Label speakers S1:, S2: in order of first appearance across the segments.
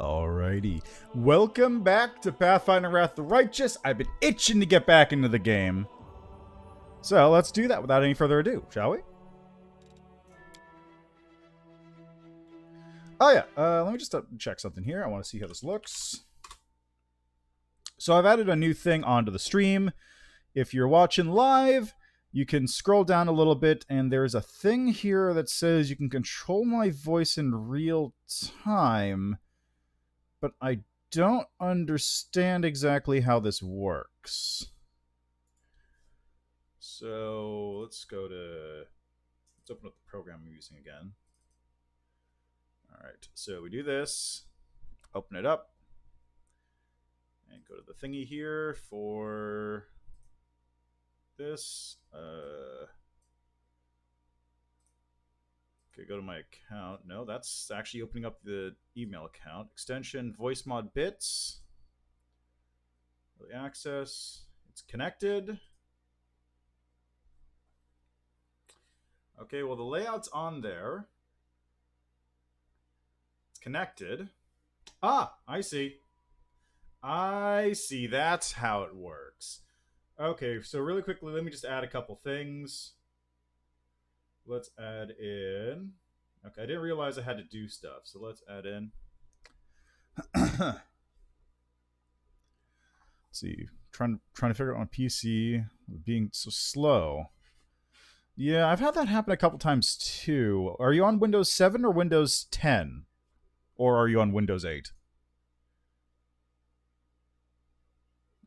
S1: Alrighty. Welcome back to Pathfinder Wrath of the Righteous. I've been itching to get back into the game. So let's do that without any further ado, shall we? Oh yeah, let me just check something here. I want to see how this looks. So I've added a new thing onto the stream. If you're watching live, you can scroll down a little bit, and there's a thing here that says you can control my voice in real time. But I don't understand exactly how this works. So let's open up the program I'm using again. All right, so we do this, open it up, and go to the thingy here for this. Okay, go to my account. No, that's actually opening up the email account. Extension, voice mod bits. Early access. It's connected. Okay, well, the layout's on there. It's connected. Ah, I see. I see. That's how it works. Okay, so really quickly, let me just add a couple things. Let's add in. Okay, I didn't realize I had to do stuff, so let's add in. Let's see. Trying to figure out on PC being so slow. Yeah, I've had that happen a couple times too. Are you on Windows 7 or Windows 10? Or are you on Windows 8?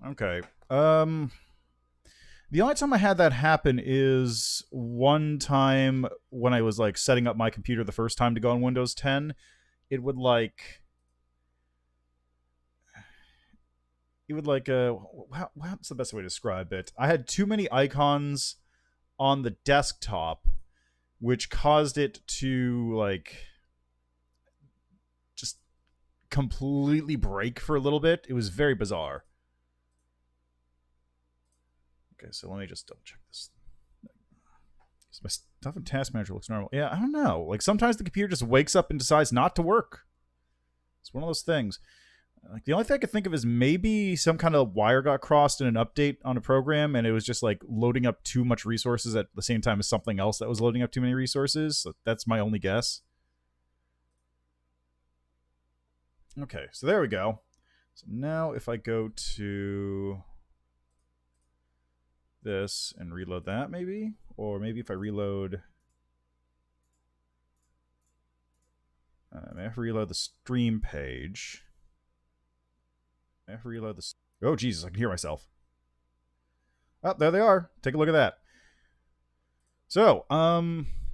S1: Okay. The only time I had that happen is one time when I was like setting up my computer the first time to go on Windows 10. It would like what's the best way to describe it? I had too many icons on the desktop, which caused it to like just completely break for a little bit. It was very bizarre. Okay, so let me just double check this. My stuff in Task Manager looks normal. Yeah, I don't know. Like sometimes the computer just wakes up and decides not to work. It's one of those things. Like the only thing I could think of is maybe some kind of wire got crossed in an update on a program, and it was just like loading up too much resources at the same time as something else that was loading up too many resources. So that's my only guess. Okay, so there we go. So now if I go to this and reload that maybe, or maybe if I reload, I have to reload the stream page. I have to reload the. Oh Jesus, I can hear myself. Oh, there they are. Take a look at that. So,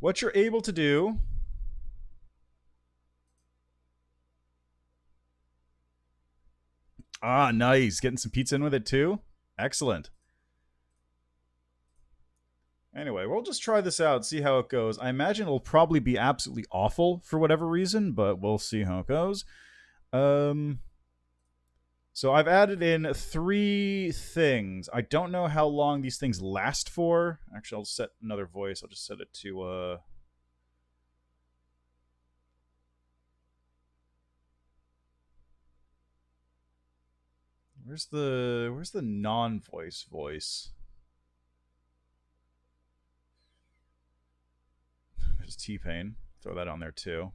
S1: what you're able to do. Ah, nice. Getting some pizza in with it too. Excellent. Anyway, we'll just try this out, see how it goes. I imagine it'll probably be absolutely awful for whatever reason, but we'll see how it goes. So I've added in 3 things. I don't know how long these things last for. Actually, I'll set another voice. I'll just set it to Where's the non-voice voice? There's T-Pain. Throw that on there too.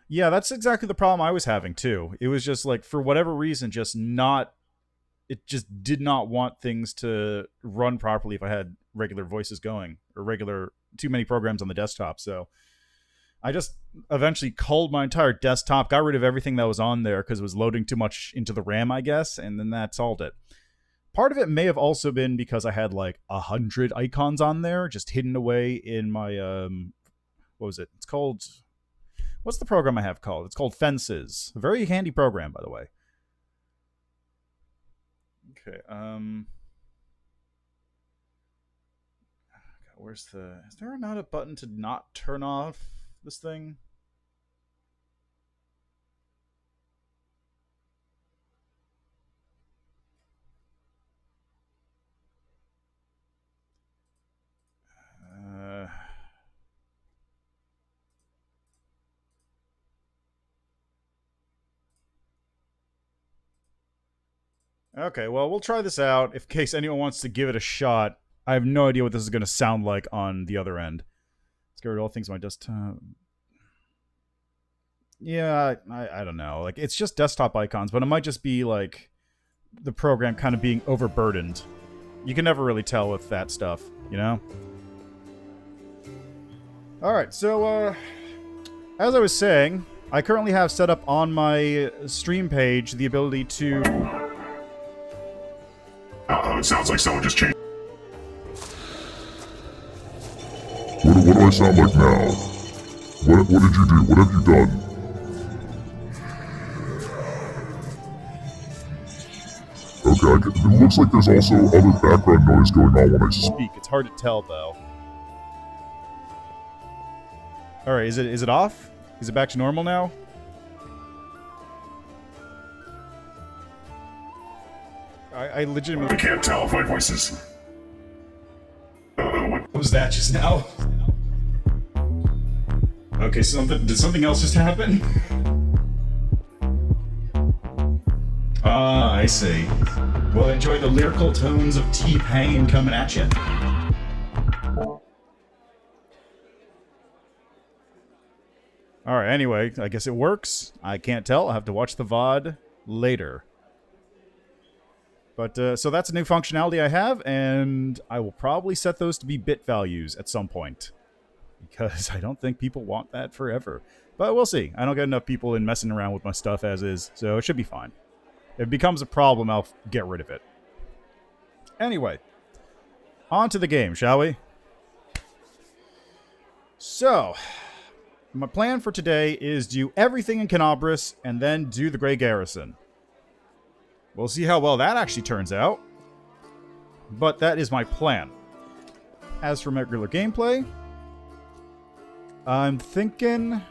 S1: Yeah, that's exactly the problem I was having too. It was just like for whatever reason, it just did not want things to run properly if I had regular voices going or too many programs on the desktop. So I just eventually culled my entire desktop, got rid of everything that was on there because it was loading too much into the RAM, I guess, and then that solved it. Part of it may have also been because I had like 100 icons on there, just hidden away in my what was it? It's called. What's the program I have called? It's called Fences. A very handy program, by the way. Okay. Where's the? Is there not a button to not turn off this thing? Okay, well, we'll try this out in case anyone wants to give it a shot. I have no idea what this is going to sound like on the other end. Let's get rid of all things on my desktop. Yeah, I don't know. Like, it's just desktop icons, but it might just be, like, the program kind of being overburdened. You can never really tell with that stuff, you know? Alright, so, as I was saying, I currently have set up on my stream page the ability to...
S2: It sounds like someone just changed.
S3: What do I sound like now? What did you do? What have you done? Okay, it looks like there's also other background noise going on when I
S1: speak. It's hard to tell, though. Alright, is it off? Is it back to normal now? I legitimately...
S2: I can't tell if my voice is...
S1: What was that just now? Okay, did something else just happen? Ah, I see. Well, enjoy the lyrical tones of T-Pain coming at you. Alright, anyway, I guess it works. I can't tell. I'll have to watch the VOD later. But, so that's a new functionality I have, and I will probably set those to be bit values at some point. Because I don't think people want that forever. But we'll see. I don't get enough people in messing around with my stuff as is, so it should be fine. If it becomes a problem, I'll get rid of it. Anyway, on to the game, shall we? So, my plan for today is do everything in Canobris and then do the Grey Garrison. We'll see how well that actually turns out. But that is my plan. As for regular gameplay, I'm thinking...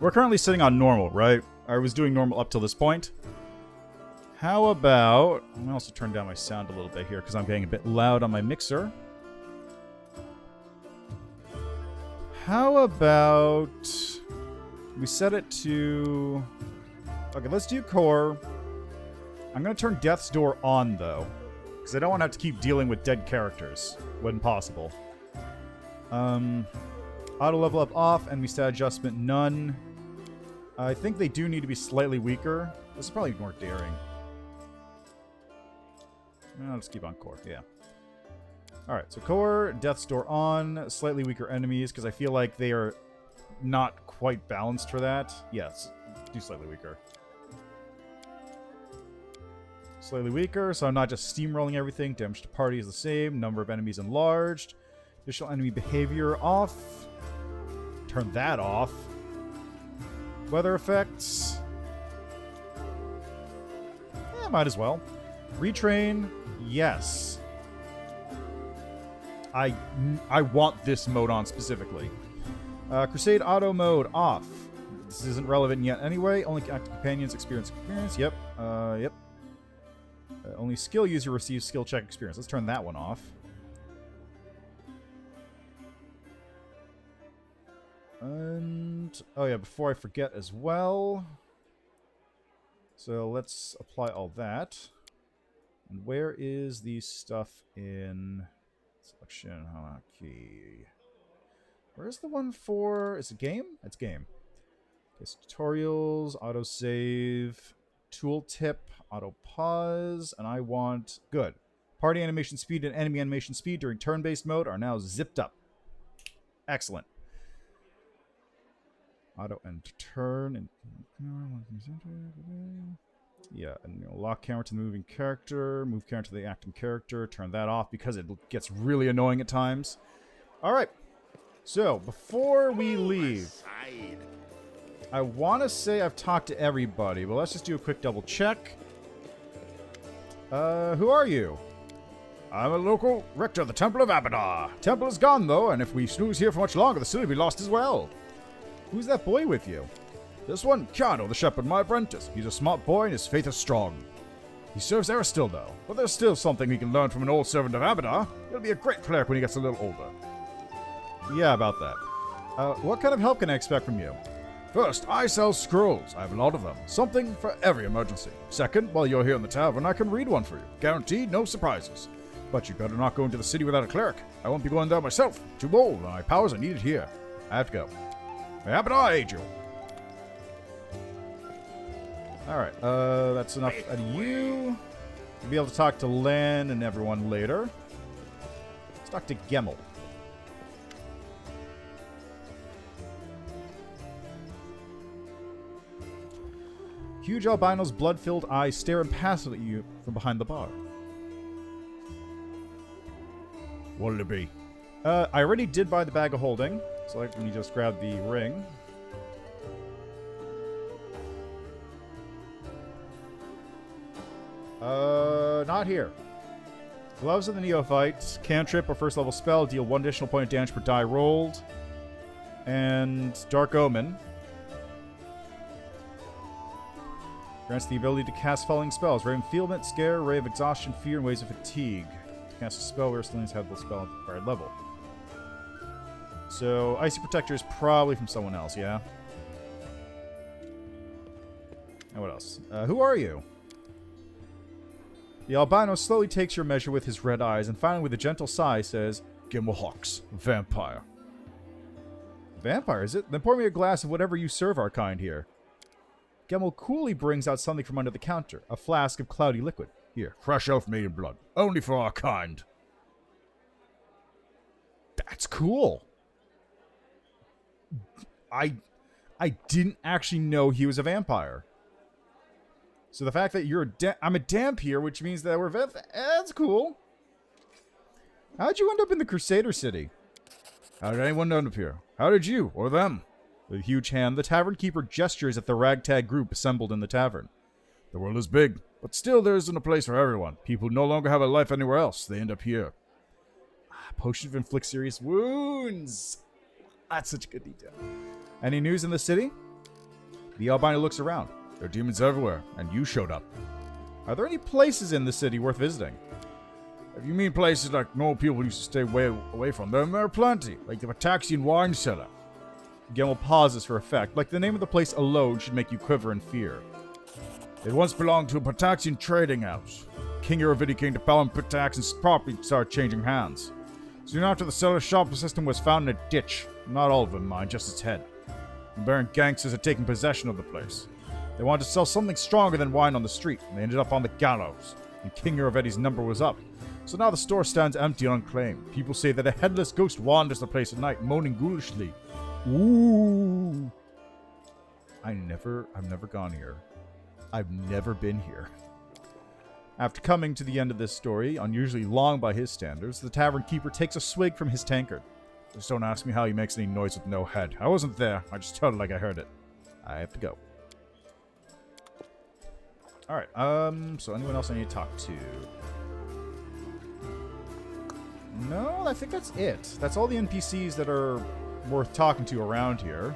S1: We're currently sitting on normal, right? I was doing normal up till this point. How about... I'm going to also turn down my sound a little bit here because I'm getting a bit loud on my mixer. How about... we set it to... Okay, let's do core. I'm going to turn Death's Door on, though. Because I don't want to have to keep dealing with dead characters when possible. Auto level up off, enemy stat adjustment none. I think they do need to be slightly weaker. This is probably more daring. I'll just keep on core, yeah. Alright, so core, Death's Door on, slightly weaker enemies, because I feel like they are not quite balanced for that. Yes, do slightly weaker. Slightly weaker, so I'm not just steamrolling everything. Damage to party is the same. Number of enemies enlarged. Additional enemy behavior off. Turn that off. Weather effects. Yeah, might as well. Retrain, yes. I want this mode on specifically. Crusade auto mode off. This isn't relevant yet anyway. Only active companions experience. Yep. Yep. Only skill user receives skill check experience. Let's turn that one off. And, oh yeah, before I forget as well. So let's apply all that. And where is the stuff in selection hierarchy? Where's the one for, is it game? It's game. Okay, tutorials, autosave, tooltip, auto pause, and I want, good. Party animation speed and enemy animation speed during turn-based mode are now zipped up. Excellent. Auto and turn and yeah, and lock camera to the moving character, move camera to the acting character, turn that off because it gets really annoying at times. All right, so before we leave, I want to say I've talked to everybody, but let's just do a quick double check. Who are you? I'm a local rector of the Temple of Abadar. Temple is gone though, and if we snooze here for much longer, the city will be lost as well. Who's that boy with you? This one, Keanu, the shepherd, my apprentice. He's a smart boy and his faith is strong. He serves Estrod though, but there's still something he can learn from an old servant of Abadar. He'll be a great cleric when he gets a little older. Yeah, about that. What kind of help can I expect from you? First, I sell scrolls. I have a lot of them. Something for every emergency. Second, while you're here in the tavern, I can read one for you. Guaranteed, no surprises. But you better not go into the city without a cleric. I won't be going there myself. Too old, and my powers are needed here. I have to go. May happen I aid you. Alright, that's enough out of you. We'll be able to talk to Len and everyone later. Let's talk to Gemmel. Huge albino's blood-filled eyes stare impassively at you from behind the bar. What'll it be? I already did buy the bag of holding, so let me just grab the ring. Not here. Gloves of the Neophyte, cantrip or first level spell, deal 1 additional point of damage per die rolled. And Dark Omen. Grants the ability to cast falling spells. Ray of Enfeelment, Scare, Ray of Exhaustion, Fear, and Waves of Fatigue. To cast a spell where still have the spell at the required level. So, Icy Protector is probably from someone else, yeah? And what else? Who are you? The albino slowly takes your measure with his red eyes, and finally with a gentle sigh says, Gemmel Hawks, vampire. Vampire, is it? Then pour me a glass of whatever you serve our kind here. Gemmel coolly brings out something from under the counter, a flask of cloudy liquid. Here, fresh elf-maiden blood, only for our kind. That's cool. I didn't actually know he was a vampire. So the fact that you're I'm a Dhampir, which means that we're that's cool. How'd you end up in the Crusader City? How did anyone end up here? How did you, or them? With a huge hand, the tavern keeper gestures at the ragtag group assembled in the tavern. The world is big, but still there isn't a place for everyone. People no longer have a life anywhere else. They end up here. Potion of inflict serious wounds. That's such good detail. Any news in the city? The albino looks around. There are demons everywhere, and you showed up. Are there any places in the city worth visiting? If you mean places like normal people used to stay way away from, then there are plenty, like the Pataxian wine cellar. Gemmel pauses for effect, like the name of the place alone should make you quiver in fear. It once belonged to a Pataxian trading house. King Eurovidi came to power and Pataxian's property started changing hands. Soon after the cellar shop system was found in a ditch. Not all of them, mind, just its head. The Baron gangsters had taken possession of the place. They wanted to sell something stronger than wine on the street, and they ended up on the gallows. And King Eurovedi's number was up. So now the store stands empty and unclaimed. People say that a headless ghost wanders the place at night, moaning ghoulishly. Ooh. I've never gone here. I've never been here. After coming to the end of this story, unusually long by his standards, the tavern keeper takes a swig from his tankard. Just don't ask me how he makes any noise with no head. I wasn't there. I just told it like I heard it. I have to go. Alright, so anyone else I need to talk to? No, I think that's it. That's all the NPCs that are worth talking to around here.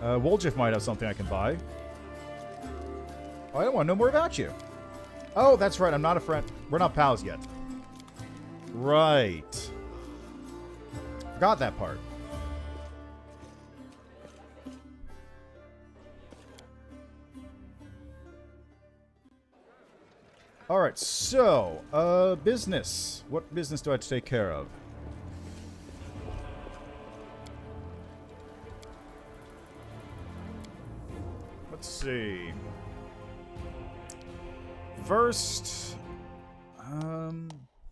S1: Woljif might have something I can buy. Oh, I don't want to know more about you. Oh, that's right, I'm not a friend. We're not pals yet. Right. Forgot that part. Alright, so, business. What business do I have to take care of? Let's see. First,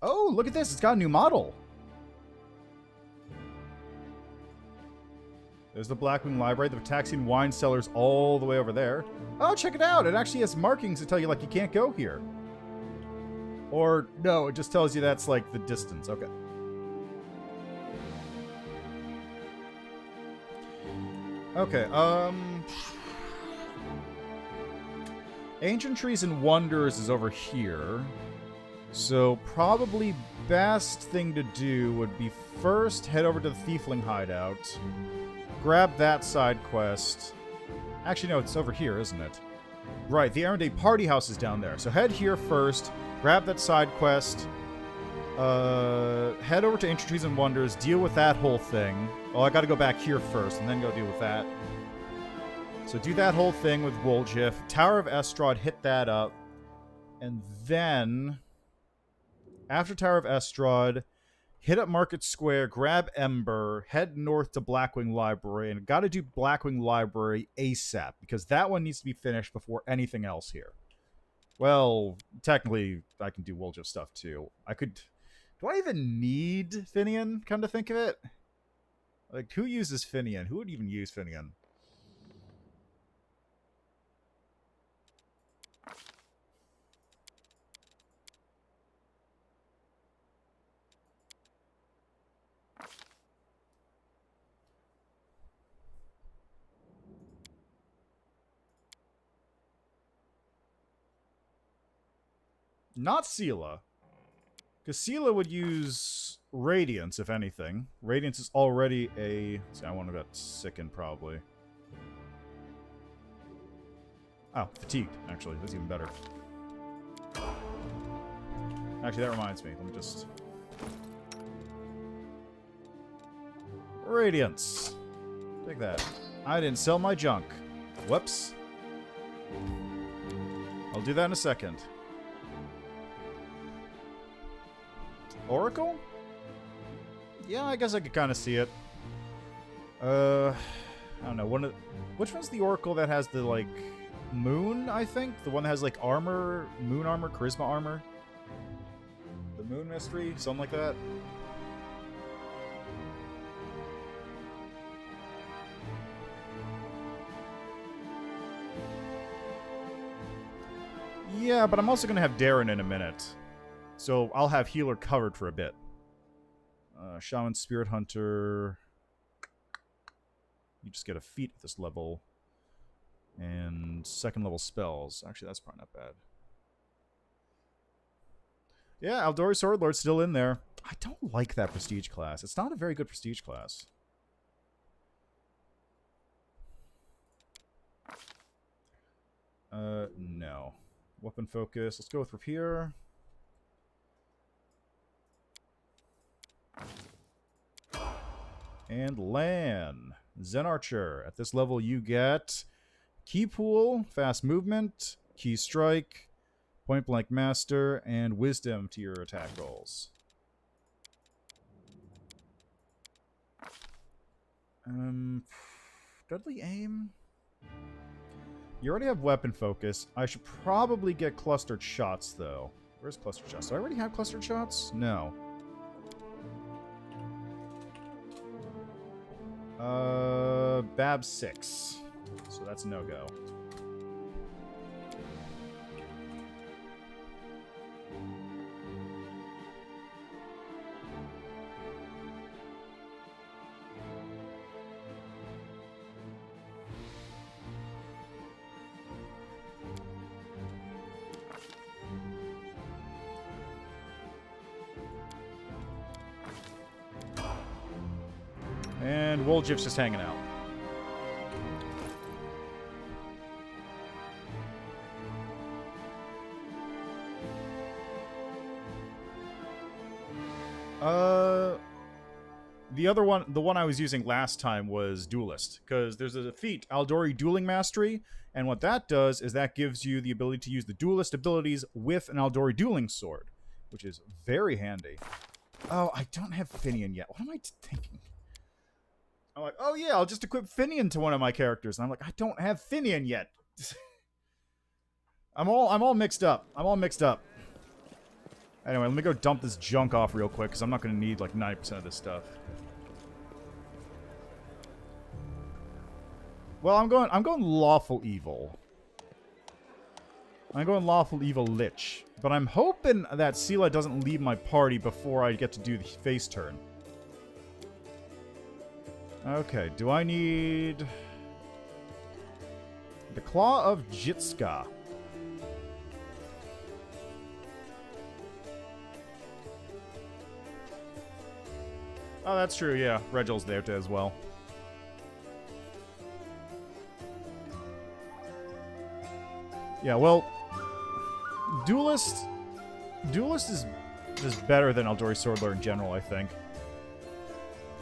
S1: oh, look at this. It's got a new model. There's the Blackwing Library. The Pataxian wine cellar's all the way over there. Oh, check it out. It actually has markings to tell you, like, you can't go here. Or, no, it just tells you that's, like, the distance. Okay. Okay, Ancient Trees and Wonders is over here. So, probably best thing to do would be first head over to the Thiefling Hideout. Grab that side quest. Actually, no, it's over here, isn't it? Right, the Erranday Party House is down there. So head here first. Grab that side quest. Head over to Ancient Trees and Wonders. Deal with that whole thing. Oh, I gotta go back here first and then go deal with that. So do that whole thing with Woljif. Tower of Estrod, hit that up. And then, after Tower of Estrod, hit up Market Square, grab Ember, head north to Blackwing Library, and got to do Blackwing Library ASAP, because that one needs to be finished before anything else here. Well, technically, I can do Woljif stuff too. I could... Do I even need Finian, come to think of it? Like, who uses Finian? Who would even use Finian? Not Sela. Because Sela would use Radiance, if anything. Radiance is already a... See, I want to get sickened, probably. Oh, Fatigued, actually. That's even better. Actually, that reminds me. Let me just... Radiance. Take that. I didn't sell my junk. Whoops. I'll do that in a second. Oracle? Yeah, I guess I could kind of see it. I don't know. Which one's the Oracle that has the, like, moon, I think? The one that has, like, armor, moon armor, charisma armor? The moon mystery? Something like that? Yeah, but I'm also going to have Darren in a minute. So I'll have healer covered for a bit. Shaman, Spirit Hunter. You just get a feat at this level. And second level spells. Actually, that's probably not bad. Yeah, Aldori Swordlord's still in there. I don't like that prestige class. It's not a very good prestige class. No. Weapon focus. Let's go with Rapier. And Lan. Zen Archer. At this level, you get Key Pool, Fast Movement, Key Strike, Point Blank Master, and Wisdom to your attack rolls. Deadly Aim? You already have Weapon Focus. I should probably get Clustered Shots, though. Where's Clustered Shots? Do I already have Clustered Shots? No. Bab 6. So that's no-go. And Woljif's just hanging out. The other one, the one I was using last time was Duelist, because there's a feat, Aldori Dueling Mastery, and what that does is that gives you the ability to use the Duelist abilities with an Aldori Dueling Sword, which is very handy. Oh, I don't have Finian yet. What am I thinking? I'm like, oh yeah, I'll just equip Finian to one of my characters, and I'm like, I don't have Finian yet. I'm all mixed up. I'm all mixed up. Anyway, let me go dump this junk off real quick, because I'm not going to need like 90% of this stuff. Well, I'm going Lawful Evil. I'm going Lawful Evil Lich. But I'm hoping that Sela doesn't leave my party before I get to do the face turn. Okay, do I need... The Claw of Jitska. Oh, that's true, yeah. Regel's there too as well. Yeah, well... Duelist is just better than Aldori Swordlord in general, I think.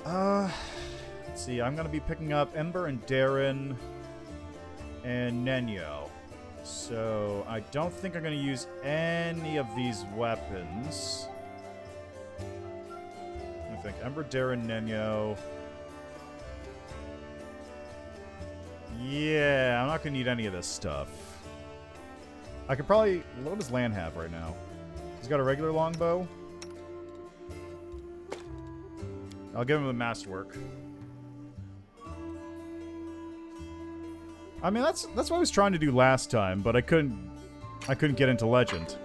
S1: Let's see, I'm gonna be picking up Ember and Darren. and Nenio. So I don't think I'm going to use any of these weapons. I think Ember, Darren, Nenio. Yeah, I'm not going to need any of this stuff. I could probably... What does Lan have right now? He's got a regular longbow. I'll give him the masterwork. I mean, that's what I was trying to do last time, but I couldn't get into Legend.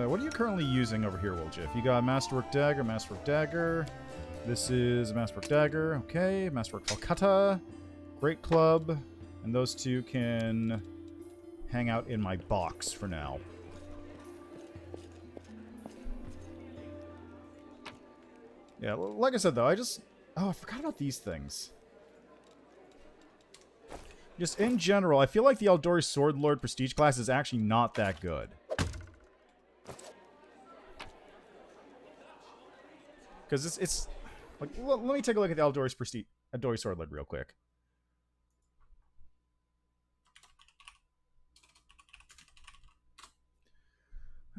S1: What are you currently using over here, Wiljiff? You got Masterwork Dagger, Masterwork Dagger. This is a Masterwork Dagger. Okay, Masterwork Falcata. Great Club. And those two can hang out in my box for now. Yeah, like I said, though, Oh, I forgot about these things. Just in general, I feel like the Eldori Sword Lord Prestige class is actually not that good. Because it's like, let me take a look at the Eldori Sword Lord real quick.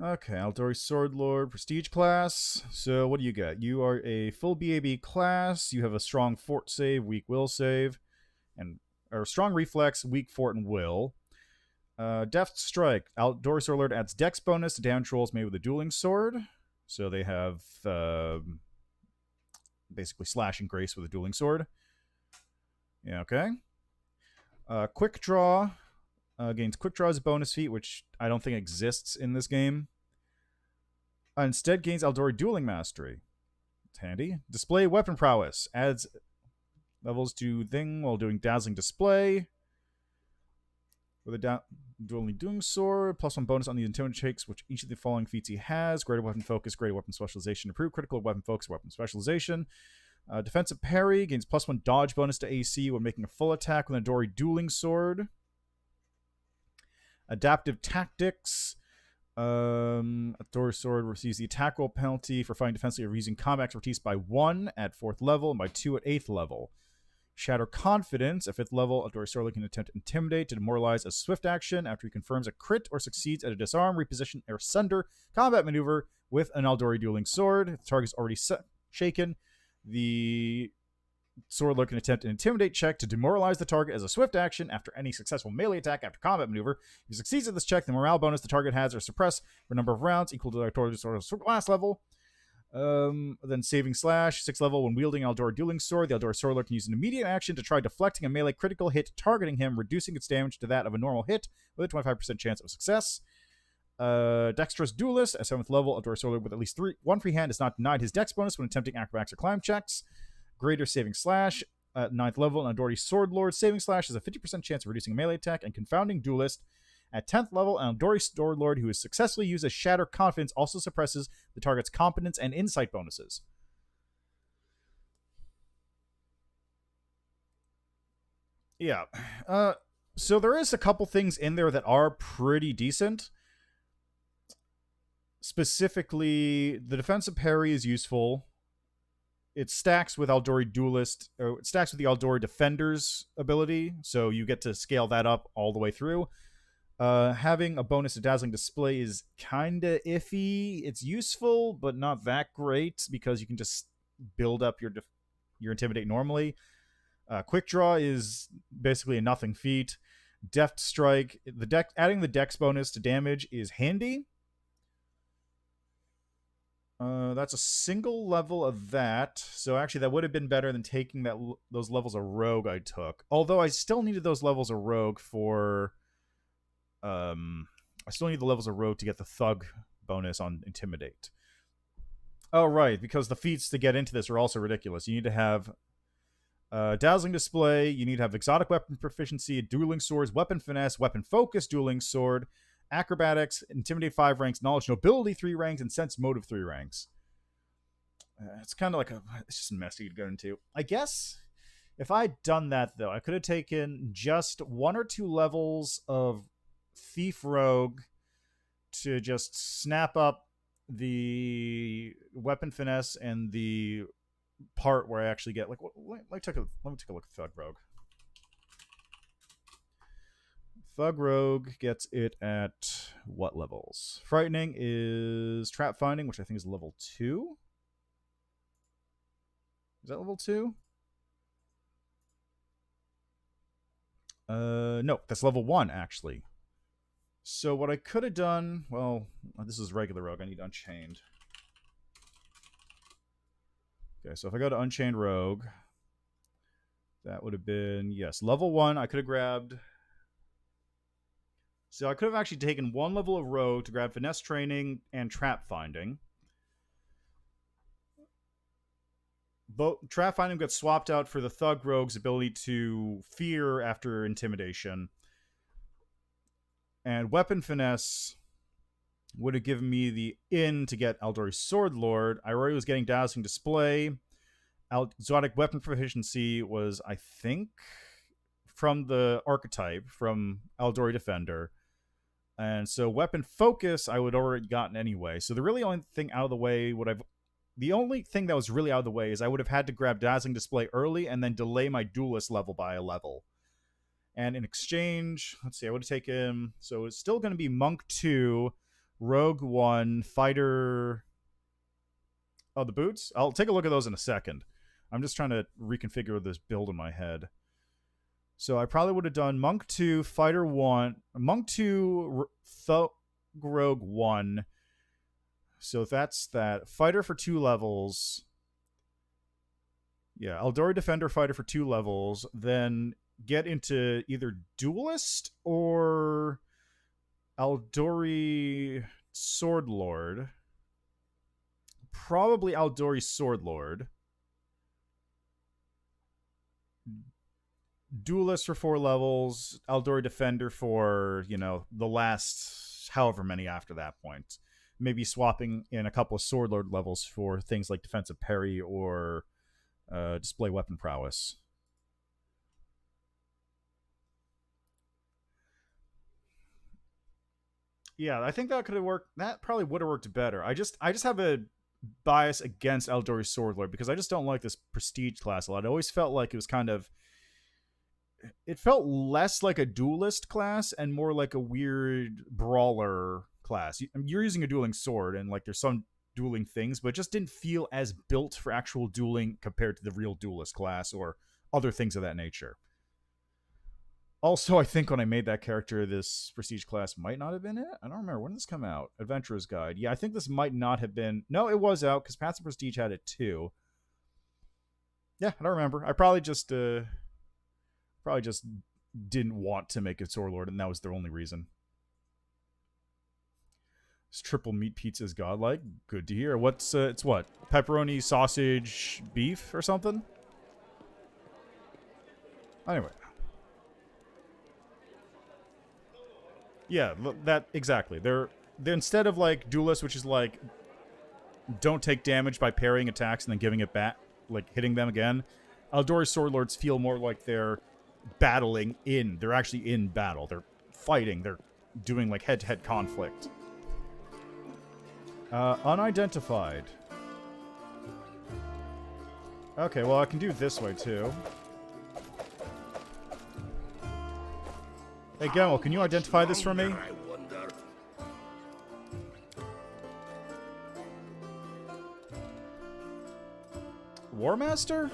S1: Okay, Eldori Sword Lord Prestige class. So what do you get? You are a full BAB class. You have a strong fort save, weak will save, or strong reflex, weak fort, and will. Deft Strike. Eldori Sword Lord adds dex bonus to damage rolls made with a dueling sword. So they have basically slash and grace with a dueling sword. Yeah, okay. Quick Draw. Gains Quick Draw as a bonus feat, which I don't think exists in this game. Instead gains Eldori Dueling Mastery. It's handy. Display Weapon Prowess. Adds levels to thing while doing Dazzling Display. With a dueling sword. +1 bonus on the intimidate checks, which each of the following feats he has. Greater Weapon Focus, Greater Weapon Specialization. Improved Critical Weapon Focus, Weapon Specialization. Defensive Parry. Gains +1 dodge bonus to AC when making a full attack with an Eldori Dueling Sword. Adaptive Tactics. Eldori Sword receives the attack roll penalty for fighting defensively or using combat expertise by 1 at 4th level and by 2 at 8th level. Shatter Confidence. At 5th level, Eldori Sword Lord can attempt to intimidate to demoralize a swift action after he confirms a crit or succeeds at a disarm, reposition, or sunder combat maneuver with an Eldori Dueling Sword. If the target is already shaken, the Sword Lord can attempt an intimidate check to demoralize the target as a swift action after any successful melee attack after combat maneuver. If he succeeds at this check, the morale bonus the target has are suppressed for a number of rounds equal to the Eldori Sword Lord's class level. Then Saving Slash, 6th level. When wielding Eldori Dueling Sword, the Eldori Sword Lord can use an immediate action to try deflecting a melee critical hit targeting him, reducing its damage to that of a normal hit with a 25% chance of success. Dexterous Duelist, at 7th level, Eldori Sword Lord with at least 1 free hand is not denied his dex bonus when attempting acrobatics or climb checks. Greater Saving Slash, at 9th level, an Eldori Sword Lord Saving Slash has a 50% chance of reducing a melee attack. And Confounding Duelist, at 10th level, an Eldori Sword Lord who has successfully used a Shatter Confidence also suppresses the target's competence and insight bonuses. Yeah. So there is a couple things in there that are pretty decent. Specifically, the defensive parry is useful. It stacks with Eldori Duelist, or it stacks with the Eldori Defender's ability, so you get to scale that up all the way through. Having a bonus to Dazzling Display is kinda iffy. It's useful, but not that great, because you can just build up your Intimidate normally. Quick Draw is basically a nothing feat. Deft Strike, adding the Dex bonus to damage is handy. That's a single level of that. So actually, that would have been better than taking those levels of Rogue I took. Although I still needed those levels of Rogue for... I still need the levels of Rogue to get the Thug bonus on Intimidate. Oh, right, because the feats to get into this are also ridiculous. You need to have Dazzling Display, you need to have Exotic Weapon Proficiency, Dueling Swords, Weapon Finesse, Weapon Focus, Dueling Sword, acrobatics, intimidate 5 ranks, knowledge nobility 3 ranks, and sense motive 3 ranks. It's kind of like it's just messy to go into. I guess if I'd done that, though, I could have taken just 1 or 2 levels of Thief Rogue to just snap up the weapon finesse and the part where I actually get like. Let me take a look at Thug Rogue. Thug Rogue gets it at what levels? Frightening is trap finding, which I think is level 2. Is that level 2? No, that's level 1, actually. So what I could have done... Well, this is regular Rogue. I need Unchained. Okay, so if I go to Unchained Rogue, that would have been... Yes, level 1. I could have grabbed... So I could have actually taken 1 level of Rogue to grab Finesse Training and Trap Finding. Trap Finding gets swapped out for the Thug Rogue's ability to fear after intimidation. And Weapon Finesse would have given me the in to get Aldori Sword Lord. I already was getting Dazzling Display. Exotic Weapon Proficiency was, I think, from the archetype, from Aldori Defender. And so Weapon Focus I would already gotten anyway. So the really only thing out of the way the only thing that was really out of the way is I would have had to grab Dazzling Display early and then delay my Duelist level by a level. And in exchange, let's see, I would have taken... So it's still going to be Monk 2, Rogue 1, Fighter... Oh, the boots? I'll take a look at those in a second. I'm just trying to reconfigure this build in my head. So I probably would have done Monk 2, Fighter 1, Monk 2, Thug Rogue 1. So that's that. Fighter for 2 levels. Yeah, Aldori Defender Fighter for 2 levels. Then get into either Duelist or Aldori Sword Lord. Probably Aldori Sword Lord. Duelist for 4 levels. Aldori Defender for, the last however many after that point. Maybe swapping in a couple of Sword Lord levels for things like Defensive Parry or Display Weapon Prowess. Yeah, I think that could have worked. That probably would have worked better. I just have a bias against Aldori Sword Lord because I just don't like this prestige class a lot. I always felt like it was kind of... It felt less like a duelist class and more like a weird brawler class. You're using a dueling sword and like there's some dueling things, but it just didn't feel as built for actual dueling compared to the real duelist class or other things of that nature. Also, I think when I made that character, this prestige class might not have been it. I don't remember. When did this come out? Adventurer's Guide. Yeah, I think this might not have been... No, it was out because Paths of Prestige had it too. Yeah, I don't remember. I probably just didn't want to make it Sword Lord, and that was their only reason. This triple meat pizza is godlike. Good to hear. What's it's what? Pepperoni, sausage, beef, or something? Anyway. Yeah, that exactly. They're instead of like Duelist, which is like don't take damage by parrying attacks and then giving it back, like hitting them again. Aldori Sword Lords feel more like they're battling in. They're actually in battle. They're fighting. They're doing like head-to-head conflict. Unidentified. Okay, well I can do it this way too. Hey Gamel, can you identify this for me? War Master?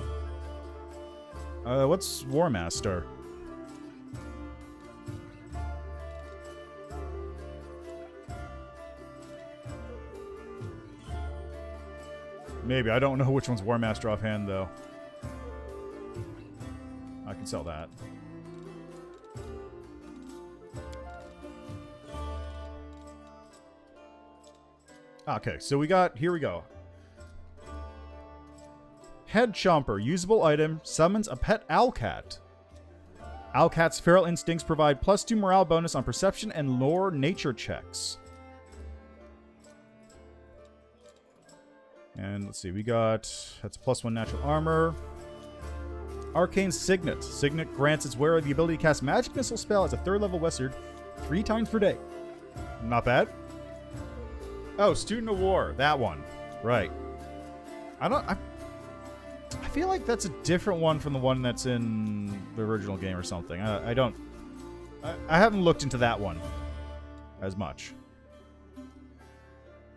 S1: What's War Master? Maybe. I don't know which one's War Master offhand, though. I can sell that. Okay, so we got... Here we go. Head Chomper. Usable item. Summons a pet Owlcat. Owlcat's feral instincts provide +2 morale bonus on perception and lore nature checks. And let's see, we got... That's +1 natural armor. Arcane Signet. Signet grants its wearer the ability to cast magic missile spell as a 3rd level wizard 3 times per day. Not bad. Oh, Student of War. That one. Right. I feel like that's a different one from the one that's in the original game or something. I haven't looked into that one as much.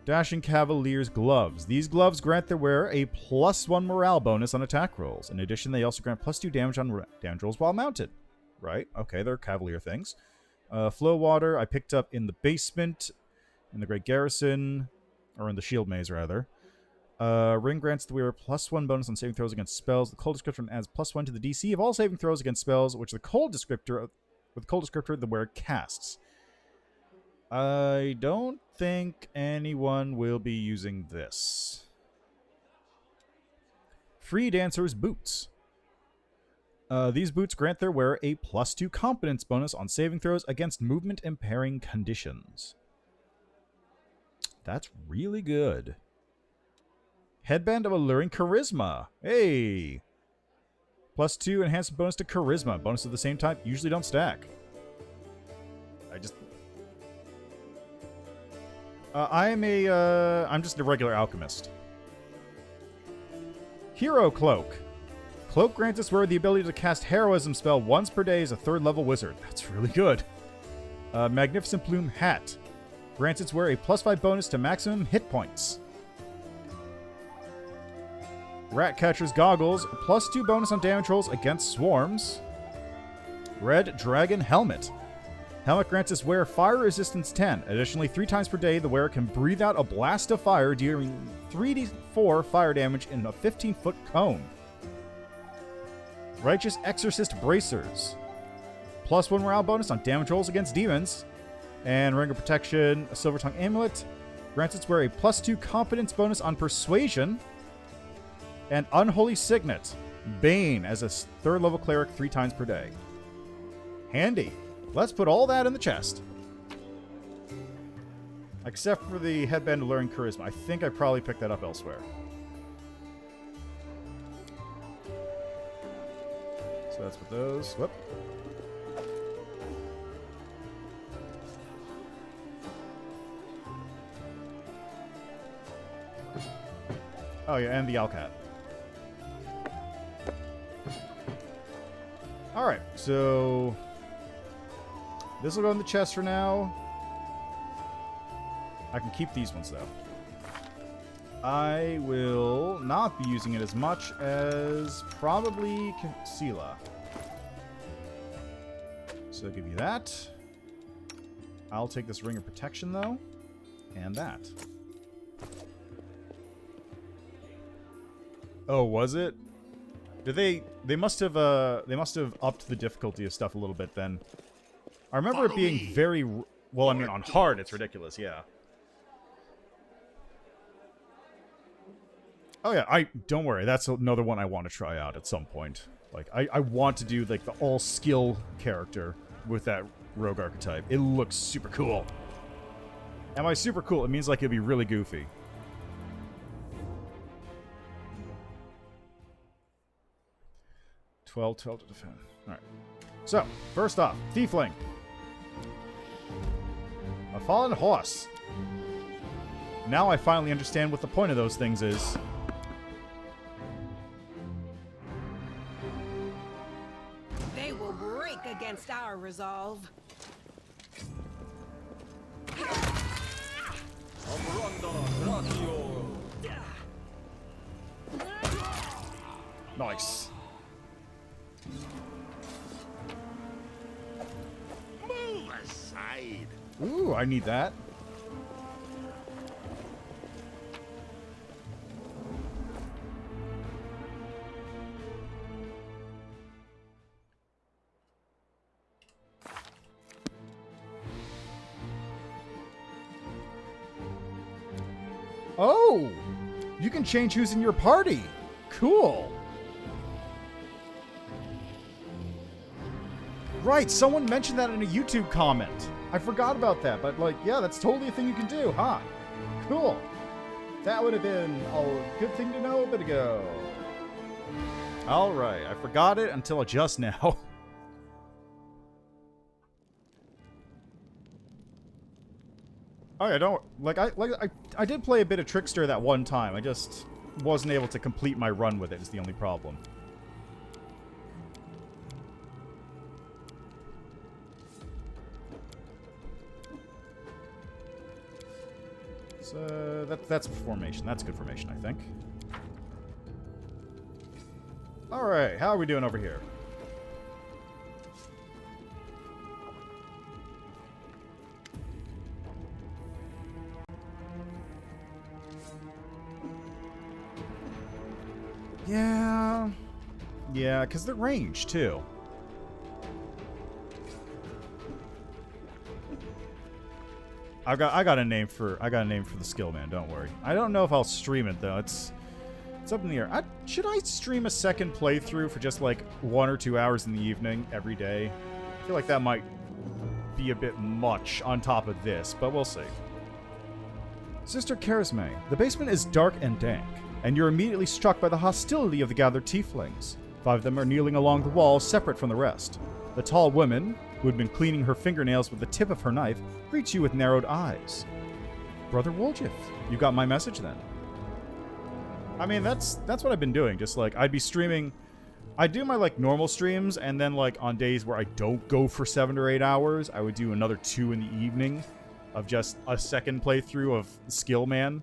S1: Dashing Cavalier's Gloves. These gloves grant their wearer a +1 morale bonus on attack rolls. In addition, they also grant +2 damage on damage rolls while mounted. Right, okay, they're Cavalier things. Flow Water, I picked up in the basement, in the Great Garrison, or in the Shield Maze, rather. Ring grants the wearer +1 bonus on saving throws against spells. The cold descriptor adds +1 to the DC of all saving throws against spells, which the cold descriptor the wearer casts. I don't think anyone will be using this. Free Dancer's Boots. These boots grant their wearer a +2 competence bonus on saving throws against movement impairing conditions. That's really good. Headband of Alluring Charisma. Hey! +2 enhanced bonus to Charisma. Bonus of the same type usually don't stack. I'm just a regular alchemist. Hero Cloak. Cloak grants its wearer the ability to cast Heroism spell once per day as a 3rd level wizard. That's really good. Magnificent Plume Hat. Grants its wearer a +5 bonus to maximum hit points. Ratcatcher's Goggles. +2 bonus on damage rolls against swarms. Red Dragon Helmet. Helmet grants its wearer fire resistance 10. Additionally, 3 times per day, the wearer can breathe out a blast of fire, dealing 3d4 fire damage in a 15-foot cone. Righteous Exorcist Bracers. +1 morale bonus on damage rolls against demons. And Ring of Protection, a Silver Tongue Amulet. Grants its wearer a +2 competence bonus on persuasion. And Unholy Signet. Bane as a 3rd level cleric 3 times per day. Handy. Let's put all that in the chest. Except for the Headband of Alluring Charisma. I think I probably picked that up elsewhere. So that's what those... Whoop. Oh yeah, and the Owlcat. Alright, so... This will go in the chest for now. I can keep these ones, though. I will not be using it as much as probably Sela. So I'll give you that. I'll take this Ring of Protection, though. And that. Oh, was it? Did they must have upped the difficulty of stuff a little bit then. I remember it being very... Well, I mean, on hard, it's ridiculous, yeah. Oh, yeah, don't worry. That's another one I want to try out at some point. Like, I want to do, like, the all-skill character with that rogue archetype. It looks super cool. And by super cool, it means, like, it'd be really goofy. $12 to defend. Alright. So, first off, Thiefling. A fallen horse. Now I finally understand what the point of those things is.
S4: They will break against our resolve.
S1: Nice.
S5: Move aside.
S1: Ooh, I need that. Oh! You can change who's in your party. Cool. Right, someone mentioned that in a YouTube comment. I forgot about that, but like, yeah, that's totally a thing you can do, huh? Cool. That would have been a good thing to know a bit ago. Alright, I forgot it until just now. Oh, yeah, don't I did play a bit of Trickster that one time. I just wasn't able to complete my run with it is the only problem. So that's formation. That's good formation, I think. All right, how are we doing over here? Yeah, because they're ranged too. I got a name for the skill, man. Don't worry. I don't know if I'll stream it though. It's up in the air. Should I stream a second playthrough for just like 1 or 2 hours in the evening every day? I feel like that might be a bit much on top of this, but we'll see. Sister Charisme, the basement is dark and dank, and you're immediately struck by the hostility of the gathered tieflings. 5 of them are kneeling along the wall, separate from the rest. The tall woman, who had been cleaning her fingernails with the tip of her knife, greets you with narrowed eyes. Brother Woljif, you got my message then? I mean, that's what I've been doing. Just like, I'd be streaming... I do my like normal streams, and then like on days where I don't go for 7 or 8 hours, I would do another 2 in the evening of just a second playthrough of Skill Man.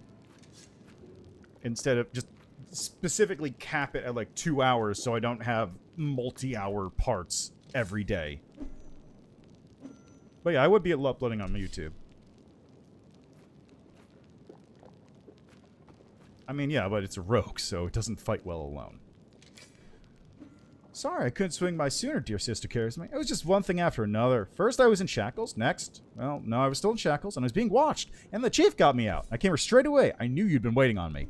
S1: Instead of just specifically cap it at like 2 hours so I don't have multi-hour parts every day. But yeah, I would be uploading on my YouTube. I mean, yeah, but it's a rogue, so it doesn't fight well alone. Sorry, I couldn't swing by sooner, dear Sister Charisma. It was just one thing after another. First, I was in shackles. Next, well, no, I was still in shackles, and I was being watched. And the chief got me out. I came here straight away. I knew you'd been waiting on me.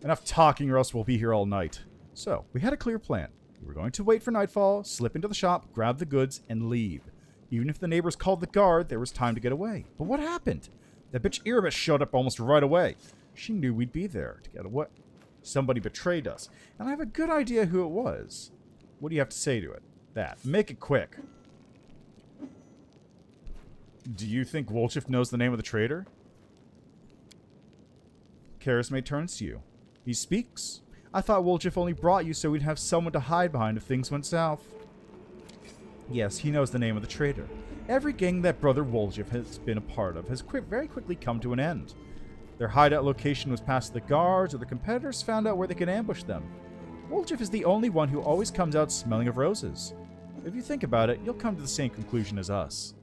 S1: Enough talking, or else we'll be here all night. So, we had a clear plan. We were going to wait for nightfall, slip into the shop, grab the goods, and leave. Even if the neighbors called the guard, there was time to get away. But what happened? That bitch Erebus showed up almost right away. She knew we'd be there to get away. Somebody betrayed us, and I have a good idea who it was. What do you have to say to it? That. Make it quick. Do you think Woljif knows the name of the traitor? Charisme turns to you. He speaks. I thought Woljif only brought you so we'd have someone to hide behind if things went south. Yes, he knows the name of the traitor. Every gang that Brother Woljif has been a part of has very quickly come to an end. Their hideout location was past the guards, or the competitors found out where they could ambush them. Woljif is the only one who always comes out smelling of roses. If you think about it, you'll come to the same conclusion as us.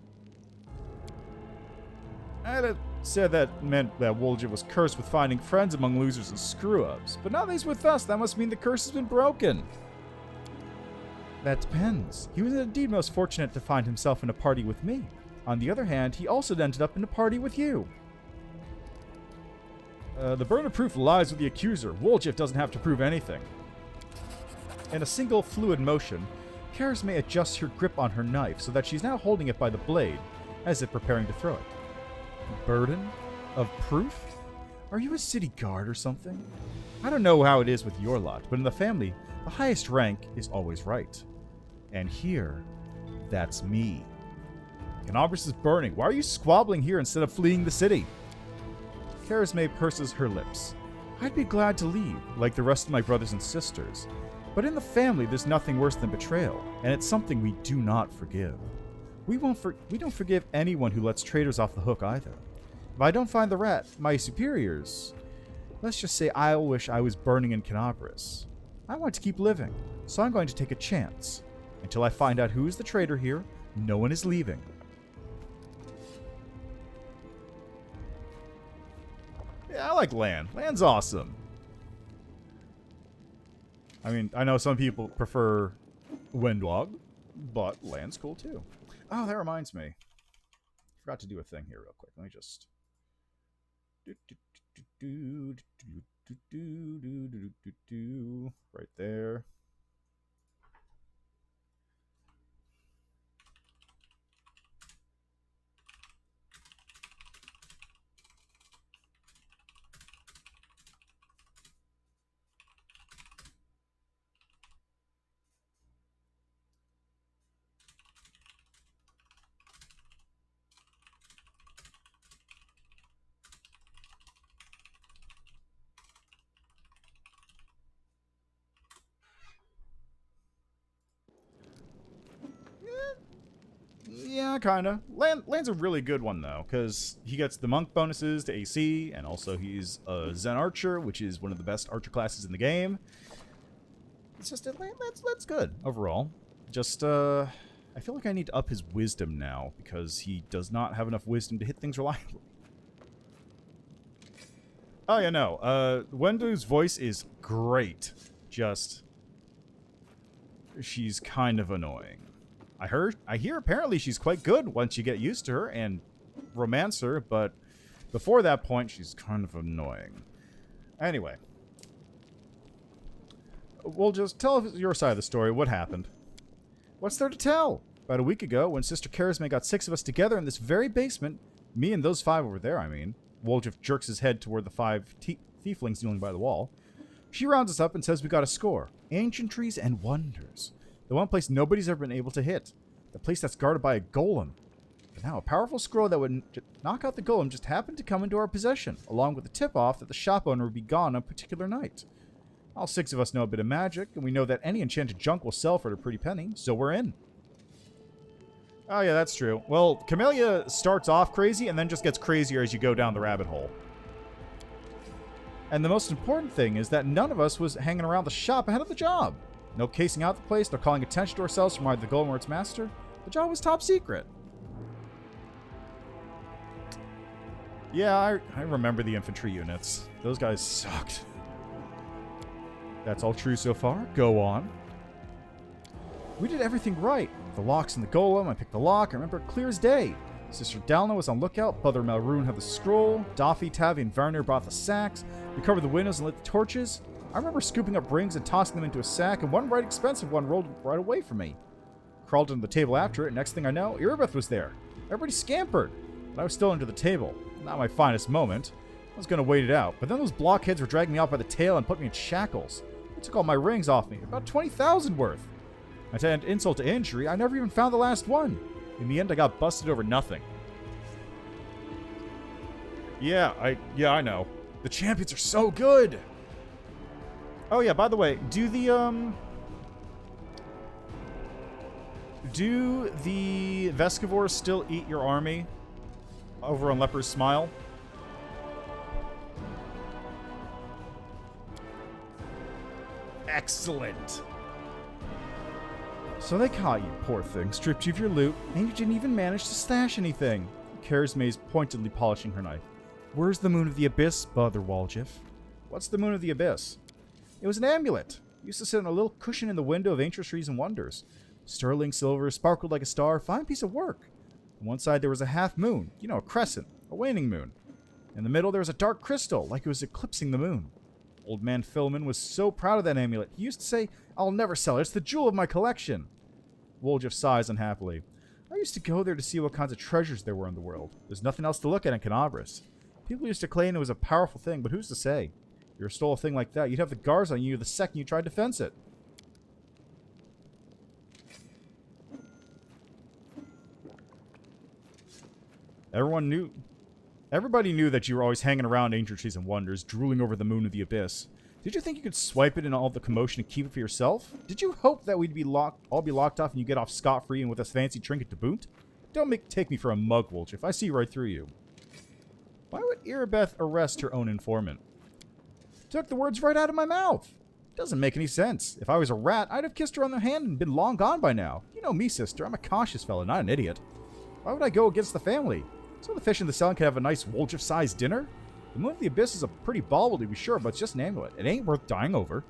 S1: I'd said that meant that Woljif was cursed with finding friends among losers and screw-ups, but now that he's with us, that must mean the curse has been broken. That depends. He was indeed most fortunate to find himself in a party with me. On the other hand, he also ended up in a party with you. The burden of proof lies with the accuser. Woljif doesn't have to prove anything. In a single fluid motion, Charisme adjusts her grip on her knife so that she's now holding it by the blade, as if preparing to throw it. Burden of proof? Are you a city guard or something? I don't know how it is with your lot, but in the family, the highest rank is always right. And here, that's me. Canobris is burning. Why are you squabbling here instead of fleeing the city? Charisme purses her lips. I'd be glad to leave, like the rest of my brothers and sisters. But in the family, there's nothing worse than betrayal, and it's something we do not forgive. We don't forgive anyone who lets traitors off the hook either. If I don't find the rat, my superiors... Let's just say I'll wish I was burning in Canobris. I want to keep living, so I'm going to take a chance. Until I find out who is the traitor here, no one is leaving. Yeah, I like Lan. Lan's awesome. I mean, I know some people prefer Windwog, but Lan's cool too. Oh, that reminds me. Forgot to do a thing here real quick. Let me just... Right there. Yeah, kinda. Land's a really good one, though, because he gets the monk bonuses to AC, and also he's a Zen Archer, which is one of the best archer classes in the game. It's just, Land's good, overall. Just, I feel like I need to up his wisdom now, because he does not have enough wisdom to hit things reliably. Oh, yeah, no. Wendu's voice is great. Just, she's kind of annoying. I hear apparently she's quite good once you get used to her and romance her, but before that point, she's kind of annoying. Anyway. Well, just tell us your side of the story. What happened? What's there to tell? About a week ago, when Sister Charisma got 6 of us together in this very basement, me and those 5 over there, I mean, Woljif jerks his head toward the 5 tieflings kneeling by the wall. She rounds us up and says we got a score. Ancientries and wonders. The one place nobody's ever been able to hit. The place that's guarded by a golem. But now, a powerful scroll that would knock out the golem just happened to come into our possession, along with the tip-off that the shop owner would be gone on a particular night. All 6 of us know a bit of magic, and we know that any enchanted junk will sell for a pretty penny, so we're in. Oh yeah, that's true. Well, Camellia starts off crazy, and then just gets crazier as you go down the rabbit hole. And the most important thing is that none of us was hanging around the shop ahead of the job. No casing out the place, no calling attention to ourselves from either the golem or its master. The job was top secret. Yeah, I remember the infantry units. Those guys sucked. That's all true so far. Go on. We did everything right. The locks and the golem, I picked the lock, I remember it clear as day. Sister Dalna was on lookout, Brother Malroon had the scroll, Daffy, Tavi, and Varner brought the sacks, we covered the windows and lit the torches. I remember scooping up rings and tossing them into a sack, and one right expensive one rolled right away from me. Crawled under the table after it, and next thing I know, Irabeth was there. Everybody scampered, but I was still under the table. Not my finest moment. I was going to wait it out, but then those blockheads were dragging me out by the tail and put me in shackles. They took all my rings off me, about 20,000 worth. I to add insult to injury, I never even found the last one. In the end, I got busted over nothing. Yeah, I know. The champions are so good! Oh yeah, by the way, do the Vescivores still eat your army over on Leper's Smile? Excellent! So they caught you, poor thing, stripped you of your loot, and you didn't even manage to stash anything. Charisma's pointedly polishing her knife. Where's the Moon of the Abyss, Brother Woljif? What's the Moon of the Abyss? It was an amulet. It used to sit on a little cushion in the window of Ancestries and Wonders. Sterling silver, sparkled like a star, fine piece of work. On one side there was a half moon, you know, a crescent, a waning moon. In the middle there was a dark crystal, like it was eclipsing the moon. Old man Philman was so proud of that amulet, he used to say, I'll never sell it, it's the jewel of my collection. Woljif sighs unhappily. I used to go there to see what kinds of treasures there were in the world. There's nothing else to look at in Canabras. People used to claim it was a powerful thing, but who's to say? If you stole a thing like that, you'd have the guards on you the second you tried to fence it. Everybody knew that you were always hanging around Ancestries and Wonders, drooling over the Moon of the Abyss. Did you think you could swipe it in all the commotion and keep it for yourself? Did you hope that we'd be all be locked off and you get off scot-free and with a fancy trinket to boot? Don't take me for a mug, Woljif. I see right through you. Why would Irabeth arrest her own informant? Took the words right out of my mouth. Doesn't make any sense. If I was a rat, I'd have kissed her on the hand and been long gone by now. You know me, sister. I'm a cautious fellow, not an idiot. Why would I go against the family? So the fish in the cellar can have a nice Woljif-sized dinner? The Moon of the Abyss is a pretty bauble to be sure, but it's just an amulet. It ain't worth dying over.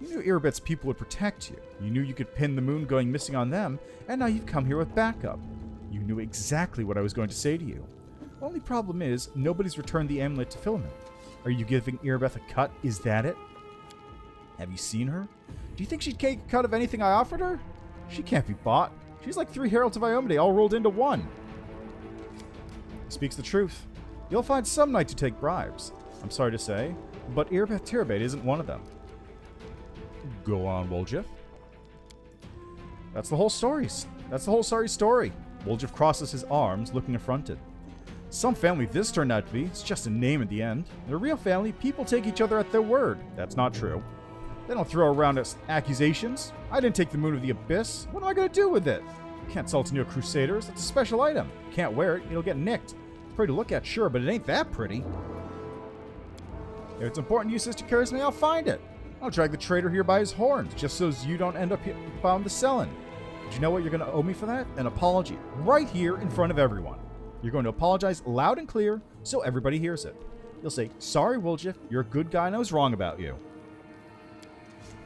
S1: You knew Irabeth's people would protect you. You knew you could pin the moon going missing on them, and now you've come here with backup. You knew exactly what I was going to say to you. Only problem is, nobody's returned the amulet to Philman. Are you giving Irabeth a cut? Is that it? Have you seen her? Do you think she'd take a cut of anything I offered her? She can't be bought. She's like 3 Heralds of Iomade all rolled into one. Speaks the truth. You'll find some knights who take bribes. I'm sorry to say, but Irabeth Tirabate isn't one of them. Go on, Woljif. That's the whole story. That's the whole sorry story. Woljif crosses his arms, looking affronted. Some family this turned out to be. It's just a name at the end. In a real family, people take each other at their word. That's not true. They don't throw around accusations. I didn't take the Moon of the Abyss. What am I going to do with it? Can't sell it to Neo Crusaders. It's a special item. You can't wear it. It'll get nicked. It's pretty to look at, sure, but it ain't that pretty. If it's important to you, Sister Charisma, I'll find it. I'll drag the trader here by his horns, just so as you don't end up bound to selling. But you know what you're going to owe me for that? An apology. Right here in front of everyone. You're going to apologize loud and clear so everybody hears it. You'll say, sorry, Woljif, you're a good guy and I was wrong about you.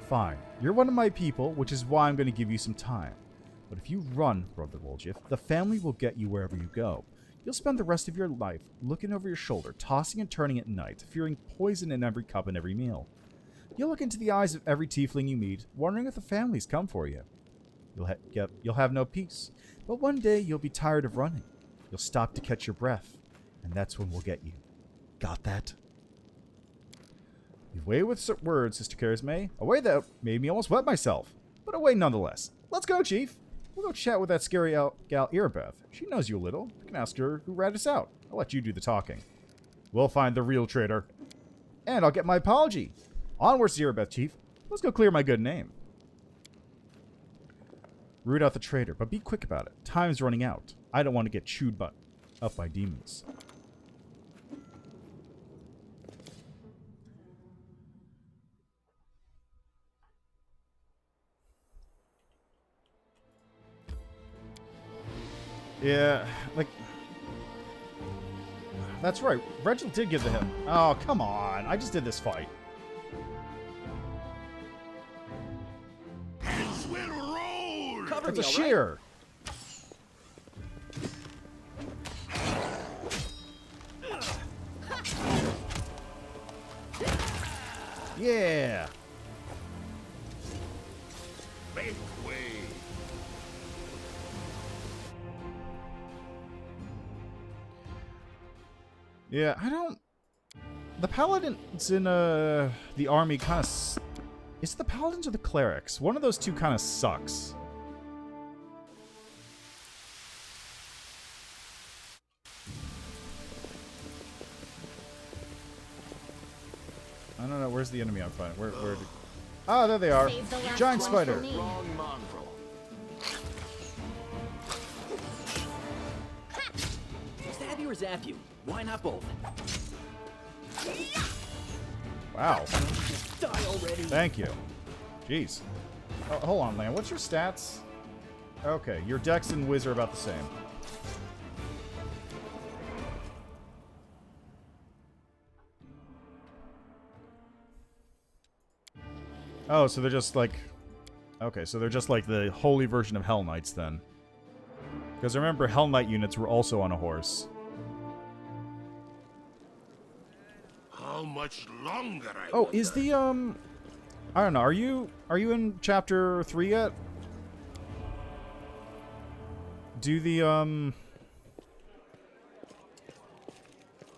S1: Fine. You're one of my people, which is why I'm going to give you some time. But if you run, Brother Woljif, the family will get you wherever you go. You'll spend the rest of your life looking over your shoulder, tossing and turning at night, fearing poison in every cup and every meal. You'll look into the eyes of every tiefling you meet, wondering if the family's come for you. You'll have no peace, but one day you'll be tired of running. You'll stop to catch your breath, and that's when we'll get you. Got that? You've way with words, Sister Charisma. A way that made me almost wet myself, but a way nonetheless. Let's go, Chief. We'll go chat with that scary gal Erebeth. She knows you a little. You can ask her who ratted us out. I'll let you do the talking. We'll find the real traitor. And I'll get my apology. Onwards to Erebeth, Chief. Let's go clear my good name. Root out the traitor, but be quick about it. Time's running out. I don't want to get chewed up by demons. Yeah, like... That's right. Reginald did give the hit. Oh, come on. I just did this fight.
S5: Heads will roll.
S6: Cover
S1: It's
S6: me,
S1: a
S6: all
S1: shear. Yeah.
S5: Make way.
S1: Yeah, I don't... The paladins in the army kind of... Is it the paladins or the clerics? One of those two kind of sucks. I don't know. Where's the enemy I'm fighting? Where did... Oh, there they are.
S7: Save the last
S1: Giant
S7: one
S1: spider.
S7: for me.
S6: Wrong mongrel. Stab you or zap you? Why not both?
S1: Wow.
S6: Die already.
S1: Thank you. Jeez. Oh, hold on, Lan. What's your stats? Okay, your dex and whiz are about the same. Oh, so they're just like... Okay, so they're just like the holy version of Hell Knights then. Because remember, Hell Knight units were also on a horse.
S5: How much longer I
S1: Oh,
S5: wonder?
S1: is the, I don't know, are you in chapter 3 yet? Do the,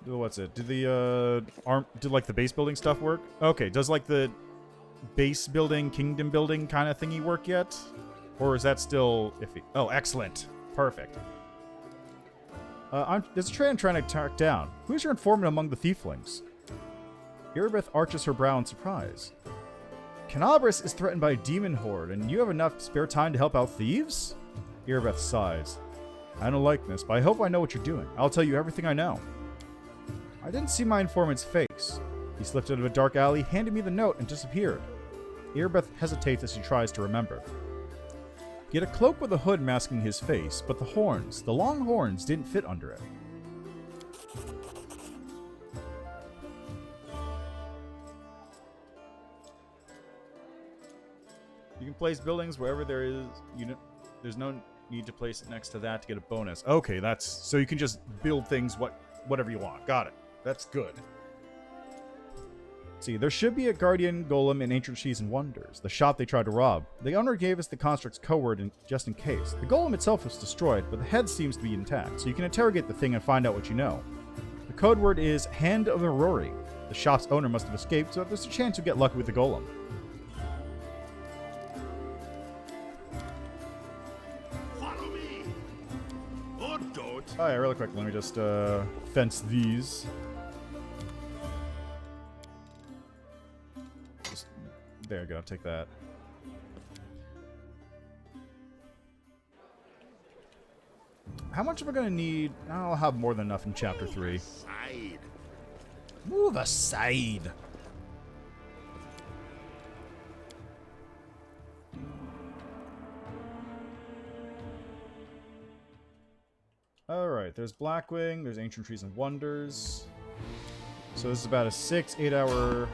S1: what's it? Do the, do like the base building stuff work? Okay, does like the base building, kingdom building kind of thingy work yet? Or is that still iffy? Oh, excellent. Perfect. There's a train I'm trying to track down. Who's your informant among the Thieflings? Erebeth arches her brow in surprise. Canabras is threatened by a demon horde, and you have enough spare time to help out thieves? Erebeth sighs. I don't like this, but I hope I know what you're doing. I'll tell you everything I know. I didn't see my informant's face. He slipped out of a dark alley, handed me the note, and disappeared. Erebeth hesitates as she tries to remember. He had a cloak with a hood masking his face, but the long horns, didn't fit under it. You can place buildings wherever there is there's no need to place it next to that to get a bonus. Okay, that's so you can just build things whatever you want. Got it. That's good. See, there should be a guardian golem in Ancient Cheese and Wonders, the shop they tried to rob. The owner gave us the construct's code just in case. The golem itself was destroyed, but the head seems to be intact, so you can interrogate the thing and find out what you know. The code word is Hand of Aurori. The shop's owner must have escaped, so there's a chance you'll get lucky with the golem.
S5: Follow me. Or don't.
S1: Oh yeah, really quick, let me just fence these. There you go, take that. how much am I going to need? I'll have more than enough in Chapter 3.
S5: Side.
S1: Move aside. Alright, there's Blackwing, there's Ancient Trees and Wonders. So this is about a 6-8 hour...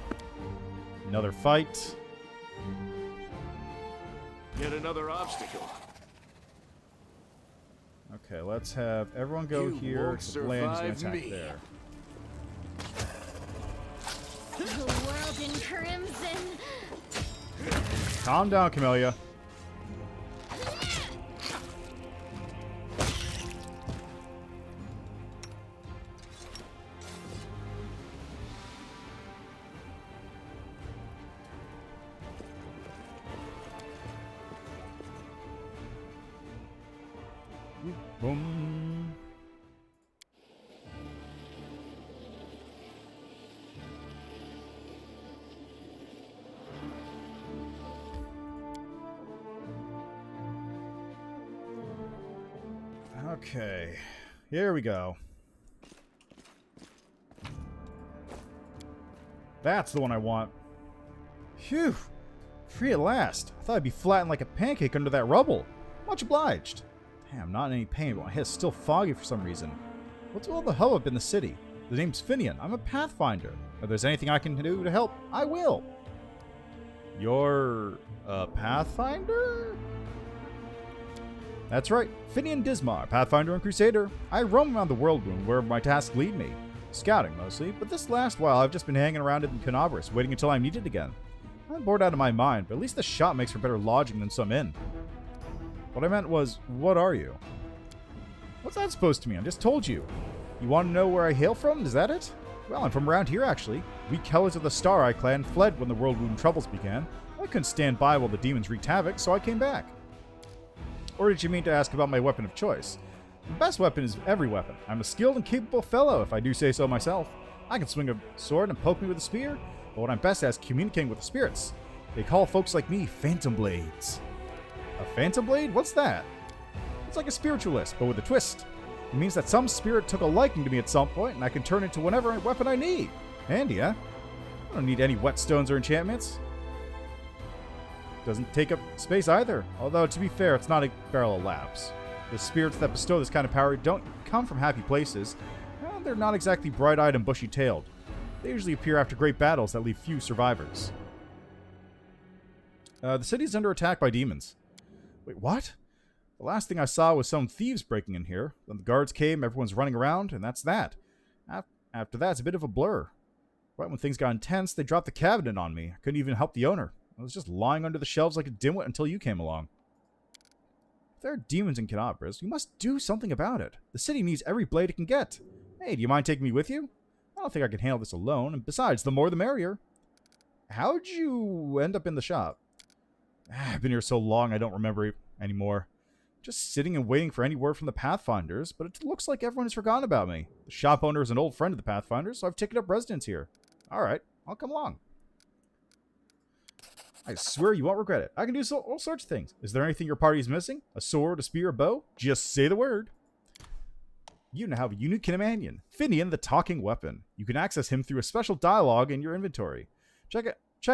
S1: Another fight.
S5: Yet another obstacle.
S1: Okay, let's have everyone go
S5: You
S1: here.
S5: won't
S1: So Bland's gonna
S5: survive
S1: attack
S5: me.
S1: there.
S7: The world in crimson.
S1: Calm down, Camellia. Boom. Okay, here we go. That's the one I want. Phew! Free at last. I thought I'd be flattened like a pancake under that rubble. Much obliged. Damn, not in any pain, but my head's still foggy for some reason. What's all the hubbub in the city? The name's Finian. I'm a Pathfinder. If there's anything I can do to help, I will. You're a Pathfinder? That's right, Finian Dismar, Pathfinder and Crusader. I roam around the world room where my tasks lead me. Scouting, mostly, but this last while I've just been hanging around in Canabras, waiting until I'm needed again. I'm bored out of my mind, but at least the shop makes for better lodging than some inn. What I meant was, what are you? What's that supposed to mean? I just told you. You want to know where I hail from? Is that it? Well, I'm from around here, actually. We Kellers of the Star Eye clan fled when the World Wound troubles began. I couldn't stand by while the demons wreaked havoc, so I came back. Or did you mean to ask about my weapon of choice? The best weapon is every weapon. I'm a skilled and capable fellow, if I do say so myself. I can swing a sword and poke me with a spear, but what I'm best at is communicating with the spirits. They call folks like me Phantom Blades. A Phantom Blade? What's that? It's like a spiritualist, but with a twist. It means that some spirit took a liking to me at some point, and I can turn into whatever weapon I need. Handy, huh? I don't need any whetstones or enchantments. Doesn't take up space either, although to be fair, it's not a barrel of laughs. The spirits that bestow this kind of power don't come from happy places, and they're not exactly bright-eyed and bushy-tailed. They usually appear after great battles that leave few survivors. The city's under attack by demons. Wait, what? The last thing I saw was some thieves breaking in here. Then the guards came, everyone's running around, and that's that. After that, it's a bit of a blur. Right when things got intense, they dropped the cabinet on me. I couldn't even help the owner. I was just lying under the shelves like a dimwit until you came along. If there are demons in Canabras, you must do something about it. The city needs every blade it can get. Hey, do you mind taking me with you? I don't think I can handle this alone, and besides, the more the merrier. How'd you end up in the shop? I've been here so long I don't remember anymore. Just sitting and waiting for any word from the Pathfinders, but it looks like everyone has forgotten about me. The shop owner is an old friend of the Pathfinders, so I've taken up residence here. Alright, I'll come along. I swear you won't regret it. I can do all sorts of things. Is there anything your party is missing? A sword, a spear, a bow? Just say the word. You now have a unique companion, Finian the Talking Weapon. You can access him through a special dialogue in your inventory. Check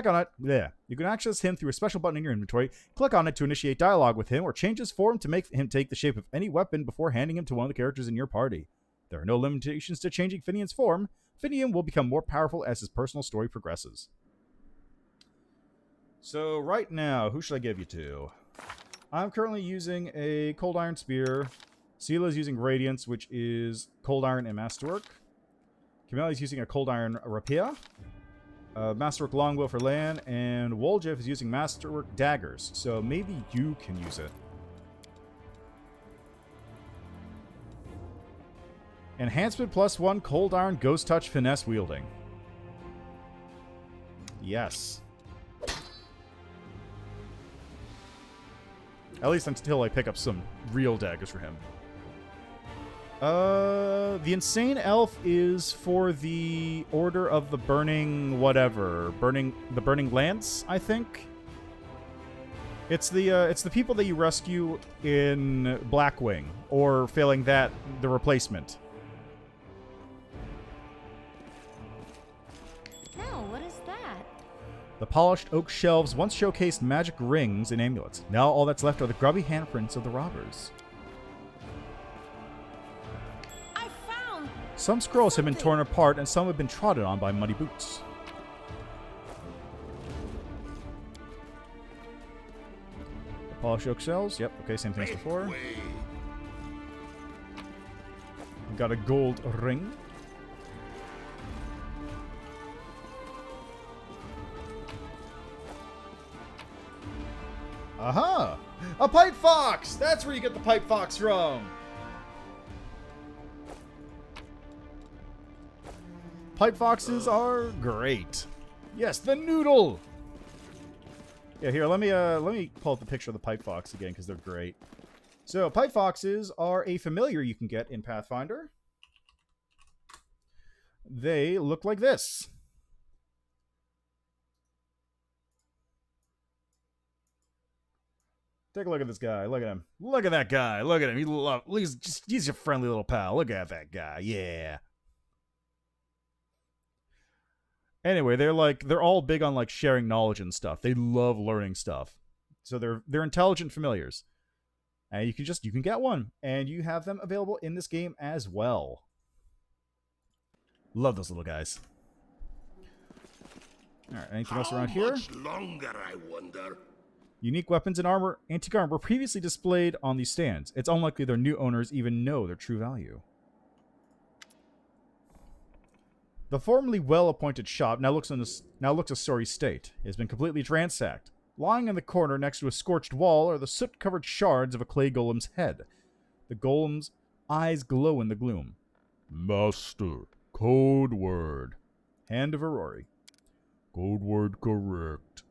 S1: on it. Yeah. You can access him through a special button in your inventory. Click on it to initiate dialogue with him or change his form to make him take the shape of any weapon before handing him to one of the characters in your party. There are no limitations to changing Finian's form. Finian will become more powerful as his personal story progresses. So right now, who should I give you to? I'm currently using a Cold Iron Spear. Sela's using Radiance, which is Cold Iron and Masterwork. Kameli's using a Cold Iron Rapier. Masterwork Longbow for land, and Woljif is using Masterwork Daggers, so maybe you can use it. Enhancement +1 Cold Iron Ghost Touch Finesse Wielding. Yes. At least until I pick up some real daggers for him. The Insane Elf is for the Order of the Burning whatever. The Burning Lance, I think? It's the people that you rescue in Blackwing, or failing that, the replacement.
S7: No, what is that?
S1: The polished oak shelves once showcased magic rings and amulets. Now all that's left are the grubby handprints of the robbers.
S4: I found.
S1: Some scrolls have been torn apart, and some have been trodden on by muddy boots. The polished oak shelves. Yep. Okay. Same thing as before. Got a gold ring. Aha! A pipe fox! That's where you get the pipe fox from! Pipe foxes are great. Yes, the noodle! Yeah, here, let me pull up the picture of the pipe fox again, because they're great. So, pipe foxes are a familiar you can get in Pathfinder. They look like this. Take a look at this guy. Look at him. Look at that guy. Look at him. He's your friendly little pal. Look at that guy. Yeah. Anyway, they're all big on like sharing knowledge and stuff. They love learning stuff. So they're intelligent familiars. And you can get one, and you have them available in this game as well. Love those little guys. All right, anything else around here?
S5: How much longer, I wonder?
S1: Unique weapons and armor, antique armor, were previously displayed on these stands. It's unlikely their new owners even know their true value. The formerly well-appointed shop now looks a sorry state. It has been completely ransacked. Lying in the corner next to a scorched wall are the soot-covered shards of a clay golem's head. The golem's eyes glow in the gloom.
S3: Master, code word.
S1: Hand of Aurori.
S3: Code word correct.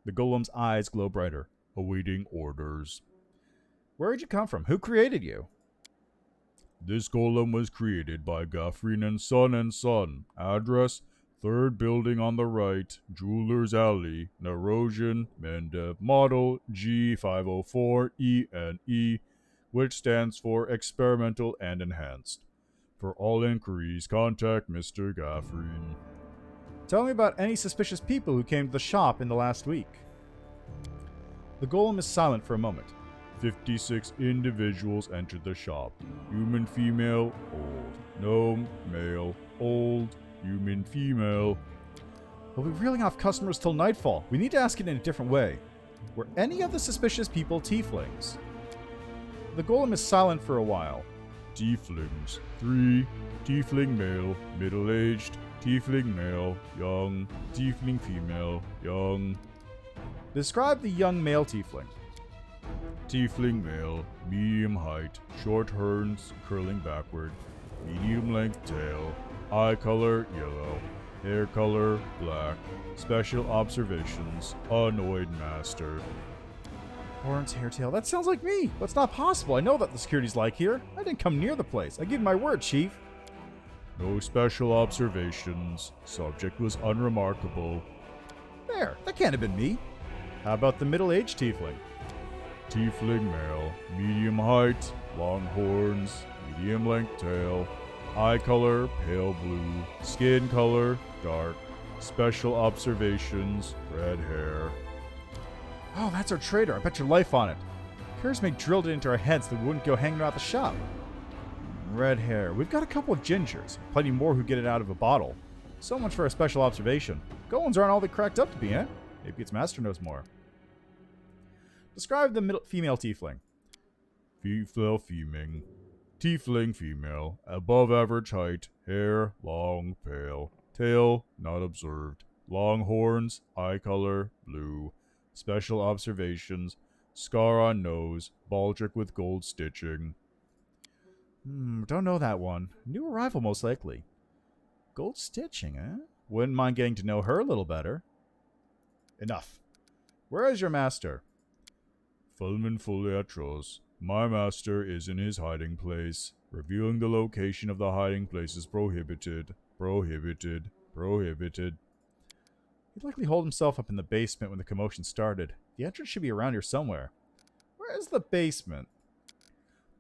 S1: The golem's eyes glow brighter.
S3: Awaiting orders.
S1: Where did you come from? Who created you?
S3: This golem was created by Gaffrin and Son. Address, 3rd building on the right, Jeweler's Alley, Narosian, Mendev. Model G504ENE, which stands for Experimental and Enhanced. For all inquiries, contact Mr. Gaffrin.
S1: Tell me about any suspicious people who came to the shop in the last week. The golem is silent for a moment.
S3: 56 individuals entered the shop. Human female, old. Gnome, male, old. Human female.
S1: We'll be reeling off customers till nightfall. We need to ask it in a different way. Were any of the suspicious people tieflings? The golem is silent for a while.
S3: Tieflings, 3. Tiefling male, middle-aged. Tiefling male, young. Tiefling female, young.
S1: Describe the young male tiefling.
S3: Tiefling male, medium height, short horns curling backward, medium length tail, eye color yellow, hair color black, special observations, annoyed master.
S1: Horns, hair, tail. That sounds like me. That's not possible. I know that the security's like here. I didn't come near the place. I give my word, Chief.
S3: No special observations. Subject was unremarkable.
S1: There. That can't have been me. How about the middle-aged tiefling?
S3: Tiefling male, medium height, long horns, medium length tail, eye color pale blue, skin color dark, special observations, red hair.
S1: Oh, that's our trader. I bet your life on it. Charisma drilled it into our heads so we wouldn't go hanging around the shop. Red hair. We've got a couple of gingers. Plenty more who get it out of a bottle. So much for a special observation. Golems aren't all they cracked up to be, eh? Maybe its master knows more. Describe the female tiefling.
S3: Tiefling female, above average height, hair long, pale, tail not observed, long horns, eye color blue, special observations, scar on nose, baldric with gold stitching.
S1: Don't know that one. New arrival most likely. Gold stitching, eh? Wouldn't mind getting to know her a little better. Enough. Where is your master?
S3: Fulmin Foliatros. My master is in his hiding place. Revealing the location of the hiding place is prohibited. Prohibited. Prohibited.
S1: He'd likely hold himself up in the basement when the commotion started. If The entrance should be around here somewhere. Where is the basement?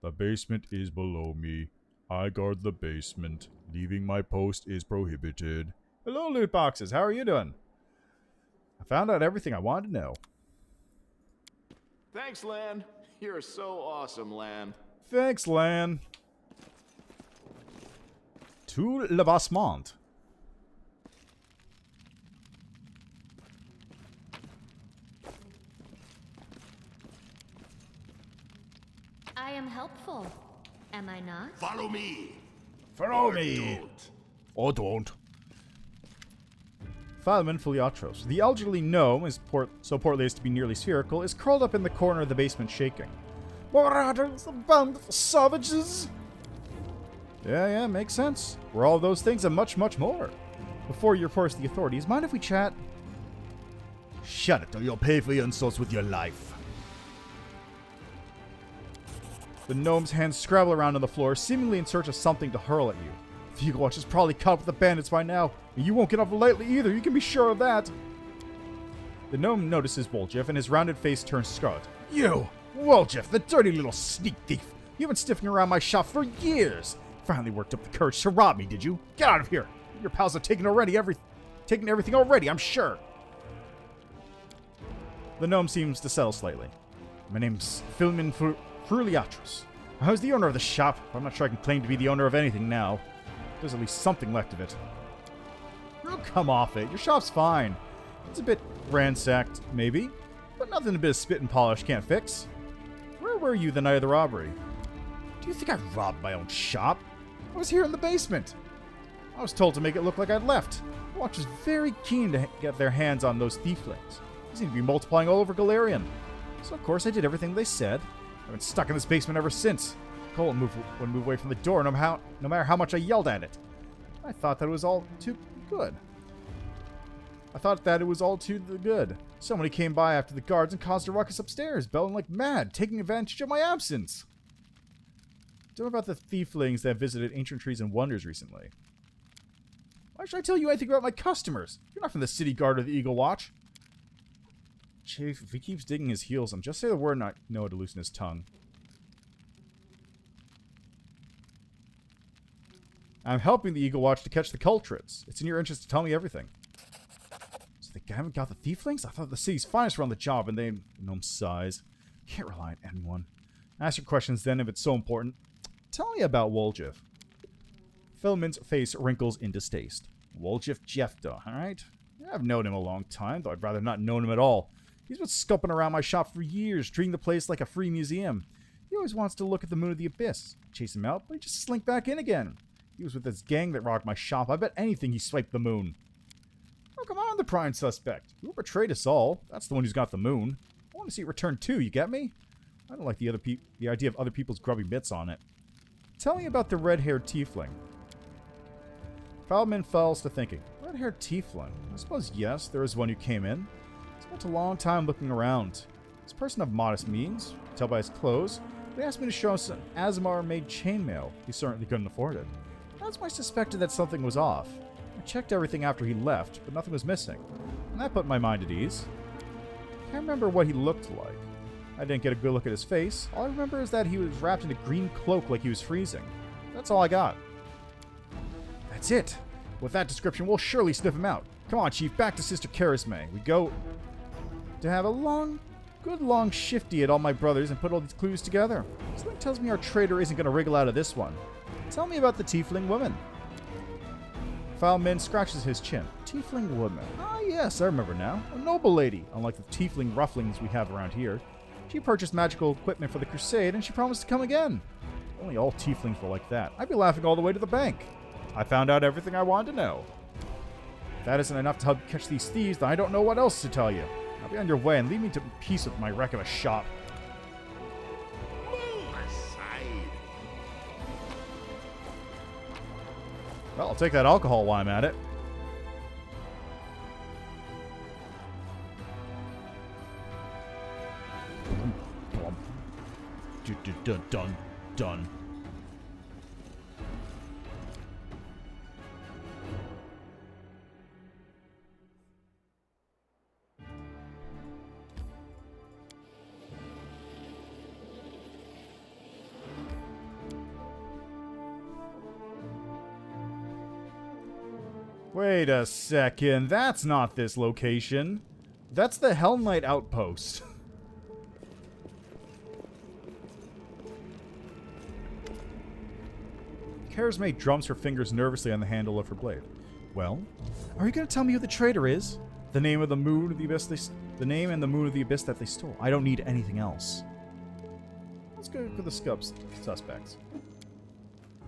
S3: The basement is below me. I guard the basement. Leaving my post is prohibited.
S1: Hello, loot boxes. How are you doing? I found out everything I wanted to know.
S8: Thanks, Lan. You're so awesome, Lan.
S1: Thanks, Lan. To le basement.
S7: I am helpful. Am I not?
S5: Follow me.
S1: Follow me.
S5: Don't.
S3: Or don't.
S1: Fileman Filiatros, the elderly gnome, so portly as to be nearly spherical, is curled up in the corner of the basement shaking. Marauders, a band of savages! Yeah, makes sense. We're all those things and much, much more. Before you report to the authorities, mind if we chat? Shut it, or you'll pay for your insults with your life. The gnome's hands scrabble around on the floor, seemingly in search of something to hurl at you. The Eagle Watch is probably caught up with the bandits by now, and you won't get off lightly either, you can be sure of that. The gnome notices Woljif, and his rounded face turns scarlet. You! Woljif, the dirty little sneak thief! You've been sniffing around my shop for years! Finally worked up the courage to rob me, did you? Get out of here! Your pals have taken everything already, I'm sure! The gnome seems to settle slightly. My name's Filmin Fruliatros. I was the owner of the shop, but I'm not sure I can claim to be the owner of anything now. There's at least something left of it. Oh, come off it. Your shop's fine. It's a bit ransacked, maybe, but nothing a bit of spit and polish can't fix. Where were you the night of the robbery? Do you think I robbed my own shop? I was here in the basement. I was told to make it look like I'd left. The watch was very keen to get their hands on those thieflings. They seem to be multiplying all over Galarian. So, of course, I did everything they said. I've been stuck in this basement ever since. Cole wouldn't move away from the door no matter how much I yelled at it. I thought that it was all too good. Somebody came by after the guards and caused a ruckus upstairs, bellowing like mad, taking advantage of my absence. Tell me about the thieflings that visited Ancient Trees and Wonders recently. Why should I tell you anything about my customers? You're not from the city guard or the Eagle Watch. Chief, if he keeps digging his heels, I'm just say the word and I know to loosen his tongue. I'm helping the Eagle Watch to catch the culprits. It's in your interest to tell me everything. So they haven't got the thieflings? I thought the city's finest were on the job and they... Gnome sighs. Can't rely on anyone. Ask your questions then if it's so important. Tell me about Woljif. Philman's face wrinkles in distaste. Woljif Jefta, alright? I've known him a long time, though I'd rather not known him at all. He's been scoping around my shop for years, treating the place like a free museum. He always wants to look at the moon of the abyss. Chase him out, but he just slink back in again. He was with this gang that robbed my shop. I bet anything he swiped the moon. Oh, come on, the prime suspect. Who betrayed us all? That's the one who's got the moon. I want to see it return too, you get me? I don't like the idea of other people's grubby bits on it. Tell me about the red-haired tiefling. Feldman falls to thinking. Red-haired tiefling? I suppose yes, there is one who came in. Spent a long time looking around. This person of modest means, tell by his clothes. They asked me to show him some Azmar-made chainmail. He certainly couldn't afford it. That's why I suspected that something was off. I checked everything after he left, but nothing was missing. And that put my mind at ease. Can't remember what he looked like. I didn't get a good look at his face. All I remember is that he was wrapped in a green cloak like he was freezing. That's all I got. That's it. With that description, we'll surely sniff him out. Come on, Chief, back to Sister Charisme. We go to have a good long shifty at all my brothers and put all these clues together. Something tells me our traitor isn't going to wriggle out of this one. Tell me about the tiefling woman. Fileman scratches his chin. Tiefling woman. Ah, yes, I remember now. A noble lady, unlike the tiefling rufflings we have around here. She purchased magical equipment for the crusade, and she promised to come again. If only all tieflings were like that. I'd be laughing all the way to the bank. I found out everything I wanted to know. If that isn't enough to help you catch these thieves, then I don't know what else to tell you. I'll be on your way and leave me to peace with my wreck of a shop.
S5: Move aside.
S1: Well, I'll take that alcohol while I'm at it. Done. Wait a second. That's not this location. That's the Hell Knight outpost. Kara's mate drums her fingers nervously on the handle of her blade. Well, are you going to tell me who the traitor is? The name of the moon of the abyss the name and the moon of the abyss that they stole. I don't need anything else. Let's go for the suspects.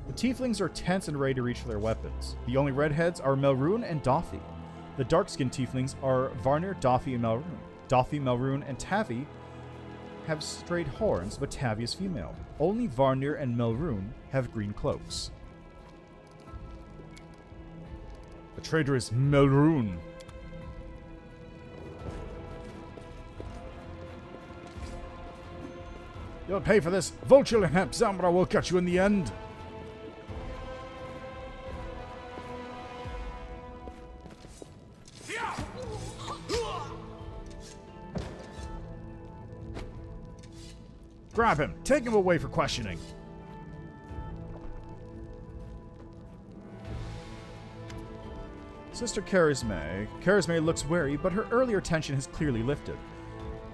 S1: The Tieflings are tense and ready to reach for their weapons. The only redheads are Melroon and Doffy. The dark-skinned Tieflings are Varnir, Doffy, and Melroon. Doffy, Melroon, and Tavi have straight horns, but Tavi is female. Only Varnir and Melroon have green cloaks. The traitor is Melroon. You'll pay for this. Vulture and Hemp Zambra will catch you in the end. Grab him. Take him away for questioning. Sister Charisme. Charisme looks wary, but her earlier tension has clearly lifted.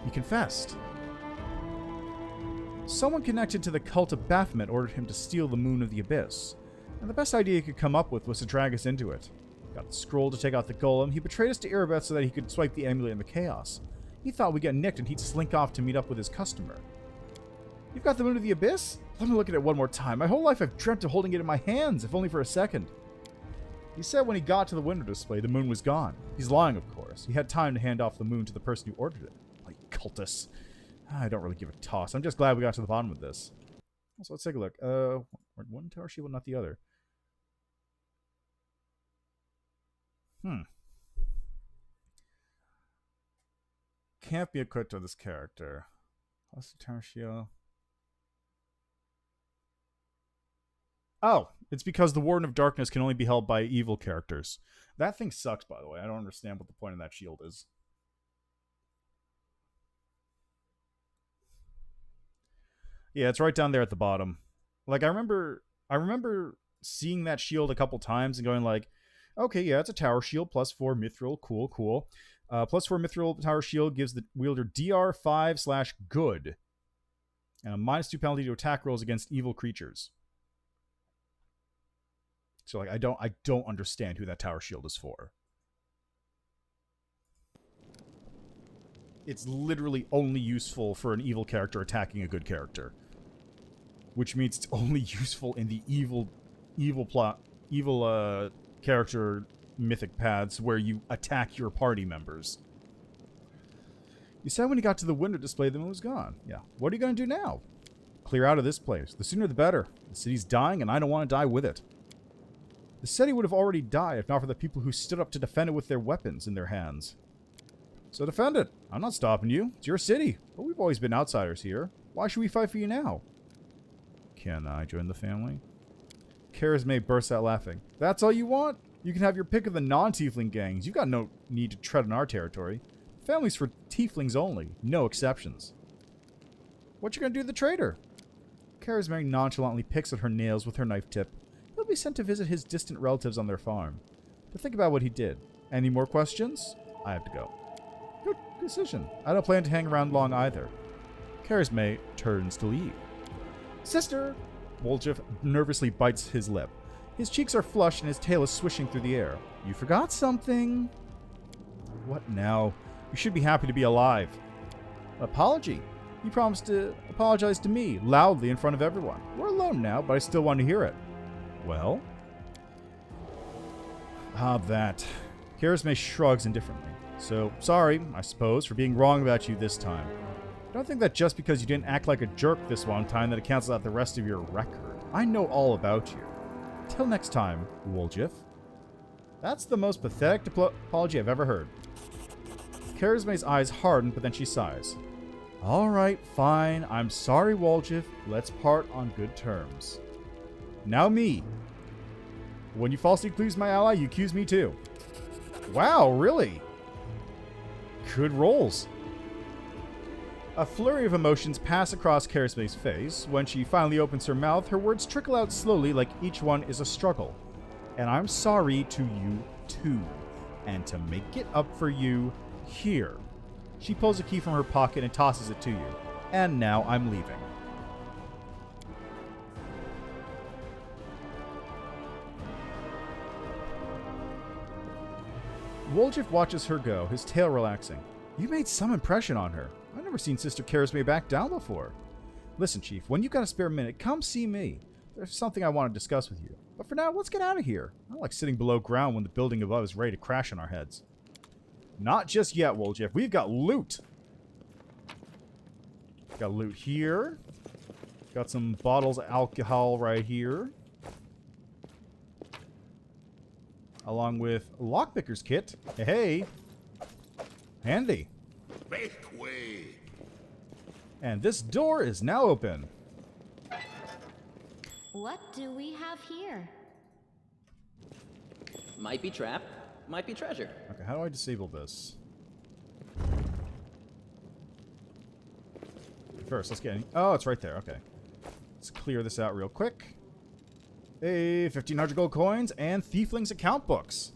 S1: He confessed. Someone connected to the cult of Baphomet ordered him to steal the moon of the abyss, and the best idea he could come up with was to drag us into it. Got the scroll to take out the golem. He betrayed us to Erebeth so that he could swipe the amulet in the chaos. He thought we'd get nicked and he'd slink off to meet up with his customer. You've got the moon of the abyss? Let me look at it one more time. My whole life I've dreamt of holding it in my hands, if only for a second. He said when he got to the window display, the moon was gone. He's lying, of course. He had time to hand off the moon to the person who ordered it. Like cultists. I don't really give a toss. I'm just glad we got to the bottom of this. So let's take a look. One tower shield, not the other. Can't be equipped with this character. Plus the tower shield. Oh, it's because the Warden of Darkness can only be held by evil characters. That thing sucks, by the way. I don't understand what the point of that shield is. Yeah, it's right down there at the bottom. Like, I remember seeing that shield a couple times and going like, okay, yeah, it's a tower shield, plus 4 mithril, cool. Plus 4 mithril tower shield gives the wielder DR5/good. And a -2 penalty to attack rolls against evil creatures. So like I don't understand who that tower shield is for. It's literally only useful for an evil character attacking a good character. Which means it's only useful in the evil character mythic paths where you attack your party members. You said when you got to the window display the moon was gone. Yeah. What are you going to do now? Clear out of this place. The sooner the better. The city's dying and I don't want to die with it. The city would have already died if not for the people who stood up to defend it with their weapons in their hands. So defend it. I'm not stopping you. It's your city. But we've always been outsiders here. Why should we fight for you now? Can I join the family? Charisme bursts out laughing. That's all you want? You can have your pick of the non-tiefling gangs. You've got no need to tread on our territory. Family's for tieflings only. No exceptions. What you gonna do to the traitor? Charisme nonchalantly picks at her nails with her knife tip. He'll be sent to visit his distant relatives on their farm. To think about what he did. Any more questions? I have to go. Good decision. I don't plan to hang around long either. Charisme turns to leave. Sister! Woljif nervously bites his lip. His cheeks are flushed and his tail is swishing through the air. You forgot something. What now? You should be happy to be alive. Apology. You promised to apologize to me, loudly in front of everyone. We're alone now, but I still want to hear it. Well? That. Charisme shrugs indifferently. So, sorry, I suppose, for being wrong about you this time. Don't think that just because you didn't act like a jerk this one time that it cancels out the rest of your record. I know all about you. Till next time, Woljif. That's the most pathetic apology I've ever heard. Charisme's eyes harden, but then she sighs. Alright, fine. I'm sorry, Woljif. Let's part on good terms. Now me. When you falsely accuse my ally, you accuse me too. Wow, really? Good rolls. A flurry of emotions pass across Charisme's face. When she finally opens her mouth, her words trickle out slowly like each one is a struggle. And I'm sorry to you 2. And to make it up for you, here. She pulls a key from her pocket and tosses it to you. And now I'm leaving. Woljif watches her go, his tail relaxing. You made some impression on her. I've never seen Sister Karisme back down before. Listen, Chief, when you got a spare minute, come see me. There's something I want to discuss with you. But for now, let's get out of here. I don't like sitting below ground when the building above is ready to crash on our heads. Not just yet, Woljif. We've got loot. Got loot here. Got some bottles of alcohol right here. Along with lockpicker's kit. Hey. Handy.
S5: Make way.
S1: And this door is now open.
S7: What do we have here?
S6: Might be trap, might be treasure.
S1: Okay, how do I disable this? First, let's get any... Oh, it's right there. Okay. Let's clear this out real quick. Hey, 1,500 gold coins and Thieflings account books.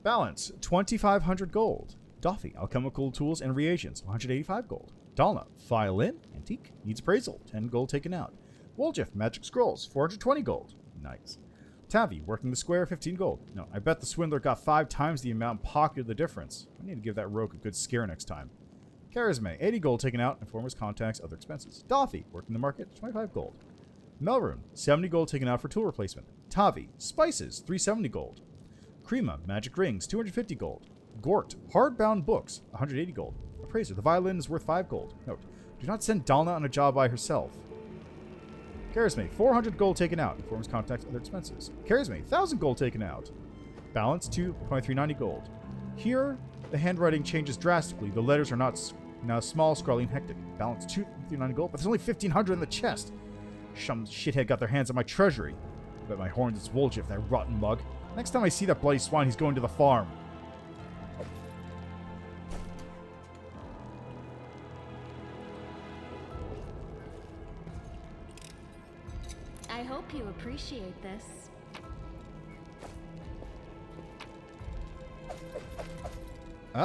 S1: Balance, 2,500 gold. Doffy, alchemical tools and reagents, 185 gold. Dalna, file in, antique, needs appraisal, 10 gold taken out. Woljif, magic scrolls, 420 gold. Nice. Tavi, working the square, 15 gold. No, I bet the swindler got 5 times the amount and pocketed the difference. I need to give that rogue a good scare next time. Karisme, 80 gold taken out, informers, contacts, other expenses. Doffy, working the market, 25 gold. Melrune, 70 gold taken out for tool replacement. Tavi, spices, 370 gold. Krima, magic rings, 250 gold. Gort, hardbound books, 180 gold. Appraiser, the violin is worth 5 gold. Note, do not send Dalna on a job by herself. Karisme, 400 gold taken out. Informs, contacts, other expenses. Karisme, 1,000 gold taken out. Balance to 2390 gold. Here, the handwriting changes drastically. The letters are now small, scrawly, and hectic. Balance 290 gold, but there's only 1,500 in the chest. Some shithead got their hands on my treasury. I bet my horns it's Woljif, that rotten mug. Next time I see that bloody swine, he's going to the farm.
S7: I hope you appreciate this.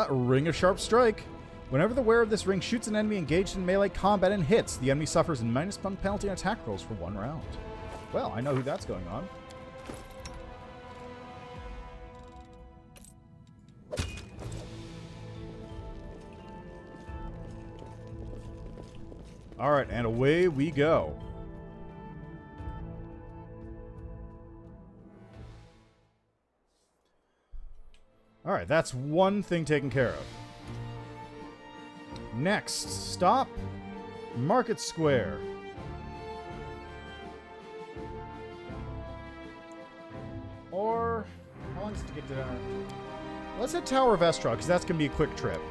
S1: Ring of Sharp Strike. Whenever the wearer of this ring shoots an enemy engaged in melee combat and hits, the enemy suffers a -1 penalty on attack rolls for 1 round. Well, I know who that's going on. Alright, and away we go. Alright, that's one thing taken care of. Next stop, Market Square. Or, how long is it to get to... Let's hit Tower of Estrod, because that's going to be a quick trip.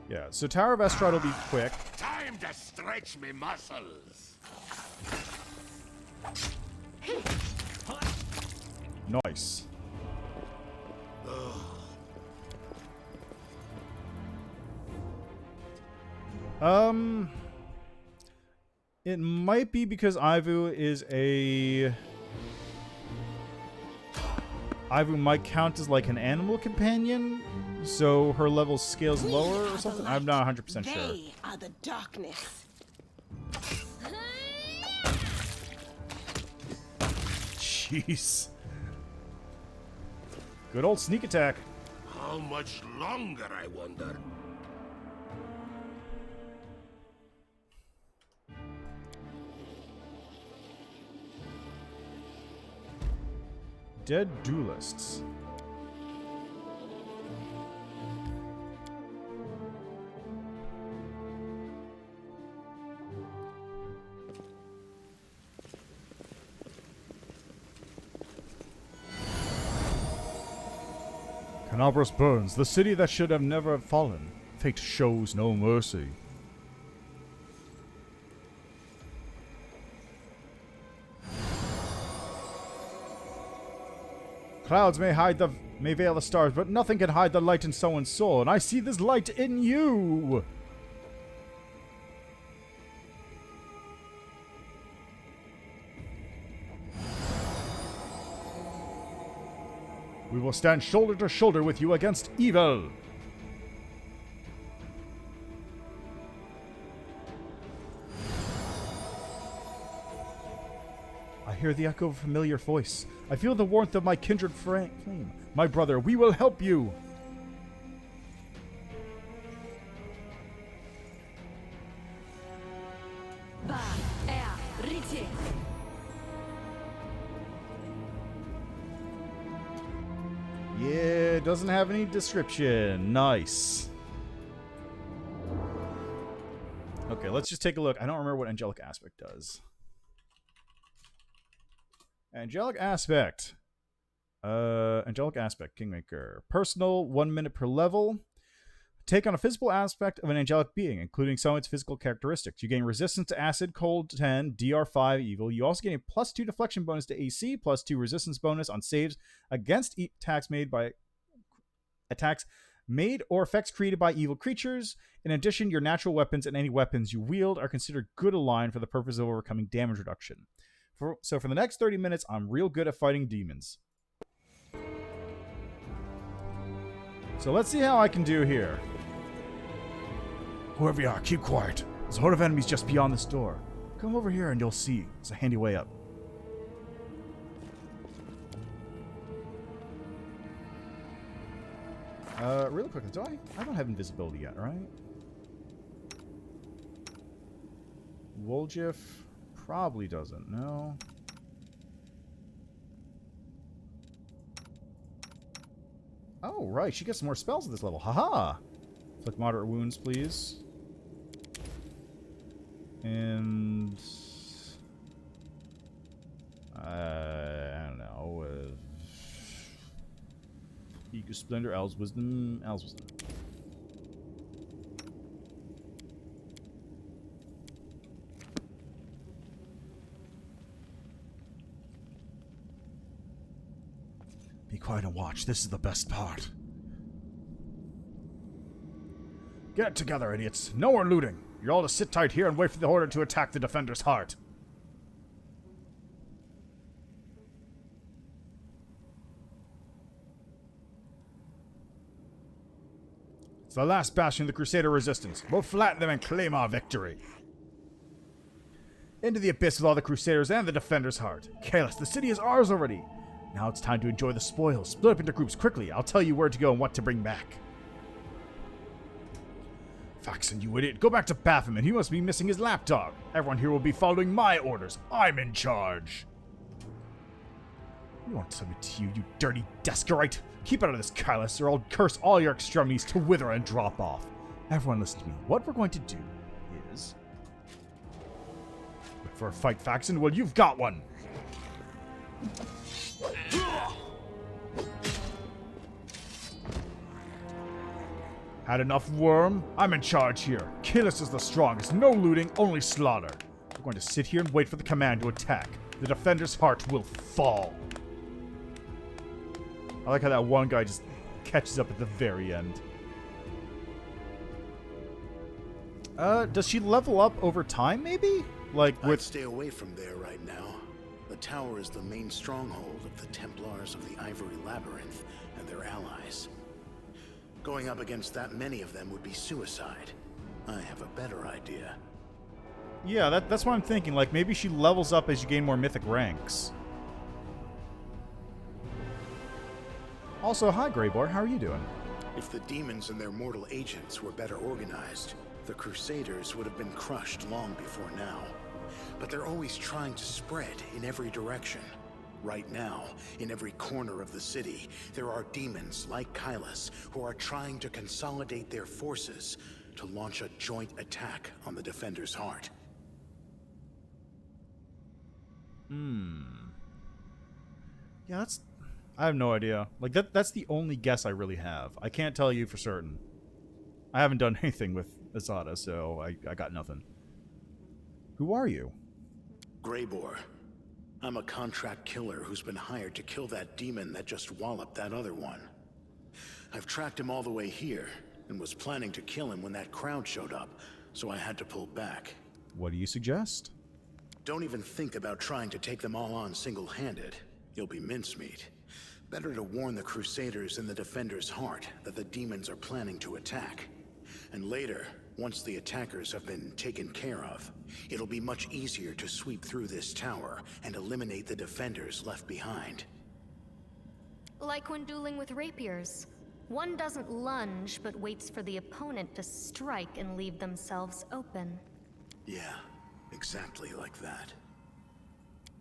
S1: Yeah, so Tower of Estrod will be quick.
S5: Time to stretch me muscles.
S1: Nice. It might be because Ivu might count as like an animal companion, so her level scales lower or something. I'm not 100% sure.
S4: They are the darkness.
S1: Jeez. Good old sneak attack.
S5: How much longer, I wonder?
S1: Dead duelists. Canabros burns, the city that should have never fallen. Fate shows no mercy. Clouds may hide the may veil the stars, but nothing can hide the light in someone's soul, and I see this light in you! We will stand shoulder to shoulder with you against evil! I hear the echo of a familiar voice. I feel the warmth of my kindred flame. My brother, we will help you! Yeah, doesn't have any description. Nice. Okay, let's just take a look. I don't remember what Angelic Aspect does. Angelic Aspect. Angelic Aspect, Kingmaker. Personal, 1 minute per level. Take on a physical aspect of an angelic being, including some of its physical characteristics. You gain resistance to acid, cold 10, DR 5, evil. You also gain a +2 deflection bonus to AC, +2 resistance bonus on saves against attacks made or effects created by evil creatures. In addition, your natural weapons and any weapons you wield are considered good aligned for the purpose of overcoming damage reduction. So for the next 30 minutes, I'm real good at fighting demons. So let's see how I can do here. Whoever you are, keep quiet. There's a horde of enemies just beyond this door. Come over here and you'll see. It's a handy way up. Really quickly, do I don't have invisibility yet, right? Woljif probably doesn't, no. Oh, right, she gets some more spells at this level. Haha! Inflict moderate wounds, please. And... I don't know. Eager Splendor, Owl's Wisdom, Owl's Wisdom. Be quiet and watch. This is the best part. Get together, idiots. No more looting. You're all to sit tight here and wait for the order to attack the Defender's Heart. It's the last bastion of the Crusader resistance. We'll flatten them and claim our victory. Into the abyss with all the Crusaders and the Defender's Heart. Kalis, the city is ours already. Now it's time to enjoy the spoils. Split up into groups quickly. I'll tell you where to go and what to bring back. Faxon, you idiot. Go back to Baphomet. He must be missing his lapdog. Everyone here will be following my orders. I'm in charge. You want to submit to you, you dirty Descarite. Keep out of this, Kalis, or I'll curse all your extremities to wither and drop off. Everyone listen to me. What we're going to do is... look for a fight, Faxon? Well, you've got one. Had enough, worm? I'm in charge here. Kalis is the strongest. No looting, only slaughter. We're going to sit here and wait for the command to attack. The Defender's Heart will fall. I like how that one guy just catches up at the very end. Does she level up over time, maybe? Like with...
S9: I'd stay away from there right now. The tower is the main stronghold of the Templars of the Ivory Labyrinth and their allies. Going up against that many of them would be suicide. I have a better idea.
S1: Yeah, that's what I'm thinking. Like, maybe she levels up as you gain more mythic ranks. Also, hi, Greyboar. How are you doing?
S9: If the demons and their mortal agents were better organized, the Crusaders would have been crushed long before now. But they're always trying to spread in every direction. Right now, in every corner of the city, there are demons like Kalis who are trying to consolidate their forces to launch a joint attack on the Defender's Heart.
S1: Yeah, that's... I have no idea. Like, that's the only guess I really have. I can't tell you for certain. I haven't done anything with Asada, so I got nothing. Who are you?
S9: Greyboar. I'm a contract killer who's been hired to kill that demon that just walloped that other one. I've tracked him all the way here, and was planning to kill him when that crowd showed up, so I had to pull back.
S1: What do you suggest?
S9: Don't even think about trying to take them all on single-handed. You'll be mincemeat. Better to warn the Crusaders in the Defender's Heart that the demons are planning to attack. And later, once the attackers have been taken care of, it'll be much easier to sweep through this tower and eliminate the defenders left behind.
S7: Like when dueling with rapiers. One doesn't lunge, but waits for the opponent to strike and leave themselves open.
S9: Yeah, exactly like that.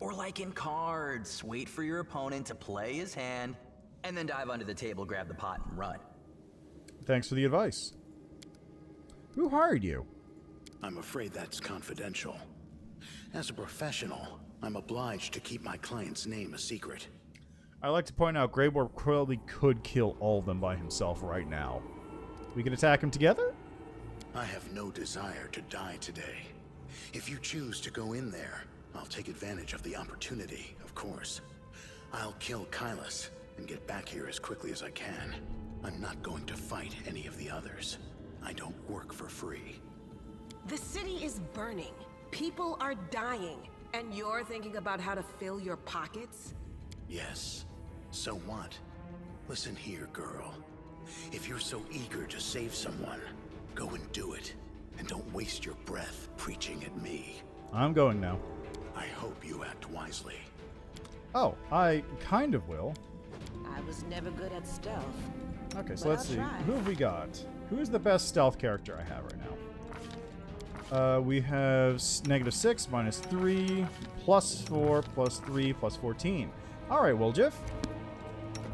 S10: Or like in cards, wait for your opponent to play his hand, and then dive under the table, grab the pot, and run.
S1: Thanks for the advice. Who hired you?
S9: I'm afraid that's confidential. As a professional, I'm obliged to keep my client's name a secret.
S1: I like to point out Greybor probably could kill all of them by himself right now. We can attack him together?
S9: I have no desire to die today. If you choose to go in there, I'll take advantage of the opportunity, of course. I'll kill Kylus and get back here as quickly as I can. I'm not going to fight any of the others. I don't work for free.
S4: The city is burning. People are dying. And you're thinking about how to fill your pockets?
S9: Yes. So what? Listen here, girl. If you're so eager to save someone, go and do it. And don't waste your breath preaching at me.
S1: I'm going now.
S9: I hope you act wisely.
S1: Oh, I kind of will.
S4: I was never good at stealth.
S1: Okay, so
S4: But
S1: let's
S4: I'll
S1: see.
S4: try.
S1: Who have we got? Who is the best stealth character I have right now? We have -6, -3, +4, +3, +14. All right, Woljif.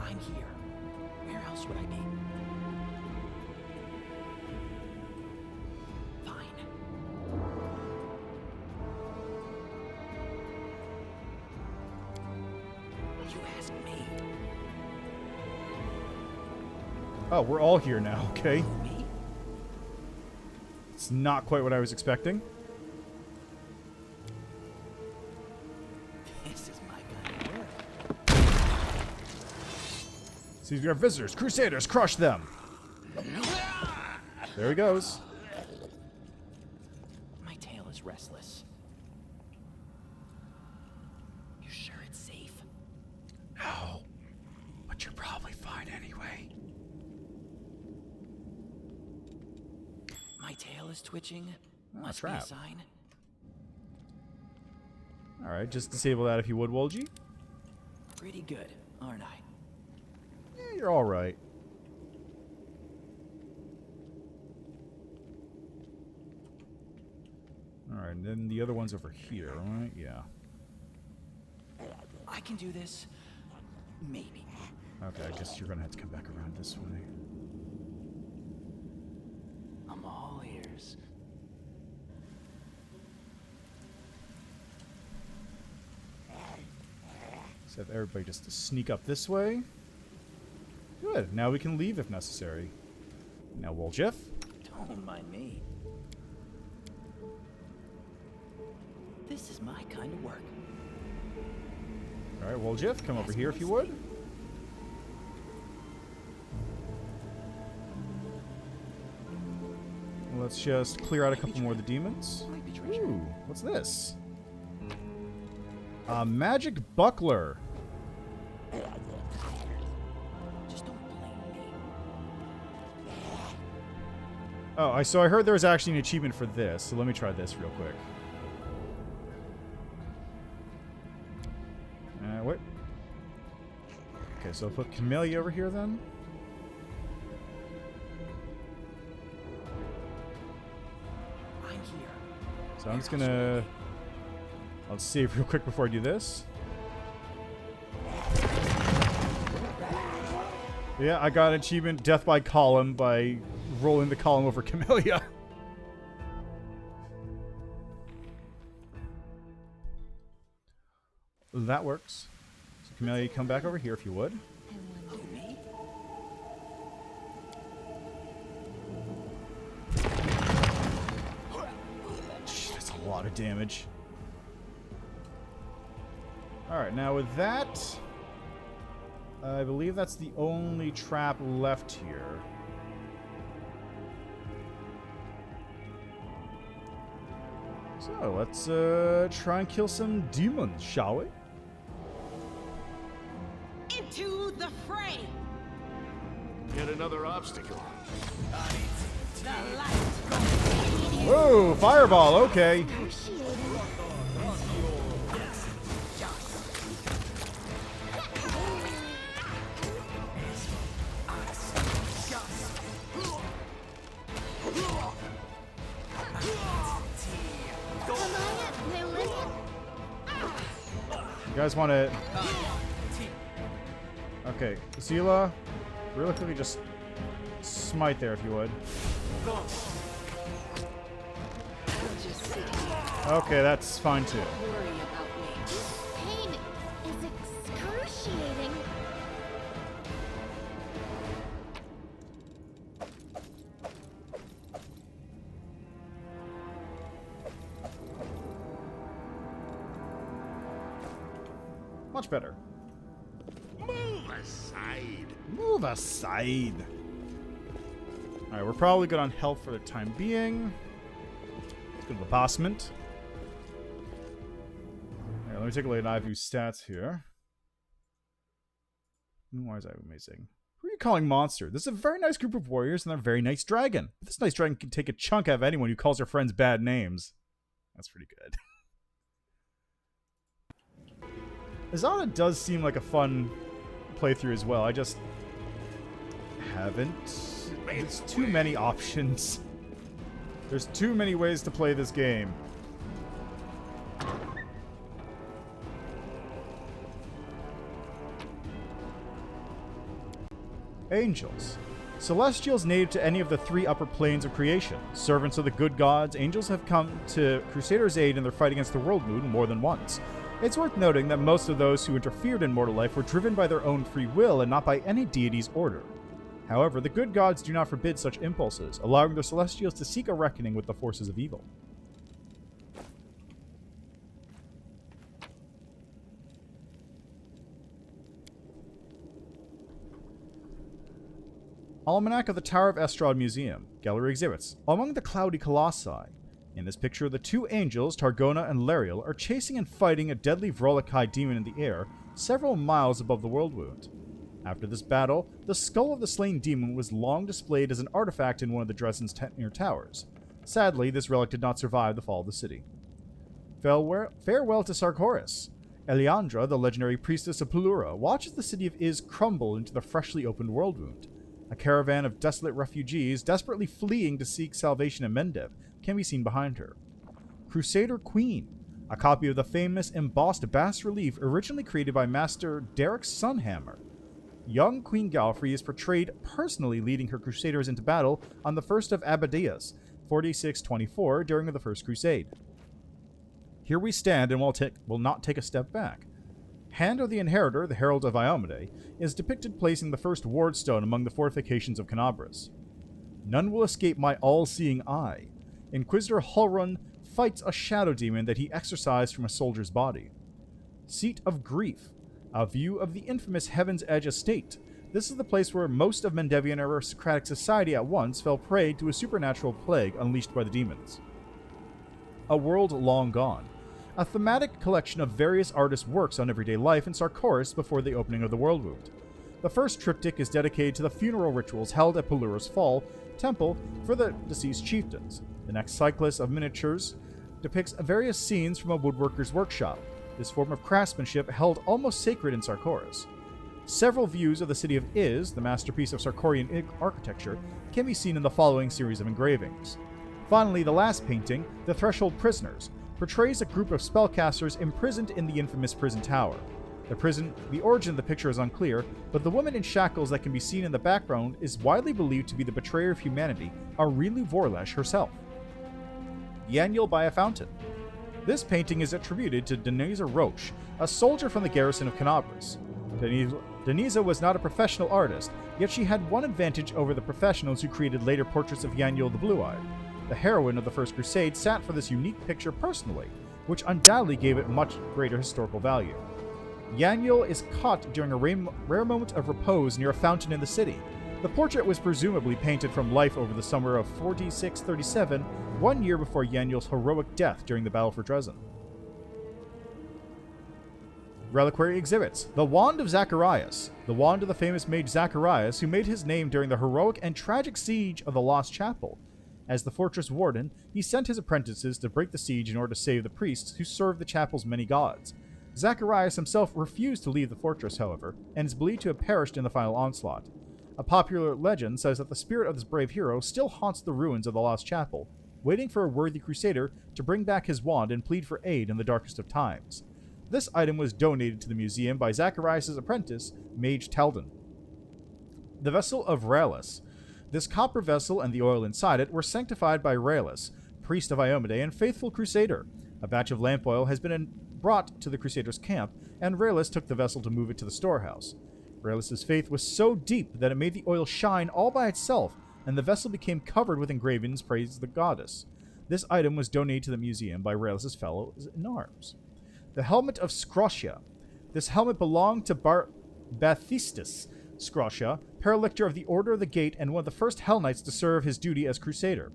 S10: I'm here. Where else would I be? Fine. You asked me.
S1: Oh, we're all here now, okay.
S10: Me?
S1: It's not quite what I was expecting.
S10: This is my kind of work.
S1: See if you have visitors. Crusaders, crush them. There he goes.
S10: My tail is restless. You sure it's safe?
S1: No, but you're probably fine anyway.
S10: My tail is twitching.
S1: Oh,
S10: Must be a
S1: trap.
S10: sign.
S1: All right, just disable that if you would, Wolji.
S10: Pretty good, aren't I?
S1: You're all right. All right, and then the other one's over here, right? Yeah.
S10: I can do this. Maybe.
S1: Okay, I guess you're gonna have to come back around this way.
S10: I'm all ears.
S1: Let's have everybody just to sneak up this way. Good. Now we can leave if necessary. Now, Woljif.
S10: Don't mind me. This is my kind of work.
S1: All right, Woljif, come over here if you would. Let's just clear out a couple more of the demons.
S10: Might be treasure.
S1: Ooh, what's this? A magic buckler.
S10: Just don't blame me.
S1: Oh, I heard there was actually an achievement for this, so let me try this real quick. Wait. Okay, so I'll put Camellia over here then.
S10: I'm here.
S1: So I'm just gonna... I'll save real quick before I do this. Yeah, I got an achievement, Death by Column, by rolling the column over Camellia. That works. So Camellia, come back over here if you would.
S10: Who, me?
S1: Jeez, that's a lot of damage. Alright, now with that... I believe that's the only trap left here. So, let's try and kill some demons, shall we?
S4: Into the fray!
S5: Yet another obstacle.
S4: The light!
S1: Whoa, fireball, okay. You guys want to... Okay, Zila, really quickly just smite there if you would. Okay, that's fine too.
S7: This pain is excruciating.
S1: Much better.
S5: Move aside.
S1: Move aside. Alright, we're probably good on health for the time being. Let's go to the basement. Alright, let me take a look at Ivu's stats here. Why is that amazing? Who are you calling monster? This is a very nice group of warriors and a very nice dragon. But this nice dragon can take a chunk out of anyone who calls their friends bad names. That's pretty good. Azana does seem like a fun playthrough as well. I just haven't. There's too many options. There's too many ways to play this game. Angels. Celestials native to any of the three upper planes of creation. Servants of the good gods, angels have come to Crusaders' aid in their fight against the World Moon more than once. It's worth noting that most of those who interfered in mortal life were driven by their own free will and not by any deity's order. However, the good gods do not forbid such impulses, allowing the Celestials to seek a reckoning with the forces of evil. Almanac of the Tower of Estrod Museum. Gallery exhibits. Among the cloudy colossi. In this picture, the two angels, Targona and Lariel, are chasing and fighting a deadly Vrolakai demon in the air, several miles above the World Wound. After this battle, the skull of the slain demon was long displayed as an artifact in one of the Dresden's near towers. Sadly, this relic did not survive the fall of the city. Farewell to Sarkoris. Eliandra, the legendary priestess of Pelura, watches the city of Iz crumble into the freshly opened World Wound. A caravan of desolate refugees, desperately fleeing to seek salvation in Mendev, can be seen behind her. Crusader Queen, a copy of the famous embossed bas-relief originally created by Master Derek Sunhammer. Young Queen Galfrey is portrayed personally leading her crusaders into battle on the first of Abadias, 4624, during the First Crusade. Here we stand and will not take a step back. Hando the Inheritor, the Herald of Iomade, is depicted placing the first wardstone among the fortifications of Canabras. None will escape my all-seeing eye. Inquisitor Hulrun fights a shadow demon that he exorcised from a soldier's body. Seat of Grief, a view of the infamous Heaven's Edge estate. This is the place where most of Mendevian aristocratic society at once fell prey to a supernatural plague unleashed by the demons. A World Long Gone, a thematic collection of various artists' works on everyday life in Sarkoris before the opening of the World Wound. The first triptych is dedicated to the funeral rituals held at Pelura's Fall temple for the deceased chieftains. The next cyclist of miniatures depicts various scenes from a woodworker's workshop. This form of craftsmanship held almost sacred in Sarkoris. Several views of the city of Iz, the masterpiece of Sarkorian architecture, can be seen in the following series of engravings. Finally, the last painting, The Threshold Prisoners, portrays a group of spellcasters imprisoned in the infamous prison tower. The origin of the picture is unclear, but the woman in shackles that can be seen in the background is widely believed to be the betrayer of humanity, Aurilu Vorlesh herself. Yaniel by a Fountain. This painting is attributed to Denisa Roche, a soldier from the garrison of Canabras. Denisa was not a professional artist, yet she had one advantage over the professionals who created later portraits of Yaniel the Blue-Eyed. The heroine of the First Crusade sat for this unique picture personally, which undoubtedly gave it much greater historical value. Yaniel is caught during a rare moment of repose near a fountain in the city. The portrait was presumably painted from life over the summer of 4637, 1 year before Yaniel's heroic death during the Battle for Dresden. Reliquary exhibits. The Wand of Zacharias. The wand of the famous mage Zacharias, who made his name during the heroic and tragic siege of the Lost Chapel. As the fortress warden, he sent his apprentices to break the siege in order to save the priests who served the chapel's many gods. Zacharias himself refused to leave the fortress, however, and is believed to have perished in the final onslaught. A popular legend says that the spirit of this brave hero still haunts the ruins of the Lost Chapel, waiting for a worthy crusader to bring back his wand and plead for aid in the darkest of times. This item was donated to the museum by Zacharias' apprentice, Mage Teldon. The Vessel of Raylis. This copper vessel and the oil inside it were sanctified by Raylis, priest of Iomade and faithful crusader. A batch of lamp oil has been brought to the crusaders' camp, and Raylis took the vessel to move it to the storehouse. Raylis' faith was so deep that it made the oil shine all by itself, and the vessel became covered with engravings praising the goddess. This item was donated to the museum by Raylis' fellows in arms. The Helmet of Scrotia. This helmet belonged to Bathistus Scrotia, paralictor of the Order of the Gate and one of the first Hell Knights to serve his duty as crusader.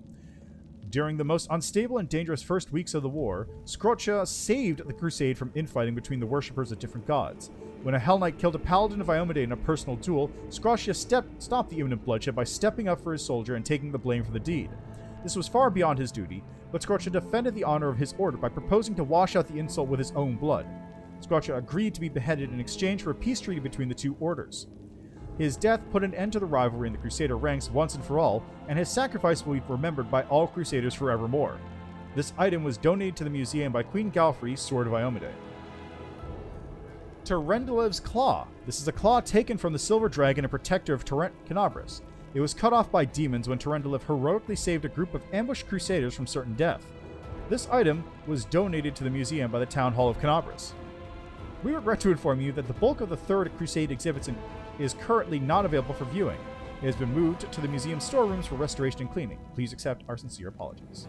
S1: During the most unstable and dangerous first weeks of the war, Scrotia saved the crusade from infighting between the worshippers of different gods. When a Hell Knight killed a paladin of Iomade in a personal duel, Scrotia stopped the imminent bloodshed by stepping up for his soldier and taking the blame for the deed. This was far beyond his duty, but Scrotia defended the honor of his order by proposing to wash out the insult with his own blood. Scrotia agreed to be beheaded in exchange for a peace treaty between the two orders. His death put an end to the rivalry in the Crusader ranks once and for all, and his sacrifice will be remembered by all Crusaders forevermore. This item was donated to the museum by Queen Galfrey, Sword of Iomade. Terendilev's Claw. This is a claw taken from the Silver Dragon and protector of Canabris. It was cut off by demons when Terendilev heroically saved a group of ambushed crusaders from certain death. This item was donated to the museum by the Town Hall of Canabris. We regret to inform you that the bulk of the Third Crusade exhibits is currently not available for viewing. It has been moved to the museum storerooms for restoration and cleaning. Please accept our sincere apologies.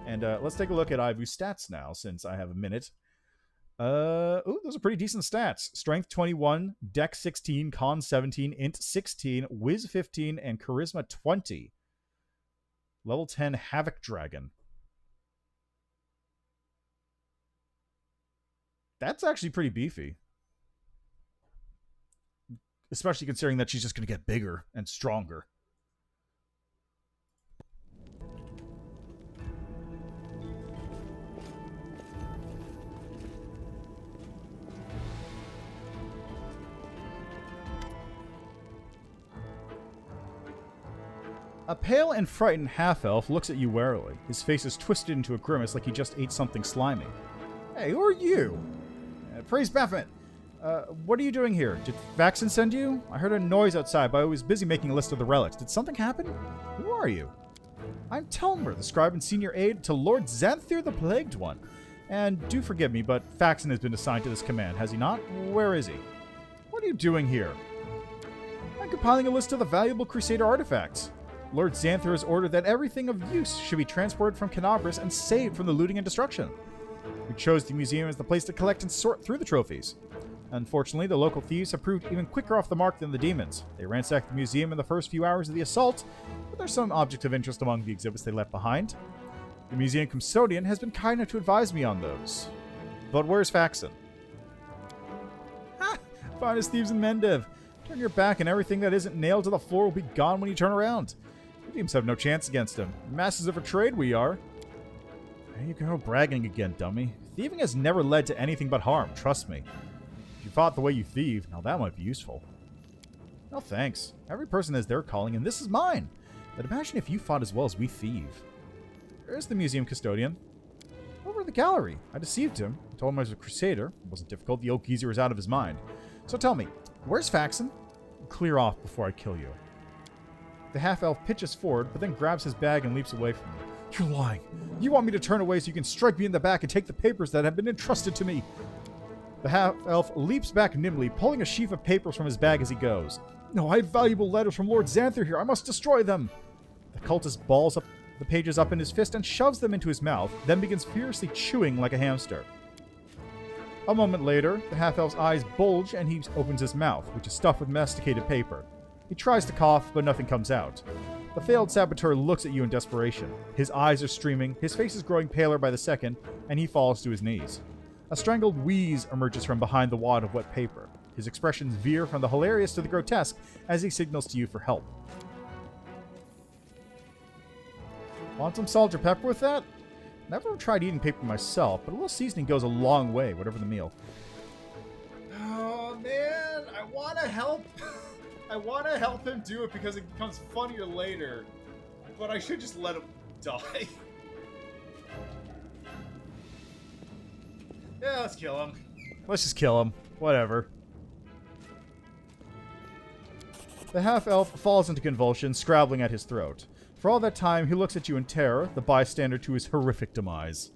S1: And let's take a look at Ivu's stats now, since I have a minute. Those are pretty decent stats. Strength 21, Dex 16, Con 17, Int 16, Wiz 15, and Charisma 20. Level 10 Havoc Dragon. That's actually pretty beefy. Especially considering that she's just going to get bigger and stronger. A pale and frightened half-elf looks at you warily. His face is twisted into a grimace like he just ate something slimy. Hey, who are you? Praise Baphomet. What are you doing here? Did Faxon send you? I heard a noise outside, but I was busy making a list of the relics. Did something happen? Who are you? I'm Telmer, the scribe and senior aide to Lord Xanthir the Plagued One. And do forgive me, but Faxon has been assigned to this command, has he not? Where is he? What are you doing here? I'm compiling a list of the valuable Crusader artifacts. Lord Xanthir has ordered that everything of use should be transported from Canabris and saved from the looting and destruction. We chose the museum as the place to collect and sort through the trophies. Unfortunately, the local thieves have proved even quicker off the mark than the demons. They ransacked the museum in the first few hours of the assault, but there's some objects of interest among the exhibits they left behind. The museum custodian has been kind enough to advise me on those. But where's Faxon? Ha! Finest thieves in Mendev. Turn your back and everything that isn't nailed to the floor will be gone when you turn around. The teams have no chance against him. Masters of a trade we are. There you go, bragging again, dummy. Thieving has never led to anything but harm, trust me. If you fought the way you thieve, now that might be useful. No thanks. Every person has their calling, and this is mine. But imagine if you fought as well as we thieve. There's the museum custodian. Over at the gallery. I deceived him. I told him I was a crusader. It wasn't difficult. The old geezer was out of his mind. So tell me, where's Faxon? Clear off before I kill you. The half-elf pitches forward, but then grabs his bag and leaps away from me. You're lying. You want me to turn away so you can strike me in the back and take the papers that have been entrusted to me. The half-elf leaps back nimbly, pulling a sheaf of papers from his bag as he goes. No, I have valuable letters from Lord Xanthir here. I must destroy them. The cultist balls up the pages up in his fist and shoves them into his mouth, then begins furiously chewing like a hamster. A moment later, the half-elf's eyes bulge and he opens his mouth, which is stuffed with masticated paper. He tries to cough, but nothing comes out. The failed saboteur looks at you in desperation. His eyes are streaming, his face is growing paler by the second, and he falls to his knees. A strangled wheeze emerges from behind the wad of wet paper. His expressions veer from the hilarious to the grotesque as he signals to you for help. Want some salt or pepper with that? Never tried eating paper myself, but a little seasoning goes a long way, whatever the meal. Oh man, I want to help. I want to help him do it because it becomes funnier later. But I should just let him die. Yeah, let's kill him. Let's just kill him. Whatever. The half-elf falls into convulsions, scrabbling at his throat. For all that time, he looks at you in terror, the bystander to his horrific demise.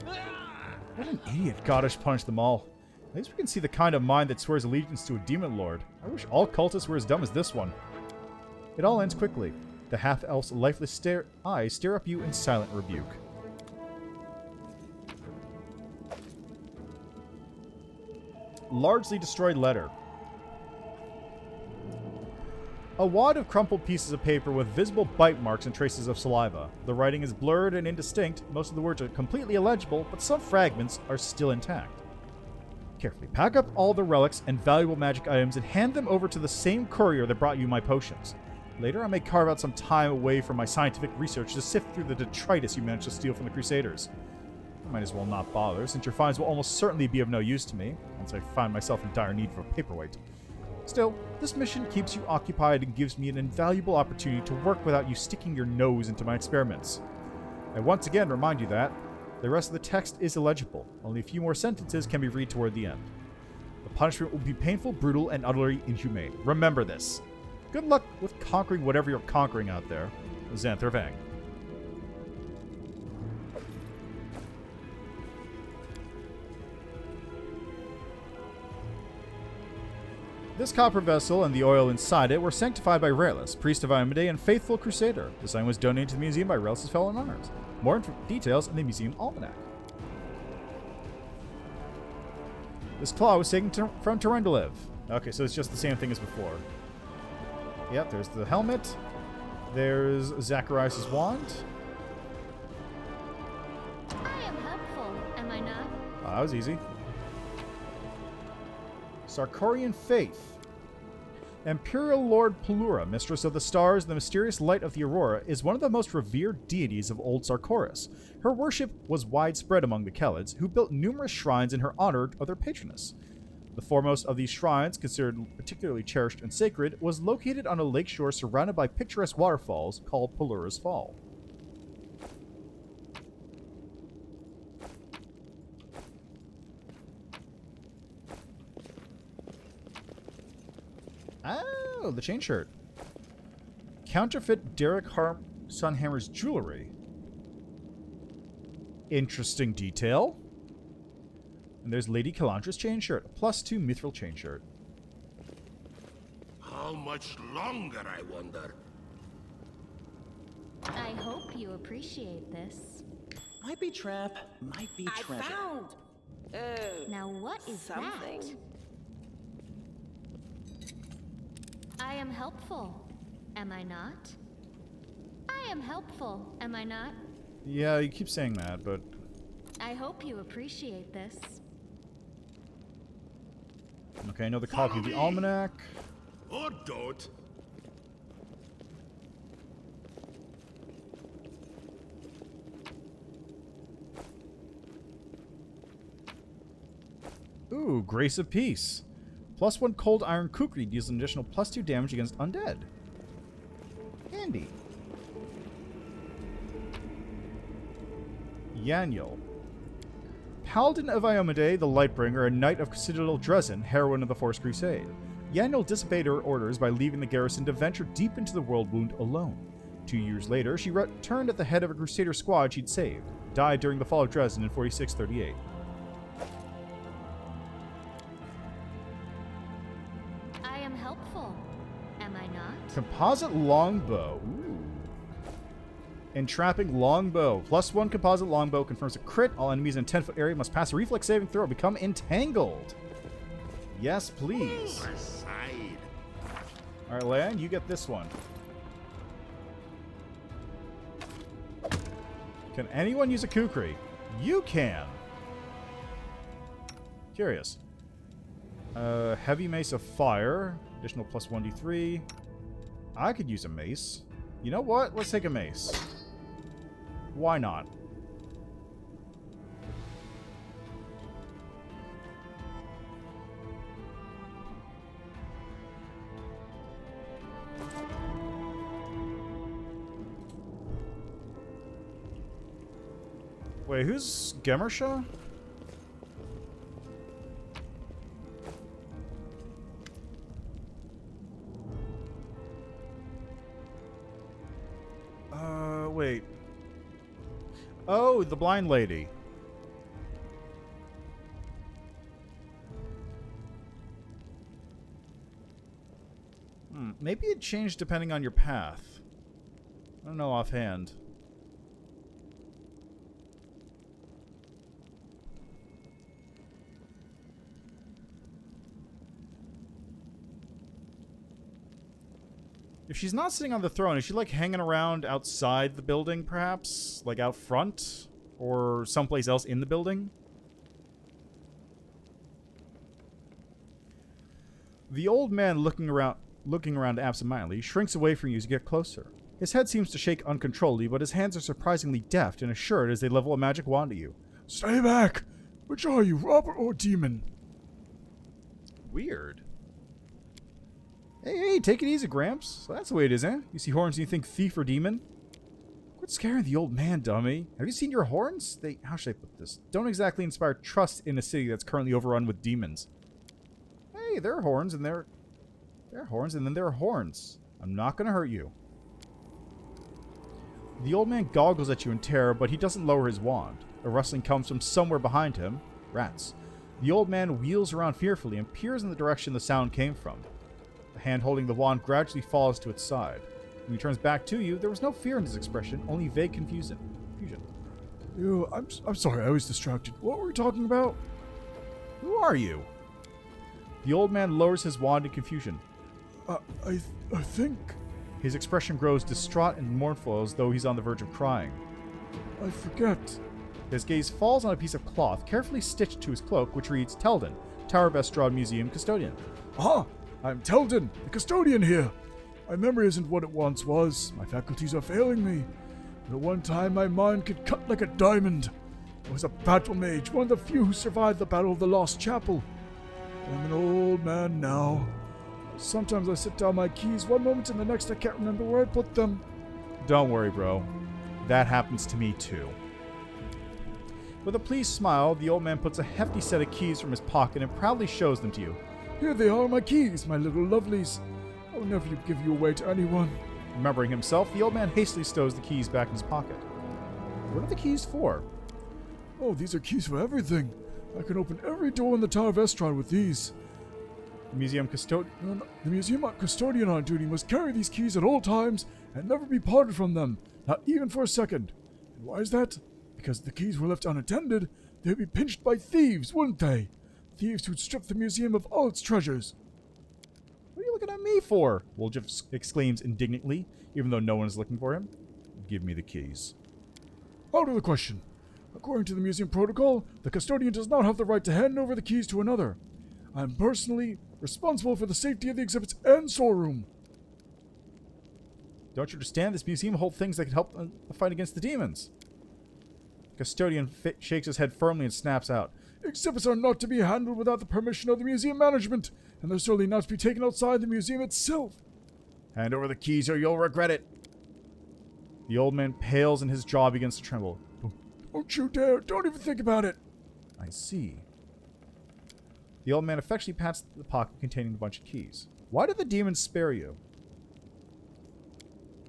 S1: What an idiot. Goddish punished them all. At least we can see the kind of mind that swears allegiance to a demon lord. I wish all cultists were as dumb as this one. It all ends quickly. The half-elf's lifeless eyes stare up you in silent rebuke. Largely destroyed letter. A wad of crumpled pieces of paper with visible bite marks and traces of saliva. The writing is blurred and indistinct. Most of the words are completely illegible, but some fragments are still intact. Carefully pack up all the relics and valuable magic items and hand them over to the same courier that brought you my potions. Later, I may carve out some time away from my scientific research to sift through the detritus you managed to steal from the Crusaders. I might as well not bother, since your finds will almost certainly be of no use to me, once I find myself in dire need of a paperweight. Still, this mission keeps you occupied and gives me an invaluable opportunity to work without you sticking your nose into my experiments. I once again remind you that the rest of the text is illegible. Only a few more sentences can be read toward the end. The punishment will be painful, brutal, and utterly inhumane. Remember this. Good luck with conquering whatever you're conquering out there. Xanther Vang. This copper vessel and the oil inside it were sanctified by Raelis, priest of Iomedae and faithful crusader. The sign was donated to the museum by Raelis' fallen honors. More details in the museum almanac. This claw was taken from Terendelev. Okay, so it's just the same thing as before. Yep, there's the helmet. There's Zacharias' wand.
S7: I am helpful, am I not?
S1: Oh, that was easy. Sarkorian Faith. Imperial Lord Pelura, Mistress of the Stars, the mysterious light of the Aurora, is one of the most revered deities of Old Sarkoris. Her worship was widespread among the Kelids, who built numerous shrines in her honor of their patroness. The foremost of these shrines, considered particularly cherished and sacred, was located on a lakeshore surrounded by picturesque waterfalls called Pelura's Fall. Oh, the chain shirt. Counterfeit Derek Sunhammer's jewelry. Interesting detail. And there's Lady Kalandra's chain shirt. A +2 mithril chain shirt.
S5: How much longer, I wonder?
S7: I hope you appreciate this.
S10: Might be trap, might be treasure.
S4: I found.
S7: Now what is
S4: something.
S7: that? I am helpful, am I not? I am helpful, am I not?
S1: Yeah, you keep saying that, but...
S7: I hope you appreciate this.
S1: Okay, another copy of the almanac.
S5: Or don't.
S1: Ooh, Grace of Peace. +1 cold iron kukri deals an additional +2 damage against undead. Handy. Yaniel. Paladin of Iomedae, the Lightbringer, and Knight of Citadel Dresden, heroine of the Forest Crusade. Yaniel disobeyed her orders by leaving the garrison to venture deep into the world wound alone. 2 years later, she returned at the head of a Crusader squad she'd saved. Died during the fall of Dresden in 4638.
S7: I am helpful, am I not?
S1: Composite longbow. Ooh. Entrapping longbow. +1 composite longbow confirms a crit. All enemies in a 10-foot area must pass a reflex saving throw or become entangled. Yes, please.
S5: Aside.
S1: Alright, Lan, you get this one. Can anyone use a kukri? You can. Curious. Heavy mace of fire. Additional +1d3. I could use a mace. You know what? Let's take a mace. Why not? Wait, who's Gemersha? Wait. Oh, the blind lady. Maybe it changed depending on your path. I don't know offhand. If she's not sitting on the throne, is she like hanging around outside the building, perhaps? Like out front? Or someplace else in the building? The old man looking around absentmindedly shrinks away from you as you get closer. His head seems to shake uncontrollably, but his hands are surprisingly deft and assured as they level a magic wand at you.
S3: Stay back! Which are you, robber or demon?
S1: Weird. Hey, take it easy, Gramps. So that's the way it is, eh? You see horns and you think thief or demon? Quit scaring the old man, dummy. Have you seen your horns? How should I put this? Don't exactly inspire trust in a city that's currently overrun with demons. Hey, there are horns and there are horns and then there are horns. I'm not gonna hurt you. The old man goggles at you in terror, but he doesn't lower his wand. A rustling comes from somewhere behind him. Rats. The old man wheels around fearfully and peers in the direction the sound came from. The hand holding the wand gradually falls to its side. When he turns back to you, there was no fear in his expression, only vague confusion.
S3: Ew, I'm sorry, I was distracted. What were we talking about?
S1: Who are you? The old man lowers his wand in confusion.
S3: I think...
S1: His expression grows distraught and mournful as though he's on the verge of crying.
S3: I forget.
S1: His gaze falls on a piece of cloth carefully stitched to his cloak, which reads, Teldon, Tower of Estrod Museum Custodian.
S3: Ah! I'm Teldon, the custodian here. My memory isn't what it once was. My faculties are failing me. But at one time, my mind could cut like a diamond. I was a battle mage, one of the few who survived the Battle of the Lost Chapel. I'm an old man now. Sometimes I sit down my keys one moment and the next I can't remember where I put them.
S1: Don't worry, bro. That happens to me too. With a pleased smile, the old man puts a hefty set of keys from his pocket and proudly shows them to you.
S3: Here they are, my keys, my little lovelies. I will never give you away to anyone.
S1: Remembering himself, the old man hastily stows the keys back in his pocket. What are the keys for?
S3: Oh, these are keys for everything. I can open every door in the Tower of Estrod with these.
S1: The museum
S3: custodian on duty must carry these keys at all times and never be parted from them, not even for a second. And why is that? Because if the keys were left unattended, they'd be pinched by thieves, wouldn't they? Thieves who'd strip the museum of all its treasures.
S1: What are you looking at me for? Woljif exclaims indignantly, even though no one is looking for him. Give me the keys.
S3: Out of the question. According to the museum protocol, the custodian does not have the right to hand over the keys to another. I am personally responsible for the safety of the exhibits and storeroom.
S1: Don't you understand? This museum holds things that can help the fight against the demons. Custodian shakes his head firmly and snaps out.
S3: Exhibits are not to be handled without the permission of the museum management, and they're certainly not to be taken outside the museum itself.
S1: Hand over the keys or you'll regret it. The old man pales and his jaw begins to tremble.
S3: Don't you dare! Don't even think about it!
S1: I see. The old man affectionately pats the pocket containing the bunch of keys. Why did the demons spare you?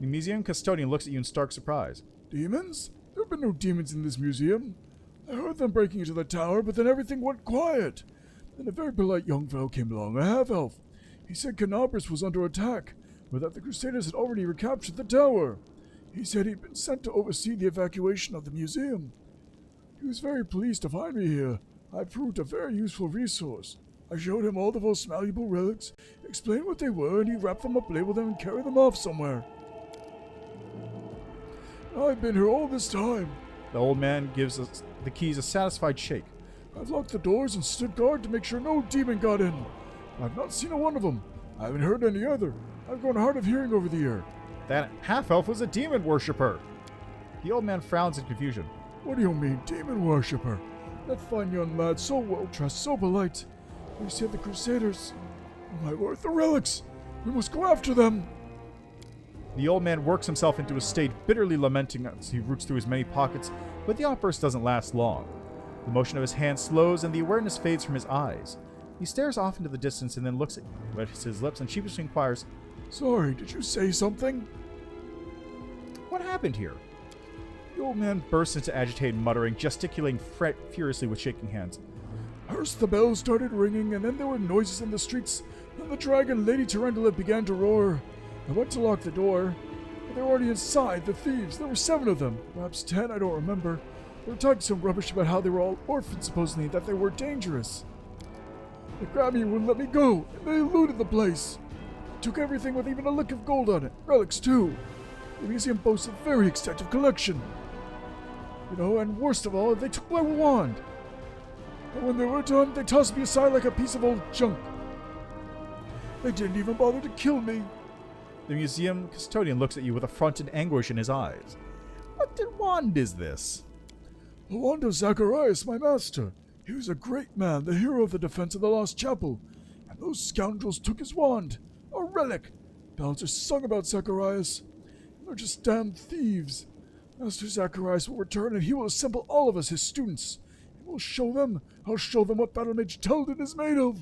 S1: The museum custodian looks at you in stark surprise.
S3: Demons? There have been no demons in this museum. I heard them breaking into the tower, but then everything went quiet. Then a very polite young fellow came along, a half-elf. He said Canabras was under attack, but that the Crusaders had already recaptured the tower. He said he'd been sent to oversee the evacuation of the museum. He was very pleased to find me here. I proved a very useful resource. I showed him all the most valuable relics, explained what they were, and he wrapped them up, labeled them, and carried them off somewhere. I've been here all this time.
S1: The old man gives us the keys a satisfied shake.
S3: I've locked the doors and stood guard to make sure no demon got in. I've not seen a one of them. I haven't heard any other. I've grown hard of hearing over the year.
S1: That half-elf was a demon worshipper. The old man frowns in confusion.
S3: What do you mean, demon worshipper? That fine young lad, so well-dressed, so polite. You said the Crusaders. Oh my word, the relics! We must go after them!
S1: The old man works himself into a state, bitterly lamenting as he roots through his many pockets, but the outburst doesn't last long. The motion of his hand slows and the awareness fades from his eyes. He stares off into the distance and then looks at his lips and sheepishly inquires,
S3: Sorry, did you say something?
S1: What happened here? The old man bursts into agitated muttering, gesticulating furiously with shaking hands.
S3: First the bells started ringing, and then there were noises in the streets. Then the dragon Lady Tarantula began to roar. I went to lock the door, but they were already inside, the thieves. There were 7 of them, perhaps 10, I don't remember. They were talking some rubbish about how they were all orphans, supposedly, and that they were dangerous. They grabbed me and wouldn't let me go, and they looted the place. Took everything with even a lick of gold on it. Relics, too. The museum boasts a very extensive collection. You know, and worst of all, they took my wand. And when they were done, they tossed me aside like a piece of old junk. They didn't even bother to kill me.
S1: The museum custodian looks at you with affront and anguish in his eyes. What wand is this?
S3: The wand of Zacharias, my master. He was a great man, the hero of the defense of the Lost Chapel. And those scoundrels took his wand. A relic. Ballads are sung about Zacharias. They're just damned thieves. Master Zacharias will return, and he will assemble all of us, his students. I'll show them what Battle Mage Teldon is made of.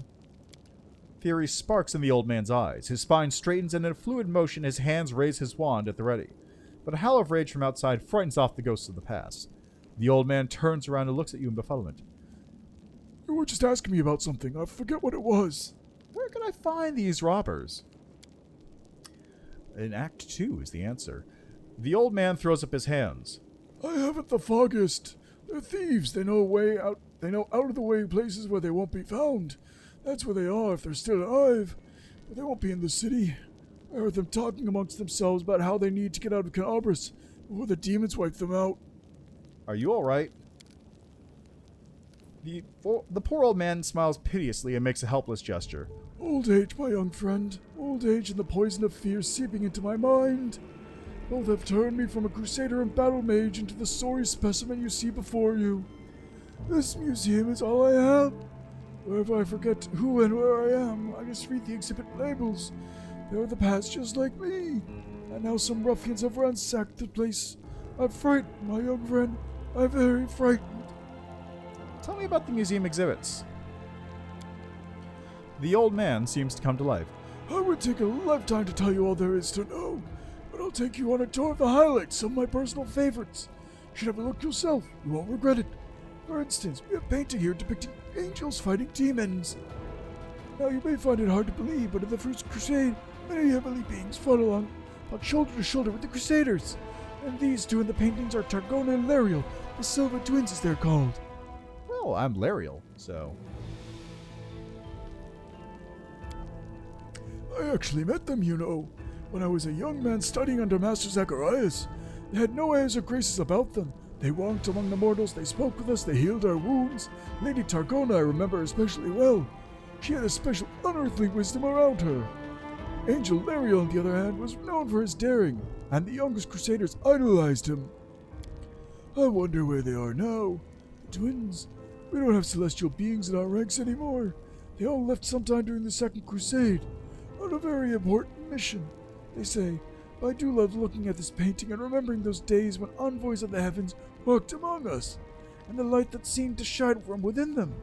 S1: Fury sparks in the old man's eyes. His spine straightens, and in a fluid motion his hands raise his wand at the ready. But a howl of rage from outside frightens off the ghosts of the past. The old man turns around and looks at you in befuddlement.
S3: You were just asking me about something. I forget what it was.
S1: Where can I find these robbers? In Act 2 is the answer. The old man throws up his hands.
S3: I haven't the foggiest. They're thieves. They know out of the way places where they won't be found. That's where they are if they're still alive. But they won't be in the city. I heard them talking amongst themselves about how they need to get out of Canabras before the demons wipe them out.
S1: Are you alright? The poor old man smiles piteously and makes a helpless gesture.
S3: Old age, my young friend. Old age and the poison of fear seeping into my mind. Both have turned me from a crusader and battle mage into the sorry specimen you see before you. This museum is all I have. Wherever I forget who and where I am, I just read the exhibit labels. They are the past just like me. And now some ruffians have ransacked the place. I'm frightened, my young friend. I'm very frightened.
S1: Tell me about the museum exhibits. The old man seems to come to life.
S3: I would take a lifetime to tell you all there is to know, but I'll take you on a tour of the highlights, some of my personal favorites. You should have a look yourself. You won't regret it. For instance, we have a painting here depicting angels fighting demons. Now, you may find it hard to believe, but in the First Crusade, many heavenly beings fought shoulder to shoulder with the Crusaders. And these two in the paintings are Targona and Lariel, the Silver Twins as they're called.
S1: Well, I'm Lariel, so...
S3: I actually met them, you know, when I was a young man studying under Master Zacharias. They had no airs or graces about them. They walked among the mortals, they spoke with us, they healed our wounds. Lady Targona I remember especially well. She had a special unearthly wisdom around her. Angel Lariel, on the other hand, was known for his daring, and the youngest Crusaders idolized him. I wonder where they are now. The twins. We don't have celestial beings in our ranks anymore. They all left sometime during the Second Crusade, on a very important mission, they say. But I do love looking at this painting and remembering those days when envoys of the heavens walked among us, and the light that seemed to shine from within them.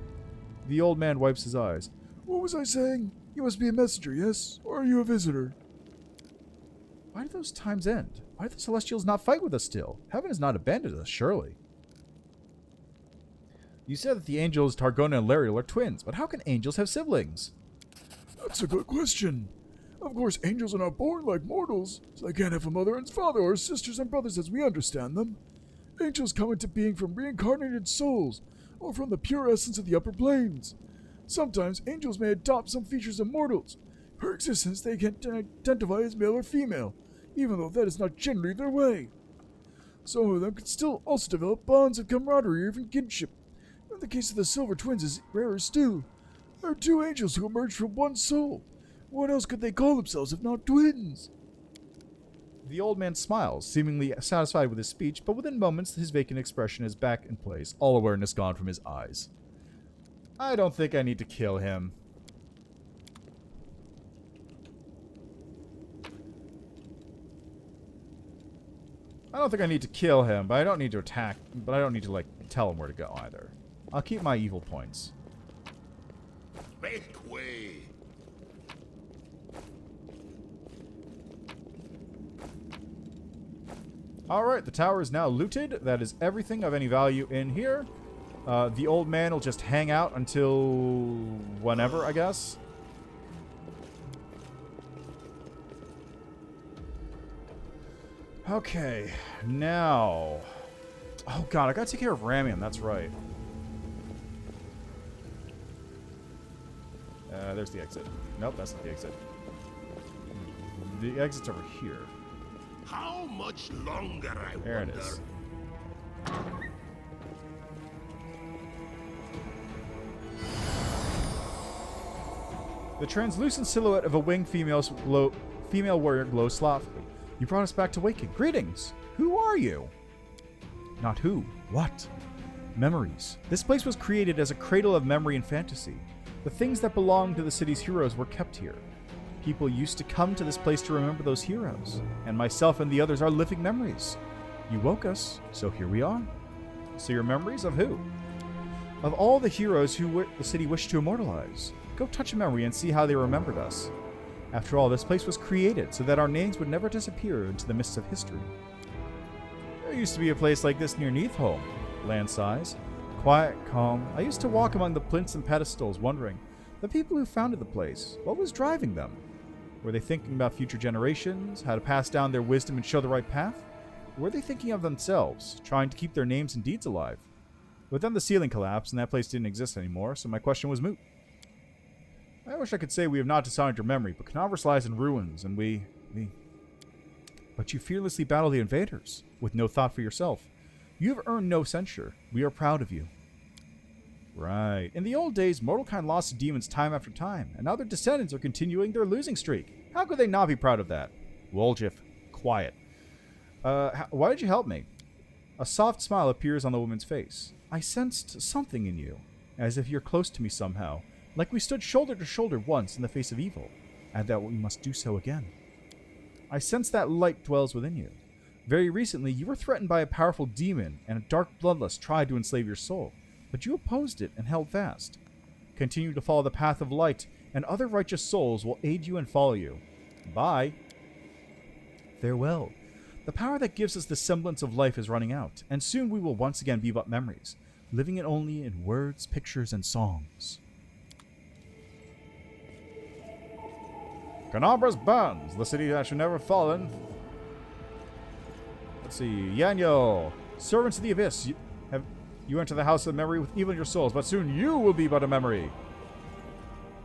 S1: The old man wipes his eyes.
S3: What was I saying? You must be a messenger, yes? Or are you a visitor?
S1: Why do those times end? Why do the Celestials not fight with us still? Heaven has not abandoned us, surely. You said that the angels Targona and Lariel are twins, but how can angels have siblings?
S3: That's a good question. Of course, angels are not born like mortals, so they can't have a mother and father or sisters and brothers as we understand them. Angels come into being from reincarnated souls, or from the pure essence of the upper planes. Sometimes angels may adopt some features of mortals. For existence, they can identify as male or female, even though that is not generally their way. Some of them can still also develop bonds of camaraderie or even kinship. In the case of the Silver Twins is rarer still. There are two angels who emerged from one soul. What else could they call themselves if not twins?
S1: The old man smiles, seemingly satisfied with his speech, but within moments his vacant expression is back in place, all awareness gone from his eyes. I don't think I need to kill him. I don't think I need to kill him, but I don't need to attack, but I don't need to, like, tell him where to go either. I'll keep my evil points.
S5: Make way.
S1: Alright, the tower is now looted. That is everything of any value in here. The old man will just hang out until whenever, I guess. Okay, now... Oh god, I gotta take care of Ramium, that's right. There's the exit. Nope, that's not the exit. The exit's over here.
S5: How much longer, I
S1: There
S5: wonder?
S1: it is. The translucent silhouette of a winged female warrior glows softly. You brought us back to waking. Greetings! Who are you? Not who. What? Memories. This place was created as a cradle of memory and fantasy. The things that belonged to the city's heroes were kept here. People used to come to this place to remember those heroes, and myself and the others are living memories. You woke us, so here we are. So your memories of who? Of all the heroes who the city wished to immortalize. Go touch a memory and see how they remembered us. After all, this place was created so that our names would never disappear into the mists of history. There used to be a place like this near Neathholm. Land size. Quiet, calm. I used to walk among the plinths and pedestals, wondering, the people who founded the place, what was driving them? Were they thinking about future generations, how to pass down their wisdom and show the right path? Or were they thinking of themselves, trying to keep their names and deeds alive? But then the ceiling collapsed, and that place didn't exist anymore, so my question was moot. I wish I could say we have not dishonored your memory, but Canaveras lies in ruins, and we... But you fearlessly battle the invaders, with no thought for yourself. You have earned no censure. We are proud of you. Right. In the old days, mortalkind lost to demons time after time, and now their descendants are continuing their losing streak. How could they not be proud of that? Woljif, quiet. Why did you help me? A soft smile appears on the woman's face. I sensed something in you, as if you're close to me somehow, like we stood shoulder to shoulder once in the face of evil, and that we must do so again. I sense that light dwells within you. Very recently, you were threatened by a powerful demon, and a dark bloodlust tried to enslave your soul, but you opposed it and held fast. Continue to follow the path of light, and other righteous souls will aid you and follow you. Bye. Farewell. The power that gives us the semblance of life is running out, and soon we will once again be but memories, living it only in words, pictures, and songs. Canaveras burns, the city that should never have fallen. Let's see. Yanyo, servants of the abyss, you enter the house of memory with evil in your souls, but soon you will be but a memory.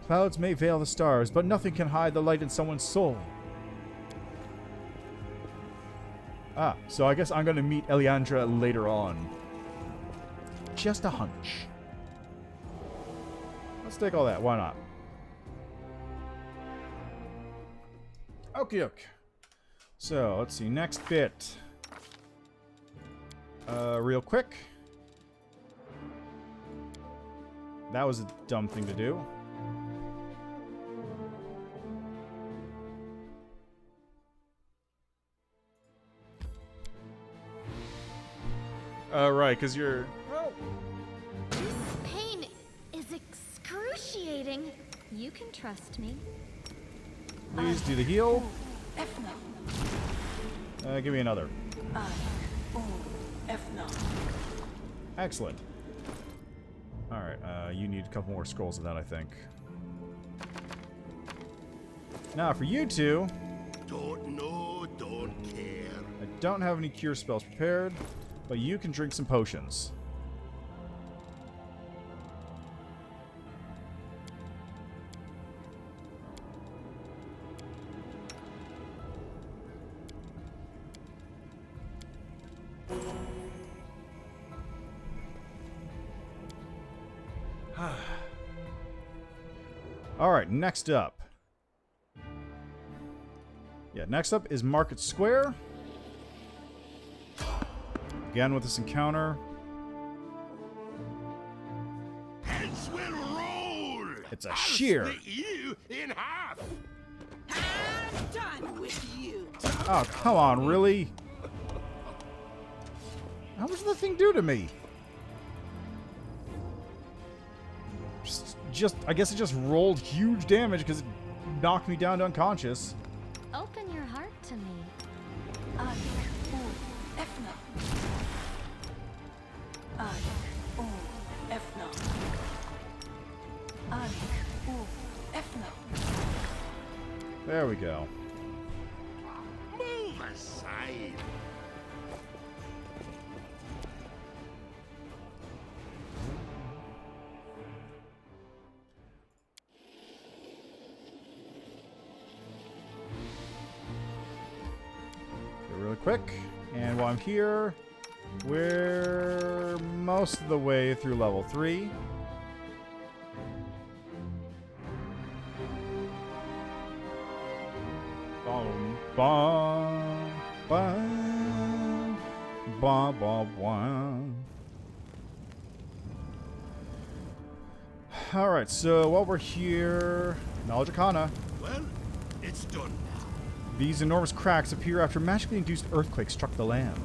S1: Clouds may veil the stars, but nothing can hide the light in someone's soul. Ah, so I guess I'm going to meet Eliandra later on. Just a hunch. Let's take all that. Why not? Okie doke. So, let's see. Next bit. Real quick. That was a dumb thing to do. Right, because you're... Oh.
S7: This pain is excruciating. You can trust me.
S1: Please do the heal. Give me another. Excellent. Alright, you need a couple more scrolls of that, I think. Now, for you two,
S5: Don't know, don't care.
S1: I don't have any cure spells prepared, but you can drink some potions. Alright, next up. Yeah, next up is Market Square. Again with this encounter.
S5: Heads will roll.
S1: It's a
S5: I'll
S1: shear.
S5: split you in half.
S4: I'm done with you.
S1: Oh, come on, really? How much did the thing do to me? Just I guess it just rolled huge damage because it knocked me down to unconscious.
S7: Open your heart to me.
S1: There we go.
S5: Move aside.
S1: Really quick. And while I'm here, we're most of the way through level 3. Bum, bum, bum, bum, bum, bum. Alright, so while we're here, Knowledge Arcana.
S5: Well, it's done now.
S1: These enormous cracks appear after magically induced earthquakes struck the land.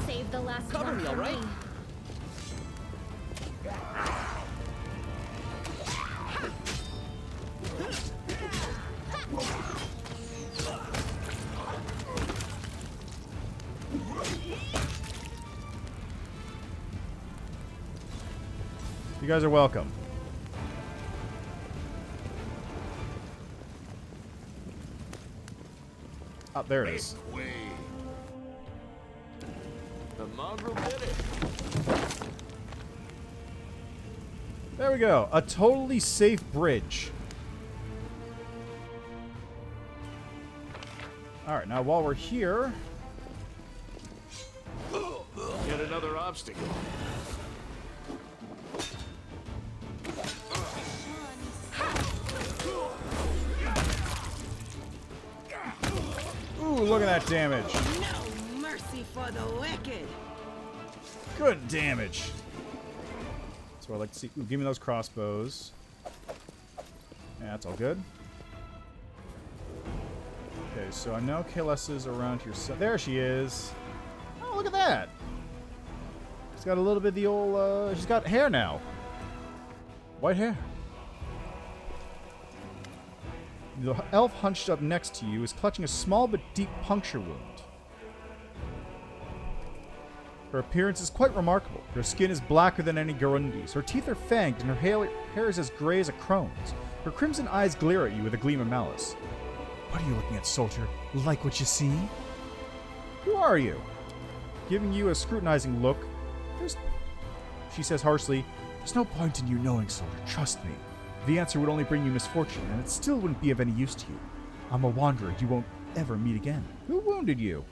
S7: Save the last
S6: Cover
S7: one
S6: me,
S7: for
S6: all right?
S7: me.
S1: You guys are welcome. Oh, there it is.
S5: Way.
S8: The mongrel did it.
S1: There we go. A totally safe bridge. Alright, now while we're here...
S8: Yet another obstacle.
S1: Ooh, look at that damage.
S4: No mercy for the wicked.
S1: Good damage. That's what I like to see. Ooh, give me those crossbows. Yeah, that's all good. Okay, so I know Kalis is around here. So there she is. Oh, look at that. She's got a little bit of the old, she's got hair now. White hair. The elf hunched up next to you is clutching a small but deep puncture wound. Her appearance is quite remarkable. Her skin is blacker than any Garundi's. Her teeth are fanged, and her hair is as gray as a crone's. Her crimson eyes glare at you with a gleam of malice. What are you looking at, soldier? Like what you see? Who are you? Giving you a scrutinizing look. She says harshly, "There's no point in you knowing, soldier. Trust me. The answer would only bring you misfortune, and it still wouldn't be of any use to you. I'm a wanderer you won't ever meet again." Who wounded you?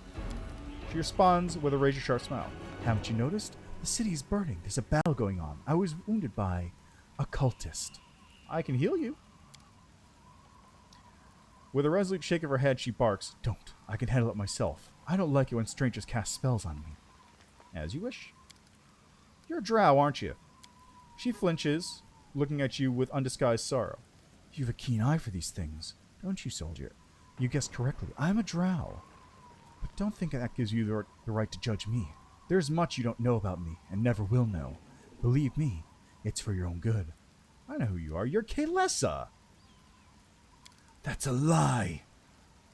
S1: She responds with a razor-sharp smile. "Haven't you noticed? The city is burning. There's a battle going on. I was wounded by a cultist. I can heal you." With a resolute shake of her head, she barks, "Don't. I can handle it myself. I don't like it when strangers cast spells on me." As you wish. You're a drow, aren't you? She flinches, looking at you with undisguised sorrow. "You've a keen eye for these things, don't you, soldier? You guessed correctly. I'm a drow. But don't think that gives you the right to judge me. There's much you don't know about me, and never will know. Believe me, it's for your own good. I know who you are. You're Kalesa." "That's a lie."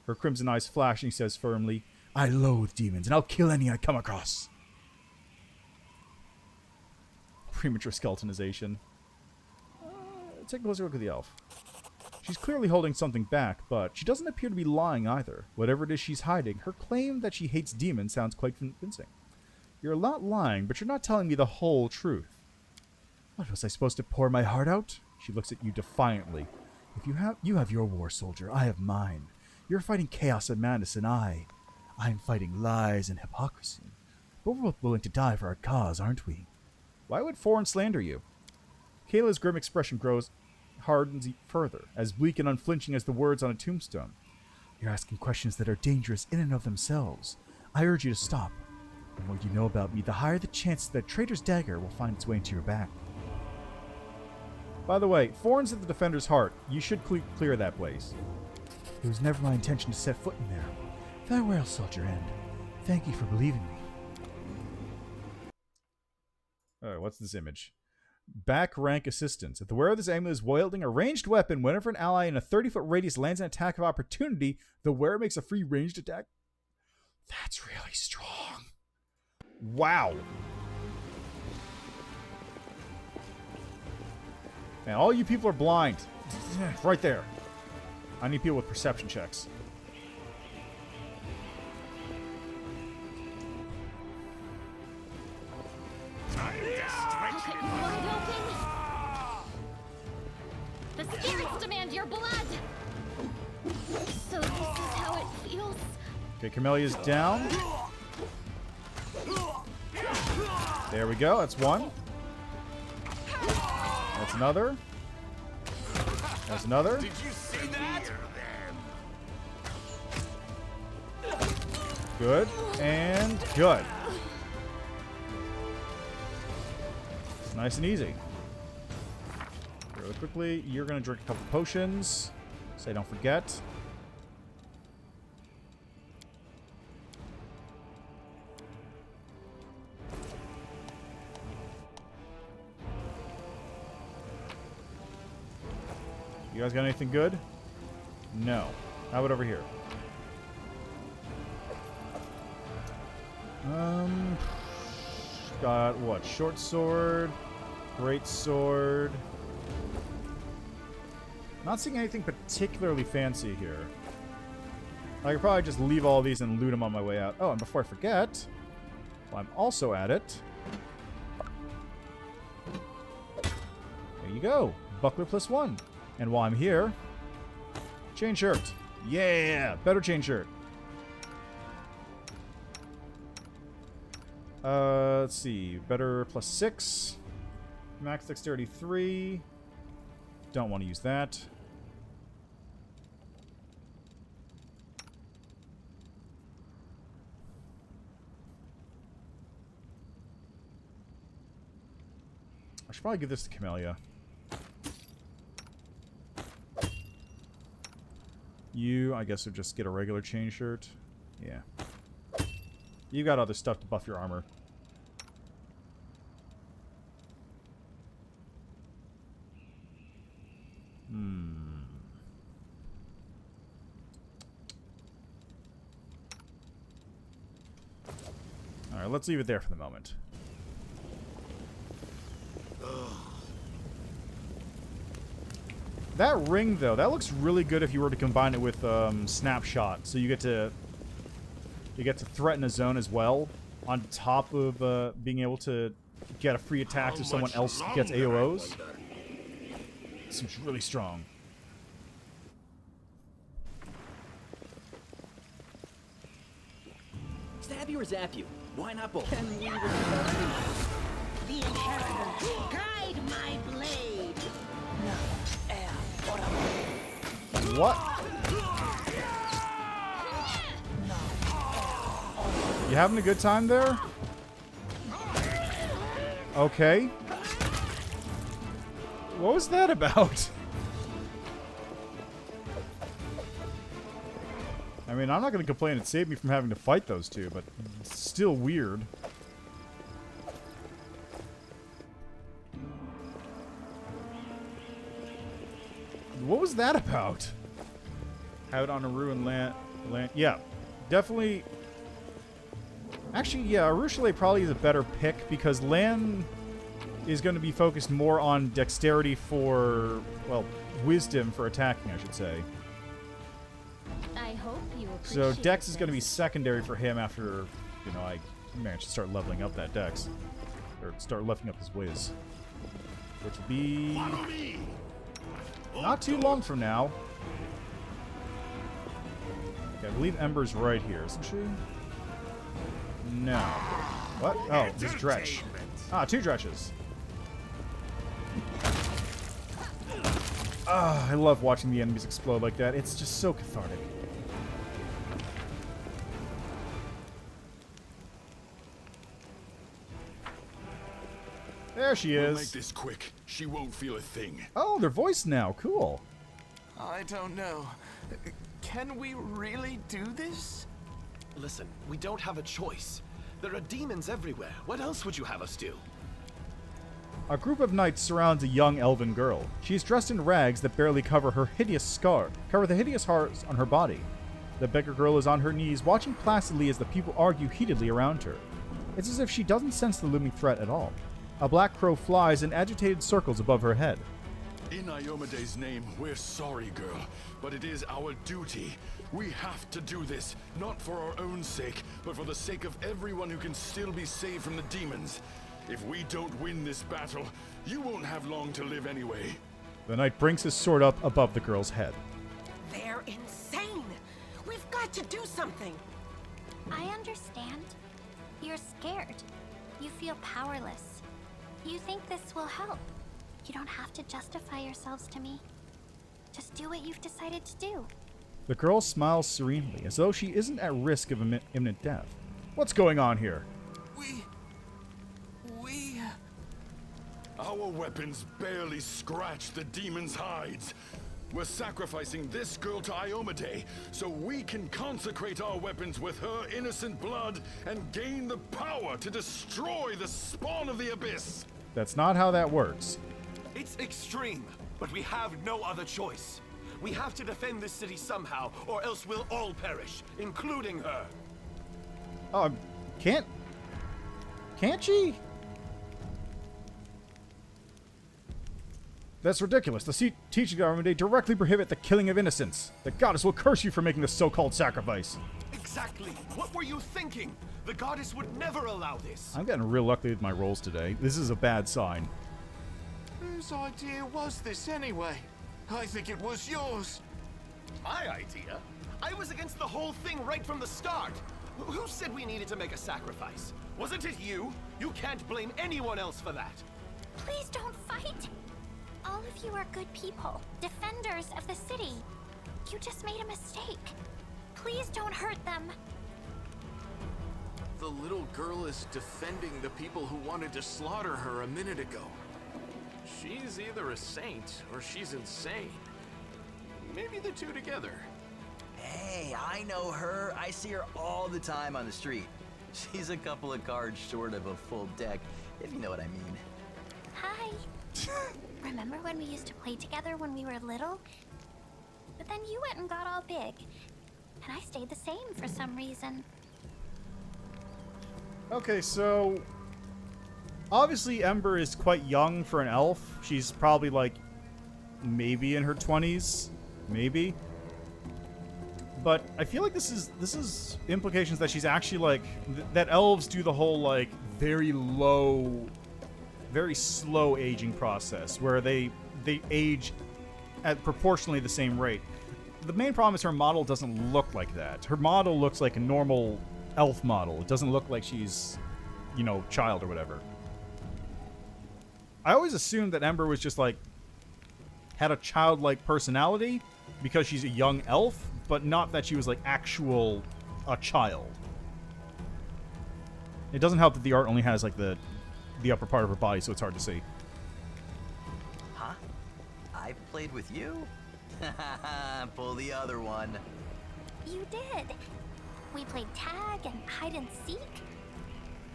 S1: Her crimson eyes flash, and he says firmly, "I loathe demons, and I'll kill any I come across." Premature skeletonization. Take a closer look at the elf. She's clearly holding something back, but she doesn't appear to be lying either. Whatever it is she's hiding, her claim that she hates demons sounds quite convincing. You're not lying, but you're not telling me the whole truth. What, was I supposed to pour my heart out? She looks at you defiantly. If you have your war, soldier, I have mine. You're fighting chaos and madness, and I'm fighting lies and hypocrisy. But we're both willing to die for our cause, aren't we? Why would Foreign slander you? Kayla's grim expression hardens further, as bleak and unflinching as the words on a tombstone. You're asking questions that are dangerous in and of themselves. I urge you to stop. The more you know about me, the higher the chance that traitor's dagger will find its way into your back. By the way, Foreign's at the Defender's Heart. You should clear that place. It was never my intention to set foot in there. Farewell, soldier, and thank you for believing me. Alright, what's this image? Back rank assistance. If the wearer of this amulet is wielding a ranged weapon, whenever an ally in a 30-foot radius lands an attack of opportunity, the wearer makes a free ranged attack. That's really strong. Wow. Man, all you people are blind. Right there. I need people with perception checks.
S7: The spirits demand your blood! So this is how it feels?
S1: Okay, Camelia's down. There we go, that's one. That's another. That's another.
S5: Did you see that?
S1: Good. And good. Nice and easy. Really quickly, you're going to drink a couple potions. Say don't forget. You guys got anything good? No. How about over here? Got what? Short sword, great sword. Not seeing anything particularly fancy here. I could probably just leave all these and loot them on my way out. Oh, and before I forget, while I'm also at it, there you go. Buckler +1. And while I'm here, chain shirt. Yeah, better chain shirt. Let's see. Better +6. Max dexterity 3. Don't want to use that. I should probably give this to Camellia. You, I guess, would just get a regular chain shirt. Yeah. You got other stuff to buff your armor. Alright, let's leave it there for the moment. That ring, though, that looks really good if you were to combine it with Snapshot. So you get to threaten a zone as well, on top of being able to get a free attack if someone else gets AOs. Seems really strong.
S6: Stab you or zap you? Why not both?
S4: The inheritor, guide my blade.
S1: What? You having a good time there? Okay. What was that about? I mean, I'm not going to complain. It saved me from having to fight those two, but it's still weird. What was that about? Out on a ruined land. Yeah, definitely. Actually, yeah, Arushale probably is a better pick because Lan is going to be focused more on dexterity for, well, wisdom for attacking, I should say.
S7: I hope you appreciate
S1: So dex is
S7: this.
S1: going to be secondary for him after, you know, I manage to start leveling up that dex. Or start leveling up his whiz. Which will be
S5: Follow me.
S1: not too long from now. Okay, I believe Ember's right here, isn't she? No. What? Oh, this is Dretch. Ah, 2 Dretches. Ah, I love watching the enemies explode like that. It's just so cathartic. There she
S2: We'll make
S1: is.
S2: this quick. She won't feel a thing.
S1: Oh, they're voiced now. Cool.
S8: I don't know. Can we really do this?
S11: Listen, we don't have a choice. There are demons everywhere. What else would you have us do?
S1: A group of knights surrounds a young elven girl. She is dressed in rags that barely cover the hideous scars on her body. The beggar girl is on her knees, watching placidly as the people argue heatedly around her. It's as if she doesn't sense the looming threat at all. A black crow flies in agitated circles above her head.
S2: In Iomede's name, we're sorry, girl, but it is our duty. We have to do this, not for our own sake, but for the sake of everyone who can still be saved from the demons. If we don't win this battle, you won't have long to live anyway.
S1: The knight brings his sword up above the girl's head.
S4: They're insane. We've got to do something.
S12: I understand. You're scared. You feel powerless. You think this will help. You don't have to justify yourselves to me. Just do what you've decided to do.
S1: The girl smiles serenely, as though she isn't at risk of imminent death. What's going on here?
S2: Our weapons barely scratch the demon's hides. We're sacrificing this girl to Iomade so we can consecrate our weapons with her innocent blood and gain the power to destroy the spawn of the abyss.
S1: That's not how that works.
S11: It's extreme, but we have no other choice. We have to defend this city somehow, or else we'll all perish, including her.
S1: Oh, can't she? That's ridiculous. The teachings of Armade directly prohibit the killing of innocents. The goddess will curse you for making this so-called sacrifice.
S11: Exactly. What were you thinking? The goddess would never allow this.
S1: I'm getting real lucky with my rolls today. This is a bad sign.
S8: Whose idea was this anyway? I think it was yours.
S11: My idea? I was against the whole thing right from the start. Who said we needed to make a sacrifice? Wasn't it you? You can't blame anyone else for that.
S12: Please don't fight. All of you are good people, defenders of the city. You just made a mistake. Please don't hurt them.
S8: The little girl is defending the people who wanted to slaughter her a minute ago. She's either a saint or she's insane. Maybe the two together.
S10: Hey, I know her. I see her all the time on the street. She's a couple of cards short of a full deck, if you know what I mean.
S12: Hi. Remember when we used to play together when we were little? But then you went and got all big. And I stayed the same for some reason.
S1: Okay, so obviously Ember is quite young for an elf. She's probably like maybe in her 20s, maybe. But I feel like this is implications that she's actually like that elves do the whole like very slow aging process where they age at proportionally the same rate. The main problem is her model doesn't look like that. Her model looks like a normal elf model. It doesn't look like she's, you know, child or whatever. I always assumed that Ember was just like had a childlike personality because she's a young elf, but not that she was like a child. It doesn't help that the art only has like the upper part of her body, so it's hard to see.
S10: Huh? I played with you? Pull the other one.
S12: You did. We played tag and hide and seek.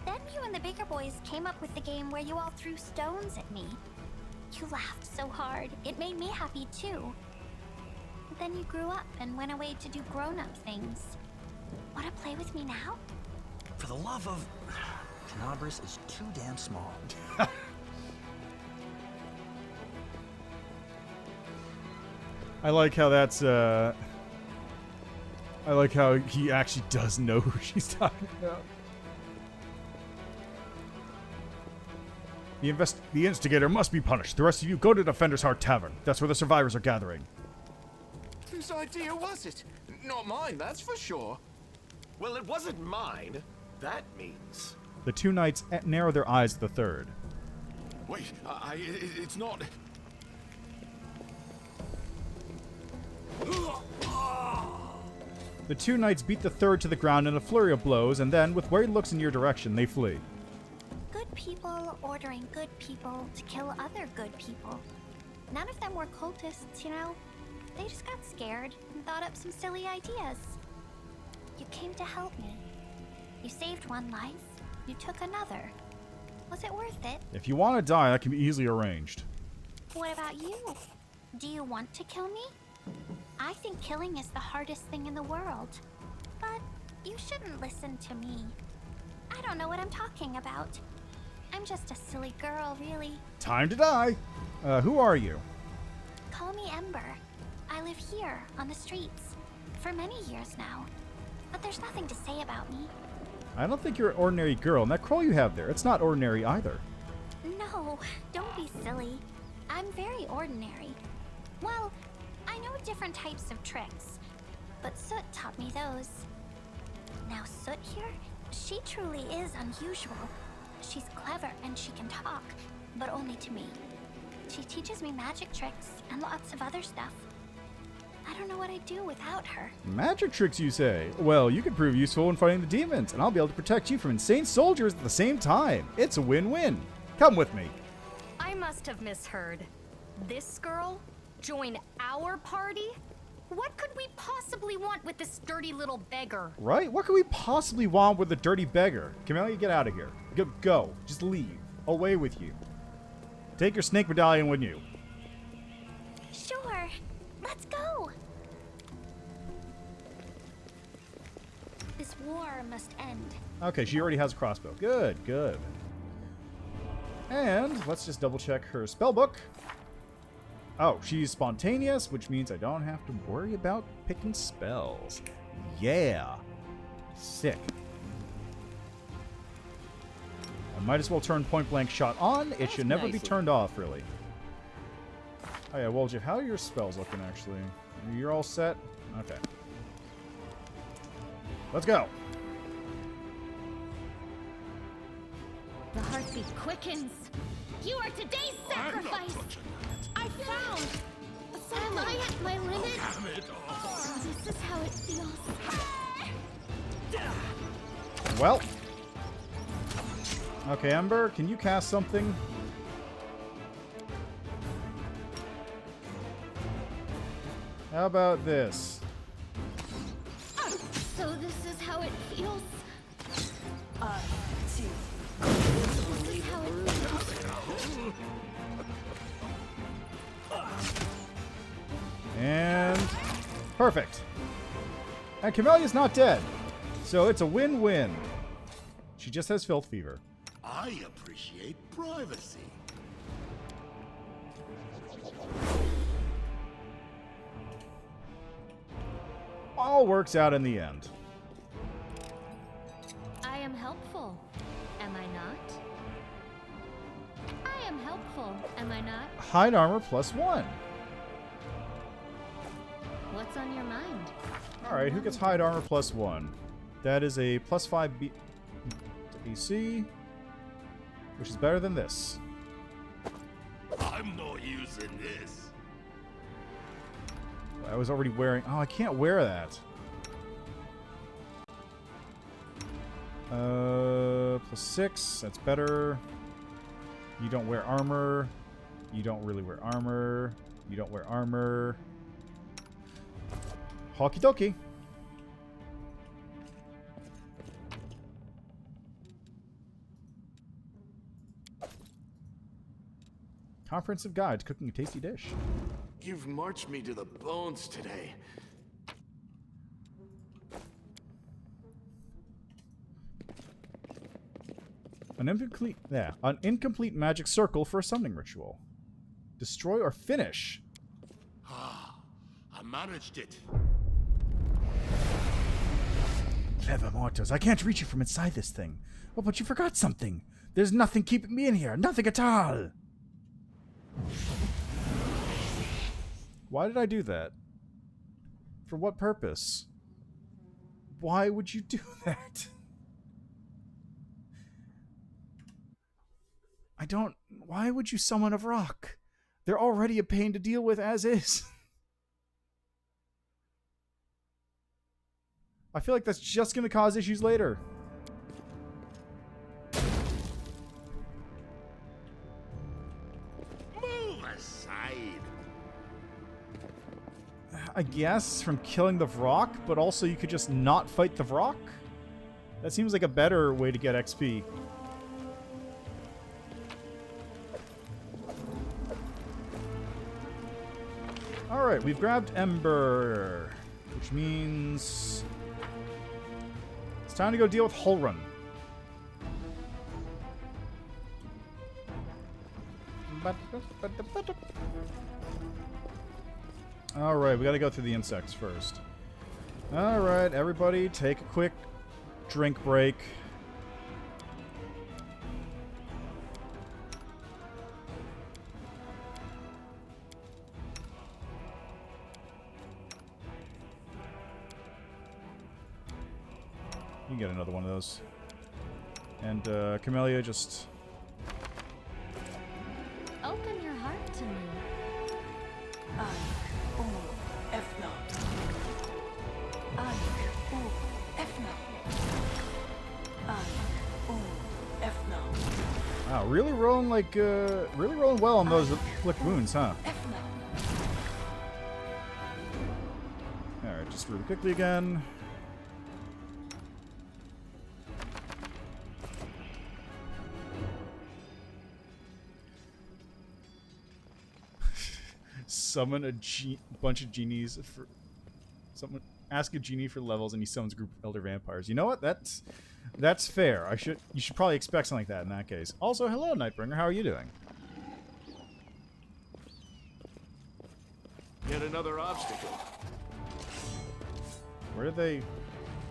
S12: Then you and the bigger boys came up with the game where you all threw stones at me. You laughed so hard, it made me happy too. But then you grew up and went away to do grown-up things. Wanna play with me now?
S10: For the love of... Canabras is too damn small.
S1: I like how that's, I like how he actually does know who she's talking about. The instigator must be punished. The rest of you go to Defender's Heart Tavern. That's where the survivors are gathering.
S8: Whose idea was it? Not mine, that's for sure.
S11: Well, it wasn't mine. That means...
S1: The two knights narrow their eyes at the third.
S2: Wait, it's not...
S1: The two knights beat the third to the ground in a flurry of blows, and then, with worried looks in your direction, they flee.
S12: Good people ordering good people to kill other good people. None of them were cultists, you know? They just got scared and thought up some silly ideas. You came to help me. You saved one life. You took another. Was it worth it?
S1: If you want to die, that can be easily arranged.
S12: What about you? Do you want to kill me? I think killing is the hardest thing in the world. But you shouldn't listen to me. I don't know what I'm talking about. I'm just a silly girl, really.
S1: Time to die. Who are you?
S12: Call me Ember. I live here, on the streets, for many years now. But there's nothing to say about me.
S1: I don't think you're an ordinary girl, and that crow you have there, it's not ordinary either.
S12: No, don't be silly. I'm very ordinary. Well, I know different types of tricks, but Soot taught me those. Now Soot here, she truly is unusual. She's clever and she can talk, but only to me. She teaches me magic tricks and lots of other stuff. I don't know what I'd do without her.
S1: Magic tricks, you say? Well, you could prove useful in fighting the demons, and I'll be able to protect you from insane soldiers at the same time. It's a win-win. Come with me.
S7: I must have misheard. This girl? Join our party? What could we possibly want with this dirty little beggar?
S1: Right? What could we possibly want with a dirty beggar? Camellia, get out of here. Go. Just leave. Away with you. Take your snake medallion with you.
S12: Sure. Let's go. This war must end.
S1: Okay, she already has a crossbow. Good. And let's just double check her spell book. Oh, she's spontaneous, which means I don't have to worry about picking spells. Yeah. Sick. I might as well turn point blank shot on. It should never be turned off, really. Oh yeah, Woljev, how are your spells looking, actually? You're all set? Okay. Let's go.
S7: The heartbeat quickens. You are today's sacrifice. I found. Am I at my limit? Oh, this is how it feels.
S1: Well. Okay, Ember, can you cast something? How about this?
S7: So this is how it feels. This is how it feels.
S1: And perfect. And Camelia's not dead, so it's a win-win. She just has filth fever.
S5: I appreciate privacy.
S1: All works out in the end.
S7: I am helpful, am I not? I am helpful, am I not?
S1: Hide armor +1.
S7: What's on your mind?
S1: Alright, who gets hide armor +1? That is a +5 to AC, which is better than this.
S5: I'm not using this.
S1: I was already wearing... Oh, I can't wear that. +6, that's better. You don't wear armor. You don't really wear armor. You don't wear armor. Hockey dokie. Comprehensive guide to cooking a tasty dish.
S8: You've marched me to the bones today.
S1: An incomplete magic circle for a summoning ritual. Destroy or finish.
S5: managed it.
S1: Clever mortals. I can't reach you from inside this thing. Oh, but you forgot something. There's nothing keeping me in here. Nothing at all. Why did I do that? For what purpose? Why would you do that? I don't... Why would you summon a rock? They're already a pain to deal with as is. I feel like that's just going to cause issues later.
S5: Move aside.
S1: I guess from killing the Vrock, but also you could just not fight the Vrock? That seems like a better way to get XP. Alright, we've grabbed Ember, which means it's time to go deal with Hullrun. Alright, we gotta go through the insects first. Alright, everybody take a quick drink break. You can get another one of those. And Camellia, just...
S7: Open your heart to me.
S1: Wow, really rolling like, really rolling well on those afflict wounds, huh? Alright, just really quickly again. Summon a bunch of genies for... Ask a genie for levels and he summons a group of elder vampires. You know what? That's fair. You should probably expect something like that in that case. Also, hello, Nightbringer. How are you doing?
S8: Yet another obstacle.
S1: Where did they...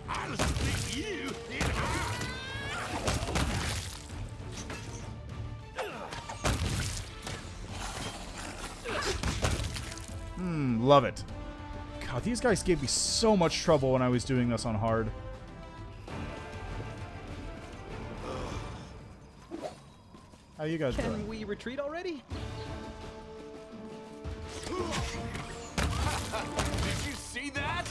S5: I'll split you in half.
S1: Love it. God, these guys gave me so much trouble when I was doing this on hard. How you guys doing?
S6: Can we retreat already?
S8: Did you see that?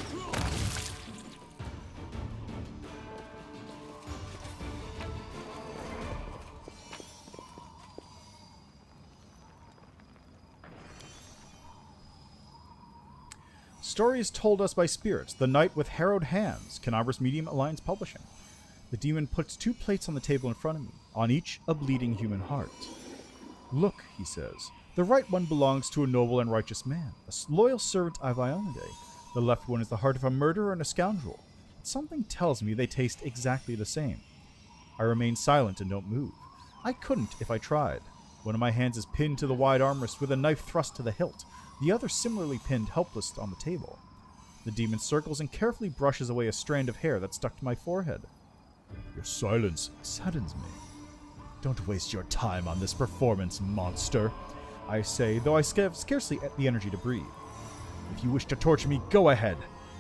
S1: Stories told us by spirits. The Knight with Harrowed Hands. Canabra's Medium Alliance Publishing. The demon puts 2 plates on the table in front of me, on each a bleeding human heart. Look, he says. The right one belongs to a noble and righteous man, a loyal servant of Ionide. The left one is the heart of a murderer and a scoundrel. But something tells me they taste exactly the same. I remain silent and don't move. I couldn't if I tried. One of my hands is pinned to the wide armrest with a knife thrust to the hilt, the other similarly pinned helpless on the table. The demon circles and carefully brushes away a strand of hair that stuck to my forehead. Your silence saddens me. Don't waste your time on this performance, monster, I say, though I scarcely get the energy to breathe. If you wish to torture me, go ahead.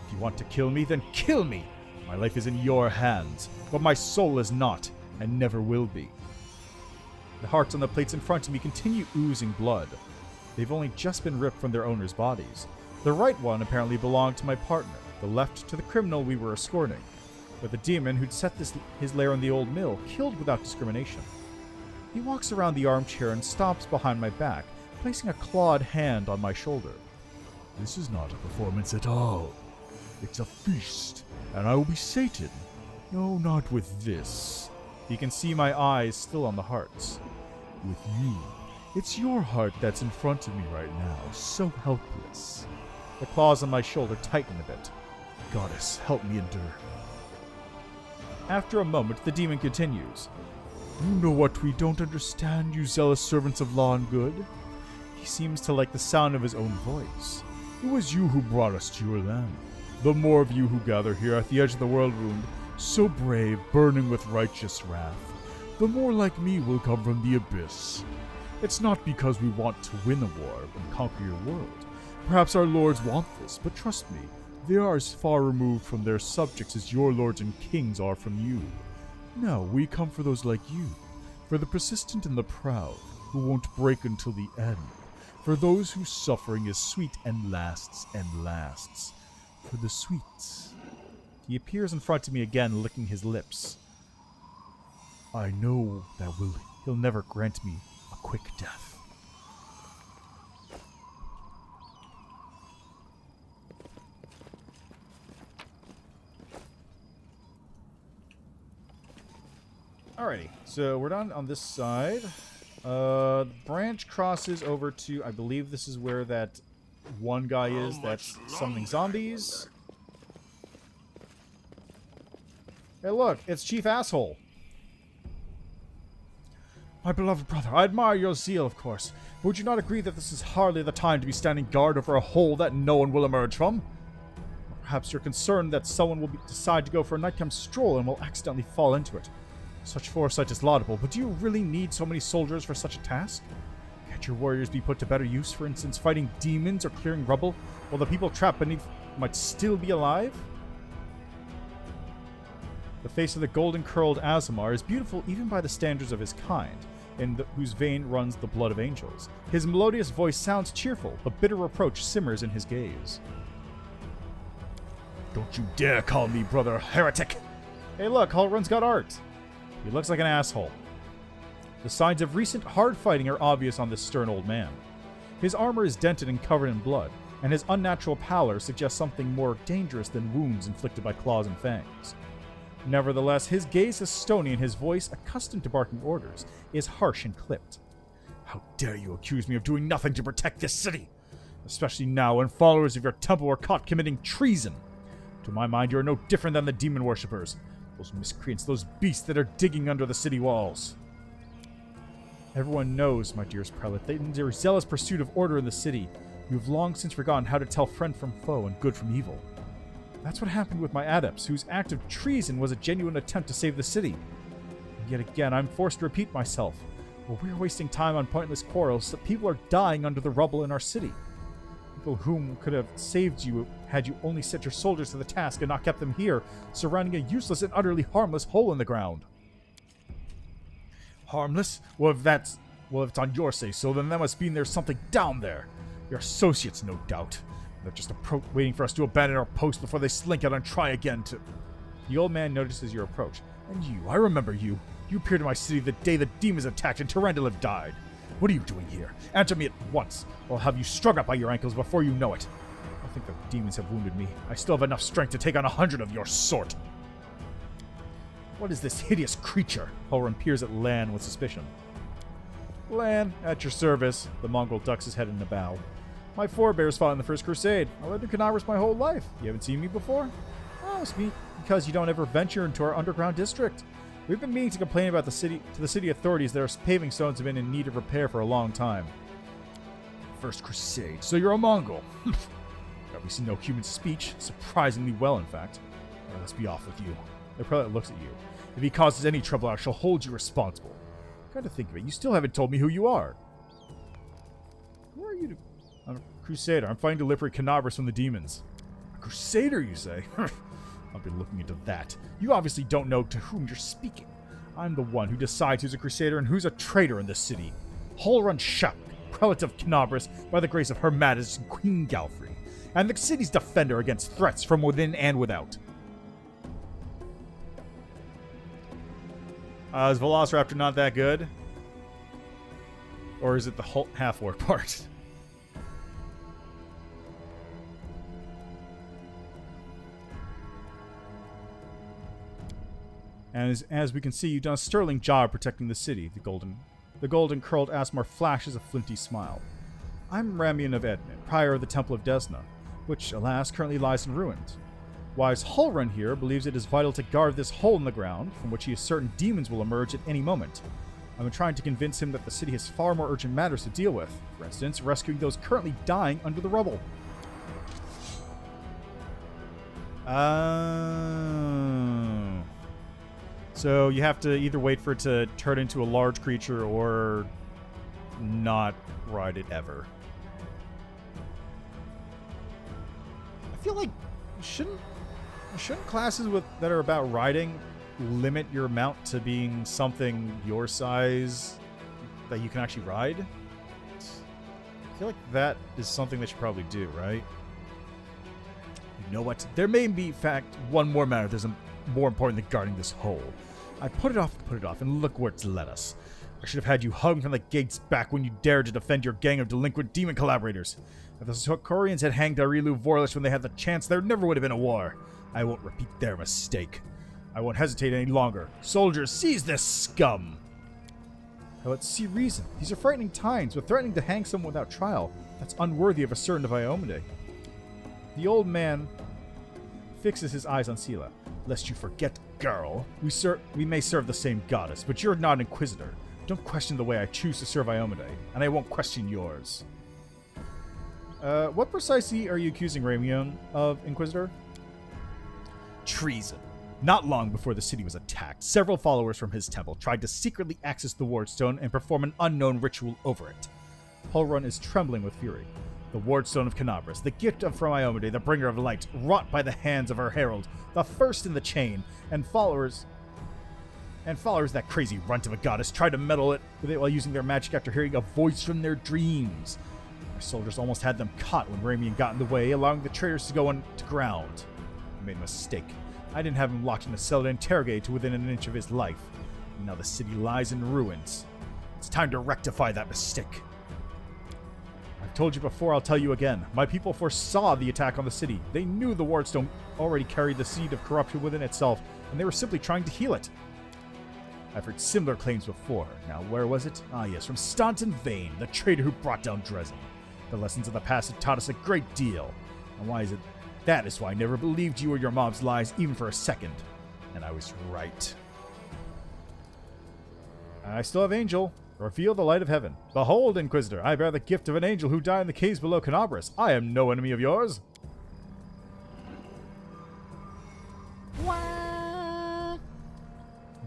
S1: If you want to kill me, then kill me. My life is in your hands, but my soul is not, and never will be. The hearts on the plates in front of me continue oozing blood. They've only just been ripped from their owners' bodies. The right one apparently belonged to my partner, the left to the criminal we were escorting. But the demon who'd set his lair in the old mill killed without discrimination. He walks around the armchair and stops behind my back, placing a clawed hand on my shoulder. This is not a performance at all. It's a feast, and I will be sated. No, not with this. You can see my eyes still on the hearts. With you. It's your heart that's in front of me right now, so helpless. The claws on my shoulder tighten a bit. Goddess, help me endure. After a moment, the demon continues. You know what we don't understand, you zealous servants of law and good? He seems to like the sound of his own voice.
S3: It was you who brought us to your land. The more of you who gather here at the edge of the world wound, so brave, burning with righteous wrath, the more like me will come from the abyss. It's not because we want to win a war and conquer your world. Perhaps our lords want this, but trust me, they are as far removed from their subjects as your lords and kings are from you. No, we come for those like you, for the persistent and the proud, who won't break until the end, for those whose suffering is sweet and lasts, for the sweets.
S1: He appears in front of me again, licking his lips.
S3: I know that he'll never grant me a quick death.
S1: Alrighty, so we're done on this side. The branch crosses over to, I believe this is where that one guy is that's summoning zombies. Hey look, it's Chief Asshole.
S3: My beloved brother, I admire your zeal, of course, but would you not agree that this is hardly the time to be standing guard over a hole that no one will emerge from? Perhaps you're concerned that someone will decide to go for a nighttime stroll and will accidentally fall into it. Such foresight is laudable, but do you really need so many soldiers for such a task? Can't your warriors be put to better use, for instance, fighting demons or clearing rubble, while the people trapped beneath might still be alive? The face of the golden-curled Azamar is beautiful even by the standards of his kind, in whose vein runs the blood of angels. His melodious voice sounds cheerful, but bitter reproach simmers in his gaze.
S1: Don't you dare call me brother heretic! Hey look, Halrun's got art! He looks like an asshole. The signs of recent hard fighting are obvious on this stern old man. His armor is dented and covered in blood, and his unnatural pallor suggests something more dangerous than wounds inflicted by claws and fangs. Nevertheless, his gaze is stony and his voice, accustomed to barking orders, is harsh and clipped.
S3: How dare you accuse me of doing nothing to protect this city? Especially now when followers of your temple were caught committing treason. To my mind, you are no different than the demon worshippers. Those miscreants, those beasts that are digging under the city walls.
S1: Everyone knows, my dearest prelate, that in your zealous pursuit of order in the city, you have long since forgotten how to tell friend from foe and good from evil. That's what happened with my adepts, whose act of treason was a genuine attempt to save the city. And yet again, I'm forced to repeat myself. While we're wasting time on pointless quarrels, that people are dying under the rubble in our city. People whom could have saved you had you only set your soldiers to the task and not kept them here, surrounding a useless and utterly harmless hole in the ground.
S3: Harmless? Well, if it's on your say-so, then that must mean there's something down there. Your associates, no doubt. They're just waiting for us to abandon our post before they slink out and try again to...
S1: The old man notices your approach.
S3: And you, I remember you. You appeared in my city the day the demons attacked and Tyrandalev died. What are you doing here? Answer me at once, or I'll have you strung up by your ankles before you know it. I think the demons have wounded me. I still have enough strength to take on 100 of your sort.
S1: What is this hideous creature? Halrun peers at Lan with suspicion. Lan, at your service. The Mongol ducks his head in a bow. My forebears fought in the First Crusade. I lived in Canavers my whole life. You haven't seen me before? Oh, it's because you don't ever venture into our underground district. We've been meaning to complain about the city authorities that our paving stones have been in need of repair for a long time.
S3: First Crusade. So you're a Mongol.
S1: Obviously no human speech. Surprisingly well, in fact.
S3: Well, let's be off with you.
S1: The prelate looks at you.
S3: If he causes any trouble, I shall hold you responsible.
S1: Come to think of it, you still haven't told me who you are. Who are you? I'm a crusader. I'm fighting to liberate Canavers from the demons.
S3: A crusader, you say?
S1: I'll be looking into that. You obviously don't know to whom you're speaking. I'm the one who decides who's a crusader and who's a traitor in this city. Halrun Shap, prelate of Canavers, by the grace of Her Majesty Queen Galfrey, and the city's defender against threats from within and without. Is Velociraptor not that good? Or is it the half-orc part? And as we can see, you've done a sterling job protecting the city, the golden curled Asmar flashes a flinty smile. I'm Ramian of Edmund, prior of the Temple of Desna, which, alas, currently lies in ruins. Wise Halrun here believes it is vital to guard this hole in the ground, from which he is certain demons will emerge at any moment. I've been trying to convince him that the city has far more urgent matters to deal with, for instance, rescuing those currently dying under the rubble. So you have to either wait for it to turn into a large creature or not ride it ever. I feel like shouldn't classes that are about riding limit your mount to being something your size that you can actually ride? I feel like that is something they should probably do, right? You know what? There may be, in fact, one more matter that's more important than guarding this hole. I put it off, and look where it's led us. I should have had you hung from the gates back when you dared to defend your gang of delinquent demon collaborators. If the Sokorians had hanged Arilu Vorlish when they had the chance, there never would have been a war. I won't repeat their mistake. I won't hesitate any longer. Soldiers, seize this scum! Now let's see reason. These are frightening times, but threatening to hang someone without trial, that's unworthy of a certain of Iomade. The old man fixes his eyes on Sela. Lest you forget, girl, we may serve the same goddess, but you're not an Inquisitor. Don't question the way I choose to serve Iomade, and I won't question yours. What precisely are you accusing Ramion of, Inquisitor? Treason. Not long before the city was attacked, several followers from his temple tried to secretly access the Wardstone and perform an unknown ritual over it. Hulrun is trembling with fury. The Wardstone of Canabras, the gift from Iomade, the bringer of light, wrought by the hands of her herald, the first in the chain, and followers that crazy runt of a goddess tried to meddle with it while using their magic after hearing a voice from their dreams. Our soldiers almost had them caught when Ramion got in the way, allowing the traitors to go on to ground. I made a mistake. I didn't have him locked in a cell to interrogate to within an inch of his life. And now the city lies in ruins. It's time to rectify that mistake. I've told you before, I'll tell you again. My people foresaw the attack on the city. They knew the Wardstone already carried the seed of corruption within itself, and they were simply trying to heal it. I've heard similar claims before. Now, where was it? Ah, yes, from Staunton Vane, the traitor who brought down Dresden. The lessons of the past have taught us a great deal. And why is it? That is why I never believed you or your mom's lies, even for a second. And I was right. I still have Angel. Reveal the light of heaven. Behold, Inquisitor, I bear the gift of an angel who died in the caves below Canabras. I am no enemy of yours.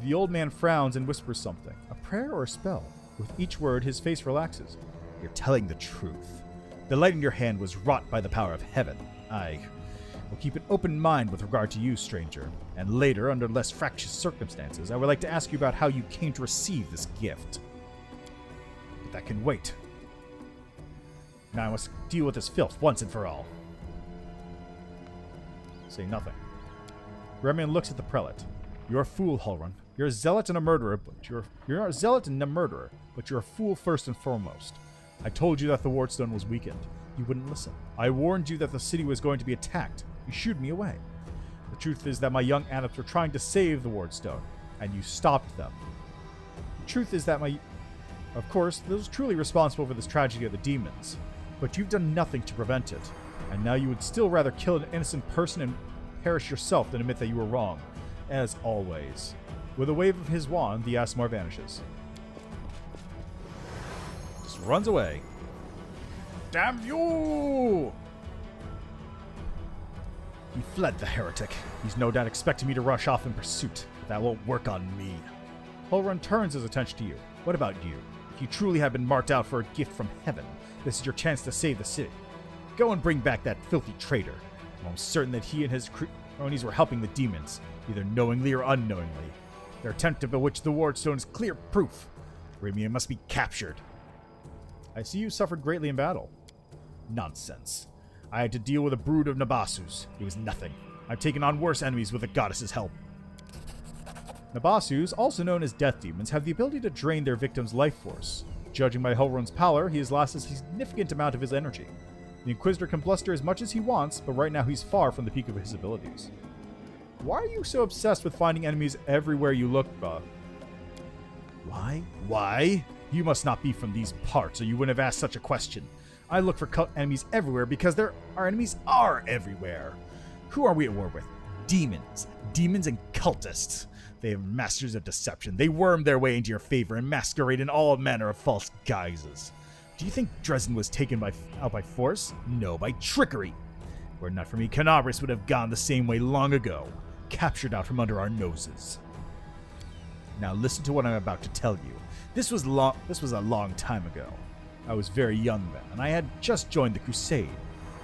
S1: The old man frowns and whispers something. A prayer or a spell? With each word, his face relaxes. You're telling the truth. The light in your hand was wrought by the power of heaven. I will keep an open mind with regard to you, stranger. And later, under less fractious circumstances, I would like to ask you about how you came to receive this gift. But that can wait. Now I must deal with this filth once and for all. Say nothing. Remian looks at the prelate. You're a fool, Hulrun. You're a zealot and a murderer, but you're a zealot and a murderer, but you're a fool first and foremost. I told you that the Wardstone was weakened. You wouldn't listen. I warned you that the city was going to be attacked. You shooed me away. The truth is that my young adepts were trying to save the Wardstone, and you stopped them. The truth is that of course, those truly responsible for this tragedy are the demons, but you've done nothing to prevent it, and now you would still rather kill an innocent person and perish yourself than admit that you were wrong. As always. With a wave of his wand, the Asmar vanishes. Just runs away. Damn you! He fled, the heretic. He's no doubt expecting me to rush off in pursuit, but that won't work on me. Hulrun turns his attention to you. What about you? If you truly have been marked out for a gift from heaven, this is your chance to save the city. Go and bring back that filthy traitor. I'm certain that he and his cronies were helping the demons, either knowingly or unknowingly. Their attempt to bewitch the Wardstone is clear proof. Ramion must be captured. I see you suffered greatly in battle. Nonsense. I had to deal with a brood of Nabasus. It was nothing. I've taken on worse enemies with the goddess's help. Nabasus, also known as death demons, have the ability to drain their victim's life force. Judging by Hulrun's power, he has lost a significant amount of his energy. The Inquisitor can bluster as much as he wants, but right now he's far from the peak of his abilities. Why are you so obsessed with finding enemies everywhere you look, Bob? Why? You must not be from these parts, or you wouldn't have asked such a question. I look for enemies everywhere because our enemies are everywhere. Who are we at war with? Demons. Demons and cultists. They are masters of deception. They worm their way into your favor and masquerade in all manner of false guises. Do you think Dresden was taken out by force? No, by trickery. Were it not for me, Canabras would have gone the same way long ago, captured out from under our noses. Now listen to what I'm about to tell you. This was a long time ago. I was very young then, and I had just joined the Crusade.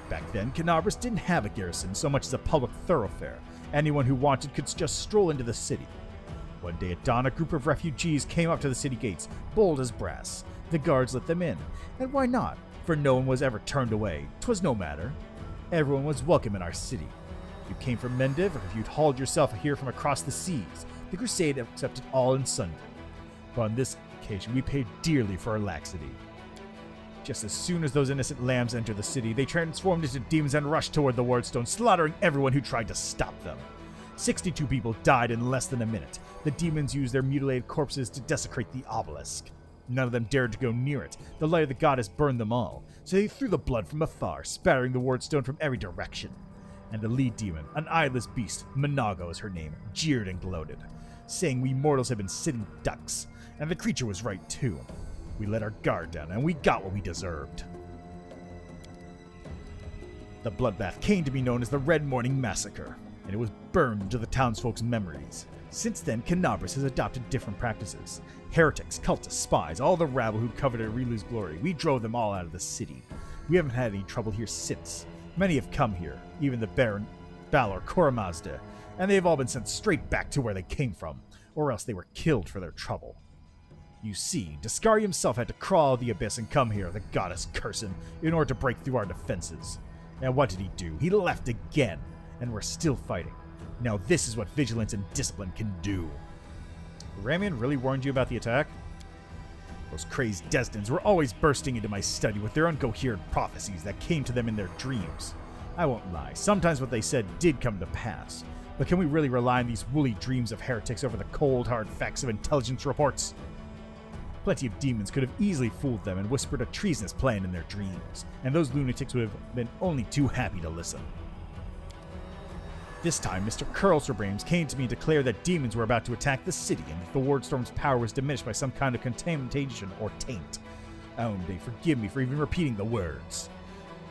S1: Back then, Canabras didn't have a garrison so much as a public thoroughfare. Anyone who wanted could just stroll into the city. One day at dawn, a group of refugees came up to the city gates, bold as brass. The guards let them in. And why not? For no one was ever turned away. 'Twas no matter. Everyone was welcome in our city. If you came from Mendiv, or if you'd hauled yourself here from across the seas, the Crusade accepted all and sundry. But on this occasion, we paid dearly for our laxity. Just as soon as those innocent lambs entered the city, they transformed into demons and rushed toward the Wardstone, slaughtering everyone who tried to stop them. 62 people died in less than a minute. The demons used their mutilated corpses to desecrate the obelisk. None of them dared to go near it. The light of the goddess burned them all, so they threw the blood from afar, spattering the Wardstone from every direction. And the lead demon, an eyeless beast, Monago is her name, jeered and gloated, saying we mortals had been sitting ducks, and the creature was right too. We let our guard down, and we got what we deserved. The bloodbath came to be known as the Red Morning Massacre, and it was burned into the townsfolk's memories. Since then, Canabras has adopted different practices. Heretics, cultists, spies, all the rabble who coveted Arilu's glory, we drove them all out of the city. We haven't had any trouble here since. Many have come here, even the Baron Balor Koramazda, and they have all been sent straight back to where they came from, or else they were killed for their trouble. You see, Discari himself had to crawl the abyss and come here, the goddess curse him, in order to break through our defenses. And what did he do? He left again, and we're still fighting. Now this is what vigilance and discipline can do. Ramian really warned you about the attack? Those crazed Desdens were always bursting into my study with their incoherent prophecies that came to them in their dreams. I won't lie, sometimes what they said did come to pass. But can we really rely on these woolly dreams of heretics over the cold, hard facts of intelligence reports? Plenty of demons could have easily fooled them and whispered a treasonous plan in their dreams, and those lunatics would have been only too happy to listen. This time, Mr. Curlserbrains came to me and declared that demons were about to attack the city and that the Wardstorm's power was diminished by some kind of contamination or taint. Oh, may forgive me for even repeating the words.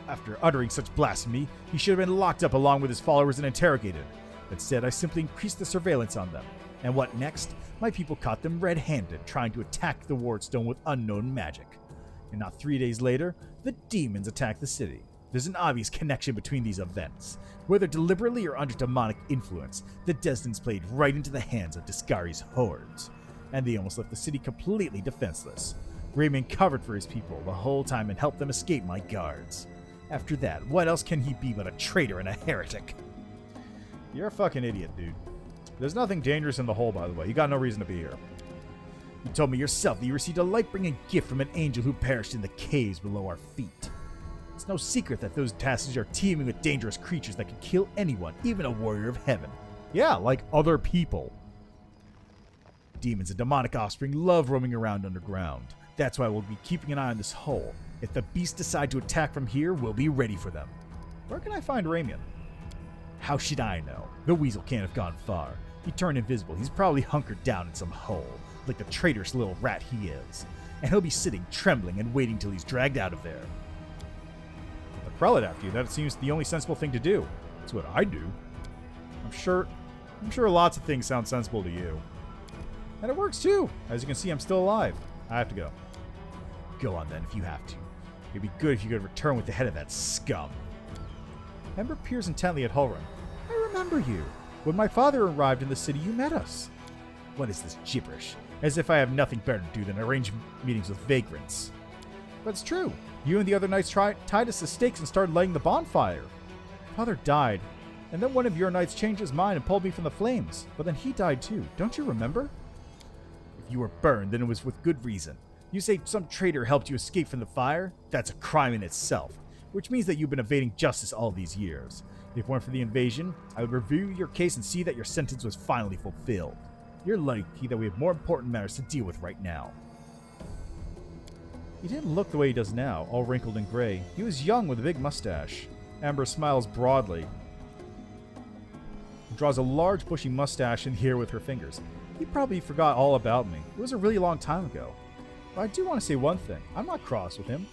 S1: After uttering such blasphemy, he should have been locked up along with his followers and interrogated. Instead, I simply increased the surveillance on them. And what next? My people caught them red-handed, trying to attack the Wardstone with unknown magic. And not 3 days later, the demons attacked the city. There's an obvious connection between these events. Whether deliberately or under demonic influence, the Desdens played right into the hands of Discari's hordes. And they almost left the city completely defenseless. Raymond covered for his people the whole time and helped them escape my guards. After that, what else can he be but a traitor and a heretic? You're a fucking idiot, dude. There's nothing dangerous in the hole, by the way. You got no reason to be here. You told me yourself that you received a light-bringing gift from an angel who perished in the caves below our feet. It's no secret that those passages are teeming with dangerous creatures that can kill anyone, even a warrior of heaven. Yeah, like other people. Demons and demonic offspring love roaming around underground. That's why we'll be keeping an eye on this hole. If the beasts decide to attack from here, we'll be ready for them. Where can I find Ramian? How should I know? The weasel can't have gone far. He turned invisible. He's probably hunkered down in some hole, like the traitorous little rat he is. And he'll be sitting, trembling, and waiting till he's dragged out of there. The prelate after you, that seems the only sensible thing to do. That's what I do. I'm sure lots of things sound sensible to you. And it works too. As you can see, I'm still alive. I have to go. Go on then, if you have to. It'd be good if you could return with the head of that scum. Ember peers intently at Hulrun. I remember you. When my father arrived in the city, you met us. What is this gibberish? As if I have nothing better to do than arrange meetings with vagrants. But it's true. You and the other knights tied us to stakes and started lighting the bonfire. Father died, and then one of your knights changed his mind and pulled me from the flames. But then he died too. Don't you remember? If you were burned, then it was with good reason. You say some traitor helped you escape from the fire? That's a crime in itself, which means that you've been evading justice all these years. If it weren't for the invasion, I would review your case and see that your sentence was finally fulfilled. You're lucky that we have more important matters to deal with right now. He didn't look the way he does now, all wrinkled and gray. He was young with a big mustache. Amber smiles broadly. Draws a large bushy mustache in here with her fingers. He probably forgot all about me. It was a really long time ago. But I do want to say one thing. I'm not cross with him.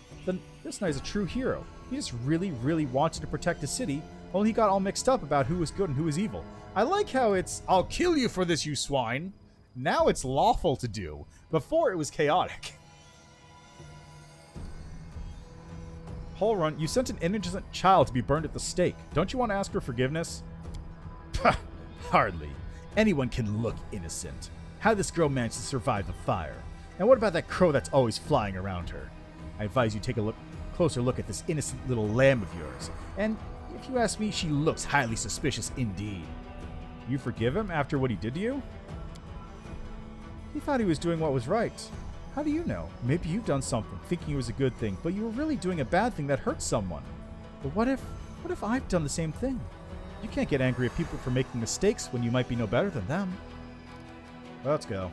S1: This knight's a true hero. He just really, really wanted to protect the city, Only he got all mixed up about who was good and who was evil. I like how it's, I'll kill you for this, you swine. Now it's lawful to do. Before it was chaotic. Holrun, you sent an innocent child to be burned at the stake. Don't you want to ask for forgiveness? Hardly. Anyone can look innocent. How this girl managed to survive the fire? And what about that crow that's always flying around her? I advise you take a closer look at this innocent little lamb of yours. And if you ask me, she looks highly suspicious indeed. You forgive him after what he did to you? He thought he was doing what was right. How do you know? Maybe you've done something, thinking it was a good thing, but you were really doing a bad thing that hurt someone. But what if I've done the same thing? You can't get angry at people for making mistakes when you might be no better than them. Let's go.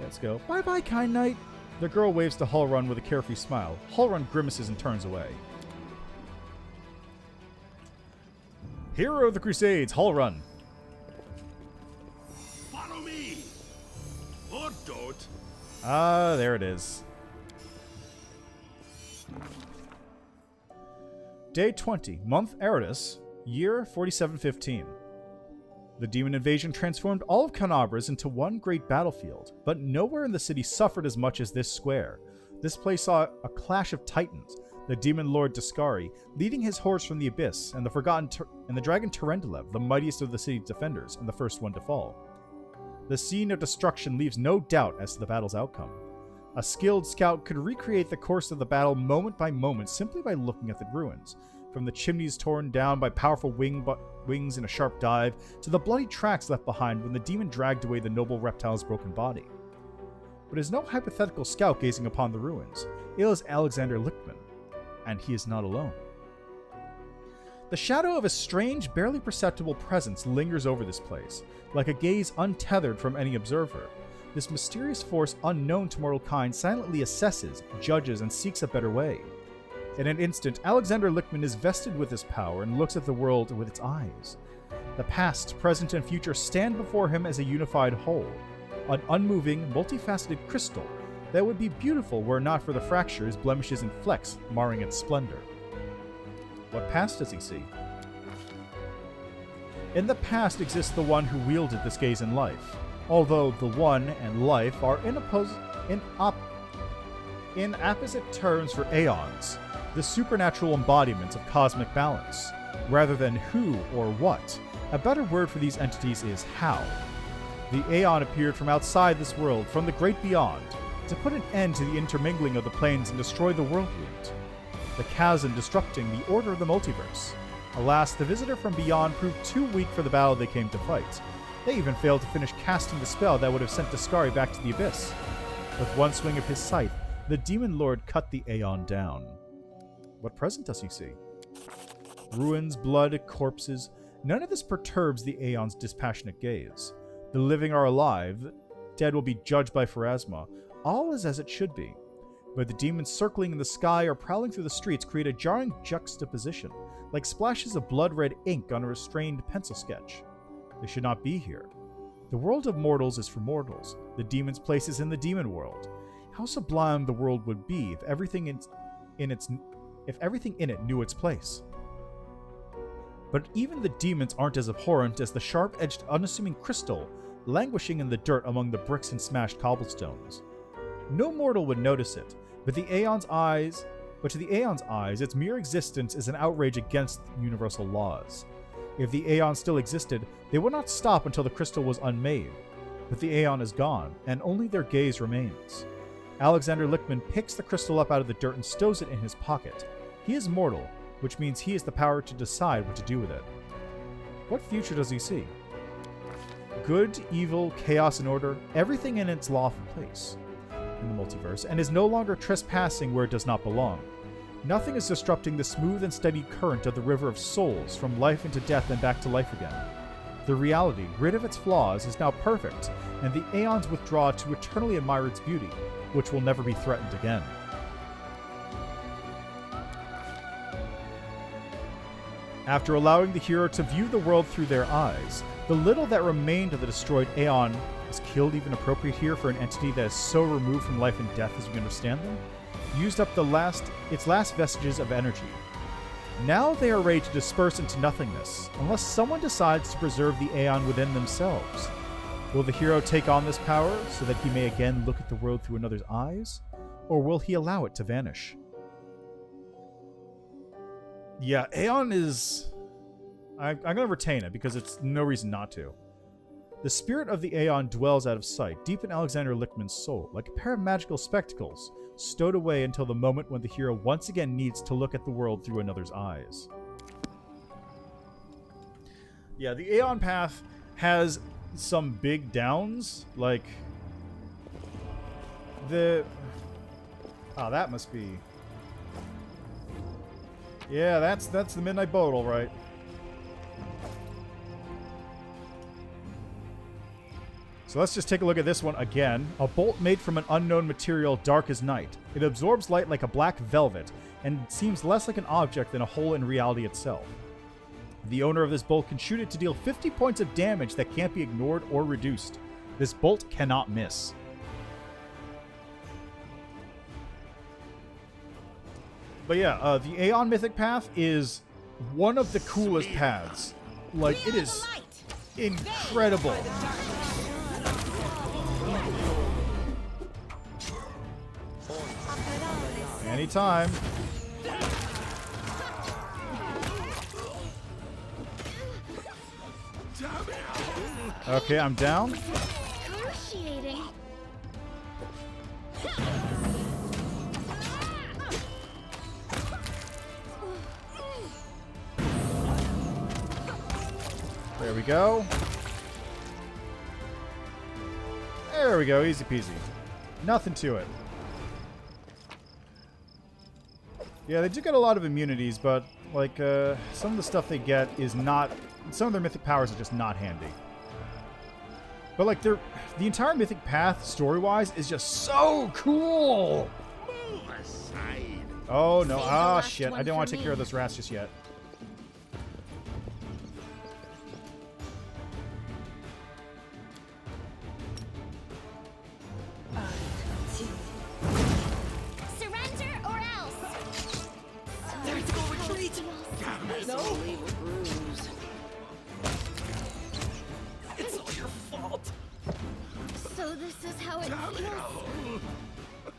S1: Let's go. Bye-bye, kind knight. The girl waves to Holrun with a carefree smile. Holrun grimaces and turns away. Hero of the Crusades, Holrun.
S5: Follow me. Or don't.
S1: There it is. Day 20, month Eridus, year 4715. The demon invasion transformed all of Canabras into one great battlefield, but nowhere in the city suffered as much as this square. This place saw a clash of titans, the demon lord Daskari leading his hordes from the abyss, and the dragon Terendelev, the mightiest of the city's defenders, and the first one to fall. The scene of destruction leaves no doubt as to the battle's outcome. A skilled scout could recreate the course of the battle moment by moment simply by looking at the ruins, from the chimneys torn down by powerful wings in a sharp dive, to the bloody tracks left behind when the demon dragged away the noble reptile's broken body. But it is no hypothetical scout gazing upon the ruins. It is Alexander Lichtman, and he is not alone. The shadow of a strange, barely perceptible presence lingers over this place, like a gaze untethered from any observer. This mysterious force unknown to mortal kind silently assesses, judges, and seeks a better way. In an instant, Alexander Lichtman is vested with this power and looks at the world with its eyes. The past, present, and future stand before him as a unified whole, an unmoving, multifaceted crystal that would be beautiful were it not for the fractures, blemishes, and flecks marring its splendor. What past does he see? In the past exists the one who wielded this gaze in life, although the one and life are in opposite terms for aeons, the supernatural embodiments of cosmic balance. Rather than who or what, a better word for these entities is how. The Aeon appeared from outside this world, from the great beyond, to put an end to the intermingling of the planes and destroy the world wound. The chasm disrupting the order of the multiverse. Alas, the visitor from beyond proved too weak for the battle they came to fight. They even failed to finish casting the spell that would have sent Daskari back to the abyss. With one swing of his scythe, the demon lord cut the Aeon down. What present does he see? Ruins, blood, corpses. None of this perturbs the Aeon's dispassionate gaze. The living are alive, the dead will be judged by Pharasma. All is as it should be. But the demons circling in the sky or prowling through the streets create a jarring juxtaposition, like splashes of blood-red ink on a restrained pencil sketch. They should not be here. The world of mortals is for mortals. The demon's place is in the demon world. How sublime the world would be if everything in it knew its place. But even the demons aren't as abhorrent as the sharp-edged, unassuming crystal languishing in the dirt among the bricks and smashed cobblestones. No mortal would notice it, but to the Aeon's eyes, its mere existence is an outrage against universal laws. If the Aeon still existed, they would not stop until the crystal was unmade. But the Aeon is gone, and only their gaze remains. Alexander Lichtman picks the crystal up out of the dirt and stows it in his pocket. He is mortal, which means he has the power to decide what to do with it. What future does he see? Good, evil, chaos, and order, everything in its lawful place in the multiverse, and is no longer trespassing where it does not belong. Nothing is disrupting the smooth and steady current of the river of souls from life into death and back to life again. The reality, rid of its flaws, is now perfect, and the Aeons withdraw to eternally admire its beauty, which will never be threatened again. After allowing the hero to view the world through their eyes, the little that remained of the destroyed Aeon is killed even appropriate here for an entity that is so removed from life and death as we understand them, used up its last vestiges of energy. Now they are ready to disperse into nothingness, unless someone decides to preserve the Aeon within themselves. Will the hero take on this power so that he may again look at the world through another's eyes? Or will he allow it to vanish? Yeah, Aeon is... I'm going to retain it because it's no reason not to. The spirit of the Aeon dwells out of sight, deep in Alexander Lichtman's soul, like a pair of magical spectacles, stowed away until the moment when the hero once again needs to look at the world through another's eyes. Yeah, the Aeon path has some big downs, like the... Oh, that must be... Yeah, that's the Midnight Boat, all right. So let's just take a look at this one again. A bolt made from an unknown material dark as night. It absorbs light like a black velvet, and seems less like an object than a hole in reality itself. The owner of this bolt can shoot it to deal 50 points of damage that can't be ignored or reduced. This bolt cannot miss. But yeah, the Aeon Mythic Path is one of the coolest paths. Like, it is incredible. Anytime. Okay, I'm down.
S7: Excruciating.
S1: There we go. There we go, easy peasy. Nothing to it. Yeah, they do get a lot of immunities, but, like, some of the stuff they get is not... Some of their mythic powers are just not handy. But, like, the entire mythic path, story-wise, is just so cool!
S5: Move aside.
S1: Oh, no. Ah, shit. I didn't want to take care of those rats just yet.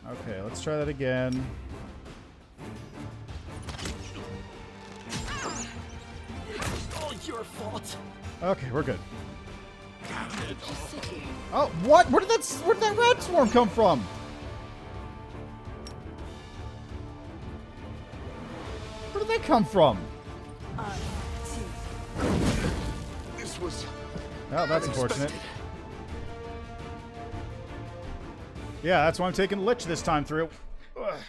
S1: Okay, let's try that again.
S11: It's all your fault.
S1: Okay, we're good. Oh, what? Where did that rat swarm come from? Where did that come from?
S5: This was...
S1: Oh, that's unfortunate. Yeah, that's why I'm taking Lich this time through. Ugh.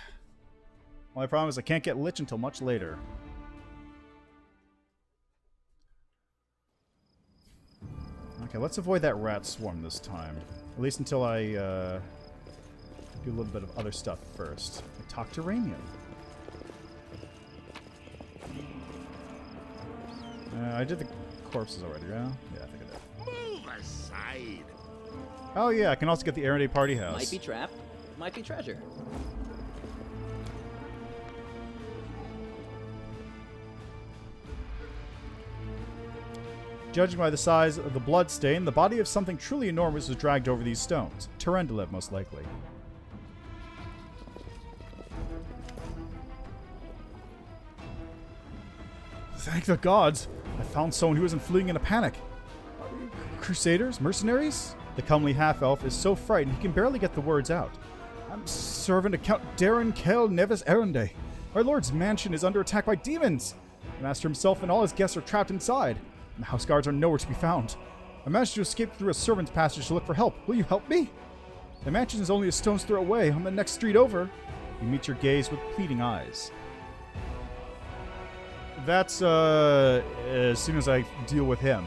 S1: Only problem is I can't get Lich until much later. Okay, let's avoid that rat swarm this time. At least until I do a little bit of other stuff first. I talk to Ramian. I did the corpses already, yeah? Yeah, I think I did.
S5: Move aside.
S1: Oh yeah, I can also get the Errand Party House.
S6: Might be trap, might be treasure.
S1: Judging by the size of the blood stain, the body of something truly enormous was dragged over these stones. Terendelev, most likely. Thank the gods! I found someone who isn't fleeing in a panic. Crusaders? Mercenaries? The comely half-elf is so frightened he can barely get the words out. I'm servant of Count Darren Kael Neves Erende. Our lord's mansion is under attack by demons. The master himself and all his guests are trapped inside. The house guards are nowhere to be found. I managed to escape through a servant's passage to look for help. Will you help me? The mansion is only a stone's throw away, on the next street over. You meet your gaze with pleading eyes. That's, as soon as I deal with him.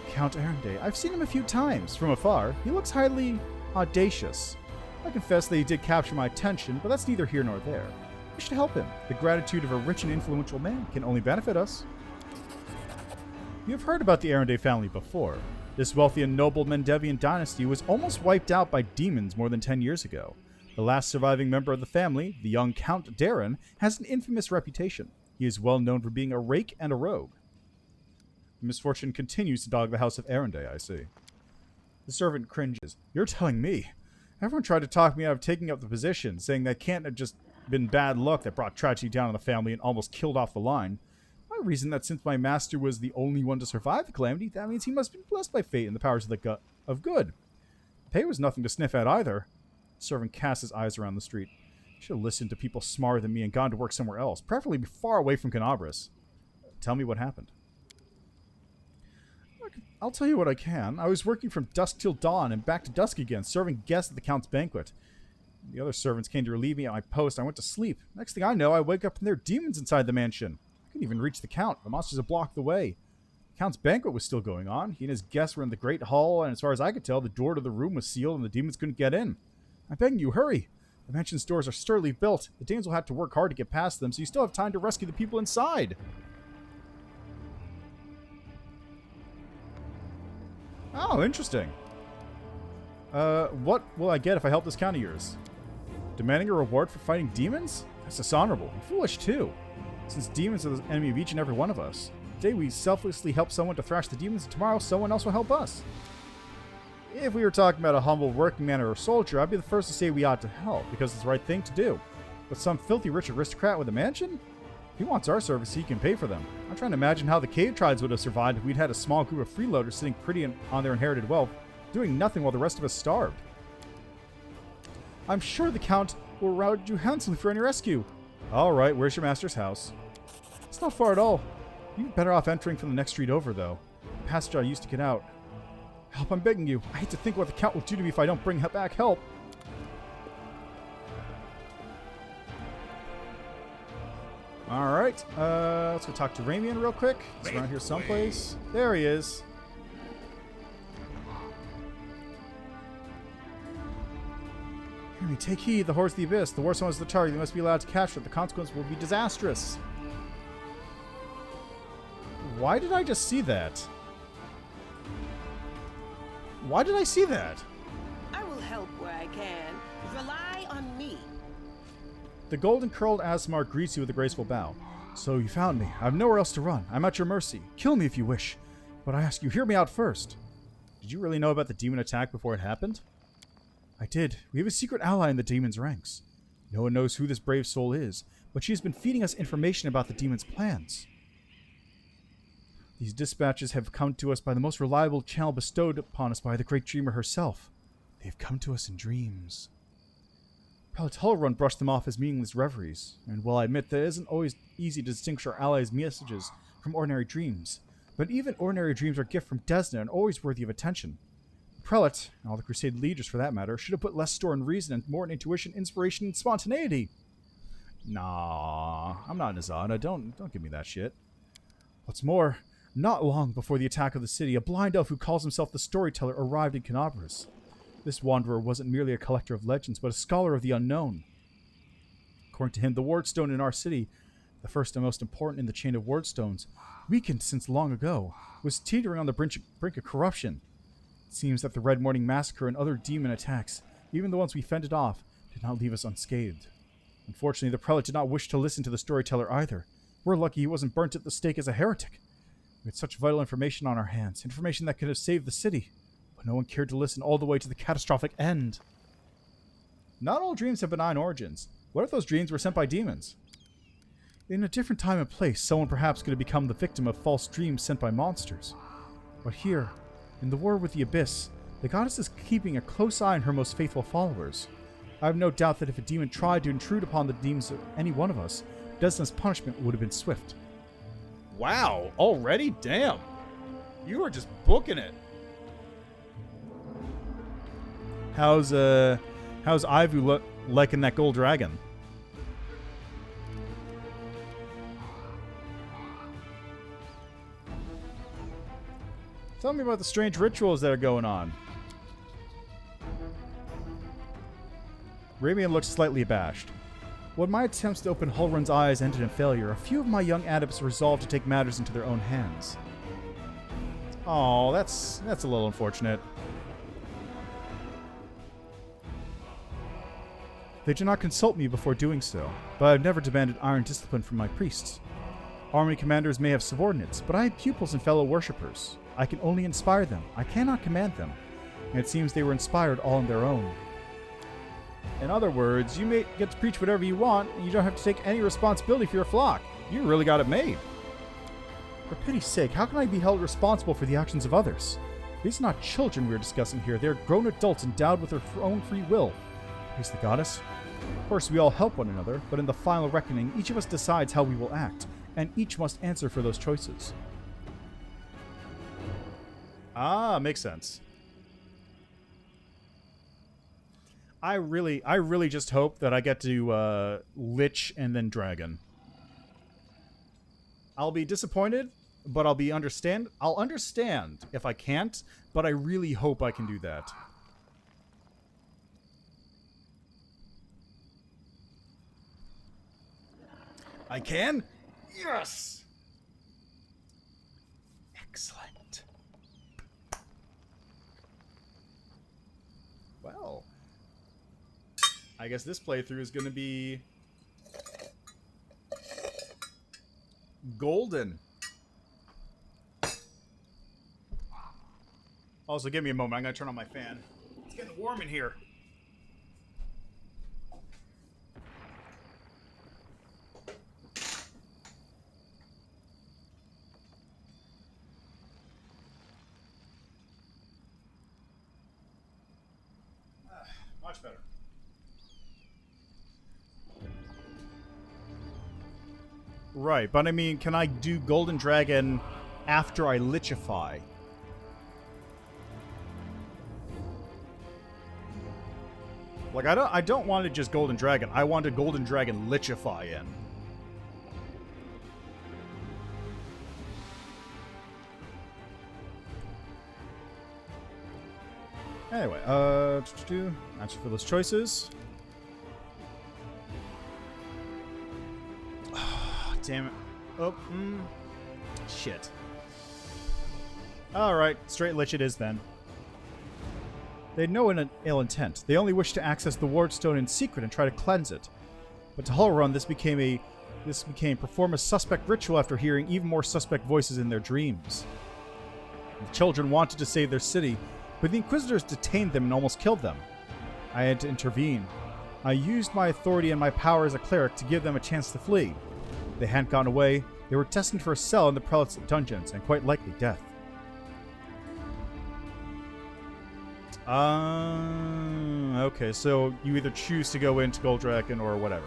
S1: Count Erende. I've seen him a few times, from afar. He looks highly audacious. I confess that he did capture my attention, but that's neither here nor there. We should help him. The gratitude of a rich and influential man can only benefit us. You have heard about the Erende family before. This wealthy and noble Mendevian dynasty was almost wiped out by demons more than 10 years ago. The last surviving member of the family, the young Count Darren, has an infamous reputation. He is well known for being a rake and a rogue. Misfortune continues to dog the house of Arenday, I see. The servant cringes. You're telling me? Everyone tried to talk me out of taking up the position, saying that can't have just been bad luck that brought tragedy down on the family and almost killed off the line. I reasoned that since my master was the only one to survive the calamity, that means he must have been blessed by fate and the powers of good. Pay was nothing to sniff at either. The servant casts his eyes around the street. I should have listened to people smarter than me and gone to work somewhere else, preferably far away from Canabras. Tell me what happened. I'll tell you what I can. I was working from dusk till dawn and back to dusk again, serving guests at the Count's banquet. The other servants came to relieve me at my post. I went to sleep. Next thing I know, I wake up and there are demons inside the mansion. I couldn't even reach the Count. The monsters had blocked the way. The Count's banquet was still going on. He and his guests were in the great hall, and as far as I could tell, the door to the room was sealed and the demons couldn't get in. I'm begging you, hurry. The mansion's doors are sturdily built. The Danes will have to work hard to get past them, so you still have time to rescue the people inside. Oh, interesting. What will I get if I help this count of yours? Demanding a reward for fighting demons? That's dishonorable and foolish, too. Since demons are the enemy of each and every one of us. Today we selflessly help someone to thrash the demons, and tomorrow someone else will help us. If we were talking about a humble working man or a soldier, I'd be the first to say we ought to help, because it's the right thing to do. But some filthy rich aristocrat with a mansion? If he wants our service, he can pay for them. I'm trying to imagine how the cave tribes would have survived if we'd had a small group of freeloaders sitting pretty on their inherited wealth, doing nothing while the rest of us starved. I'm sure the Count will reward you handsomely for any rescue. Alright, where's your master's house? It's not far at all. You'd be better off entering from the next street over, though. The passage I used to get out. Help, I'm begging you. I hate to think what the Count will do to me if I don't bring back help. Alright, let's go talk to Ramian real quick. He's around here someplace. There he is. Hear me, take heed. The horse of the abyss. The worst one is the target. They must be allowed to capture it. The consequence will be disastrous. Why did I just see that? Why did I see that?
S4: I will help where I can. Rely on me.
S1: The golden-curled Asmar greets you with a graceful bow. So you found me. I have nowhere else to run. I'm at your mercy. Kill me if you wish. But I ask you, hear me out first. Did you really know about the demon attack before it happened? I did. We have a secret ally in the demon's ranks. No one knows who this brave soul is, but she has been feeding us information about the demon's plans. These dispatches have come to us by the most reliable channel bestowed upon us by the great dreamer herself. They have come to us in dreams. Prelate Hullrun brushed them off as meaningless reveries, and while I admit that it isn't always easy to distinguish our allies' messages from ordinary dreams, but even ordinary dreams are a gift from Desna and always worthy of attention. The Prelate, and all the Crusade leaders for that matter, should have put less store in reason and more in intuition, inspiration, and spontaneity. Nah, I'm not Nazada. Don't give me that shit. What's more, not long before the attack of the city, a blind elf who calls himself the Storyteller arrived in Canabras. This wanderer wasn't merely a collector of legends, but a scholar of the unknown. According to him, the wardstone in our city, the first and most important in the chain of wardstones, weakened since long ago, was teetering on the brink of corruption. It seems that the Red Morning Massacre and other demon attacks, even the ones we fended off, did not leave us unscathed. Unfortunately, the prelate did not wish to listen to the storyteller either. We're lucky he wasn't burnt at the stake as a heretic. We had such vital information on our hands, information that could have saved the city, but no one cared to listen all the way to the catastrophic end. Not all dreams have benign origins. What if those dreams were sent by demons? In a different time and place, someone perhaps could have become the victim of false dreams sent by monsters. But here, in the war with the Abyss, the goddess is keeping a close eye on her most faithful followers. I have no doubt that if a demon tried to intrude upon the demons of any one of us, Desna's punishment would have been swift. Wow, already? Damn. You are just booking it. How's Ivu liking that gold dragon? Tell me about the strange rituals that are going on. Ramian looked slightly abashed. When my attempts to open Hullrun's eyes ended in failure, a few of my young adepts resolved to take matters into their own hands. Oh, that's a little unfortunate. They did not consult me before doing so, but I've never demanded iron discipline from my priests. Army commanders may have subordinates, but I have pupils and fellow worshippers. I can only inspire them. I cannot command them. And it seems they were inspired all on their own. In other words, you may get to preach whatever you want, and you don't have to take any responsibility for your flock. You really got it made. For pity's sake, how can I be held responsible for the actions of others? These are not children we are discussing here. They are grown adults endowed with their own free will. Praise the goddess. Of course, we all help one another, but in the final reckoning, each of us decides how we will act, and each must answer for those choices. Ah, makes sense. I really just hope that I get to Lich and then Dragon. I'll be disappointed, but I'll understand if I can't, but I really hope I can do that. I can? Yes! Excellent. Well, I guess this playthrough is going to be golden. Also, give me a moment. I'm going to turn on my fan. It's getting warm in here. Much better. Right, but I mean, can I do Golden Dragon after I Lichify? Like, I don't want to just Golden Dragon. I want a Golden Dragon Lichify in. Anyway, answer for those choices. Damn it. Oh, shit. Alright, straight Lich it is then. They had no ill intent. They only wished to access the Wardstone in secret and try to cleanse it. But to Hullrun, this became perform a suspect ritual after hearing even more suspect voices in their dreams. The children wanted to save their city, but the Inquisitors detained them and almost killed them. I had to intervene. I used my authority and my power as a cleric to give them a chance to flee. If they hadn't gotten away, they were destined for a cell in the Prelate's dungeons, and quite likely death. Okay, so you either choose to go into Gold Dragon or whatever.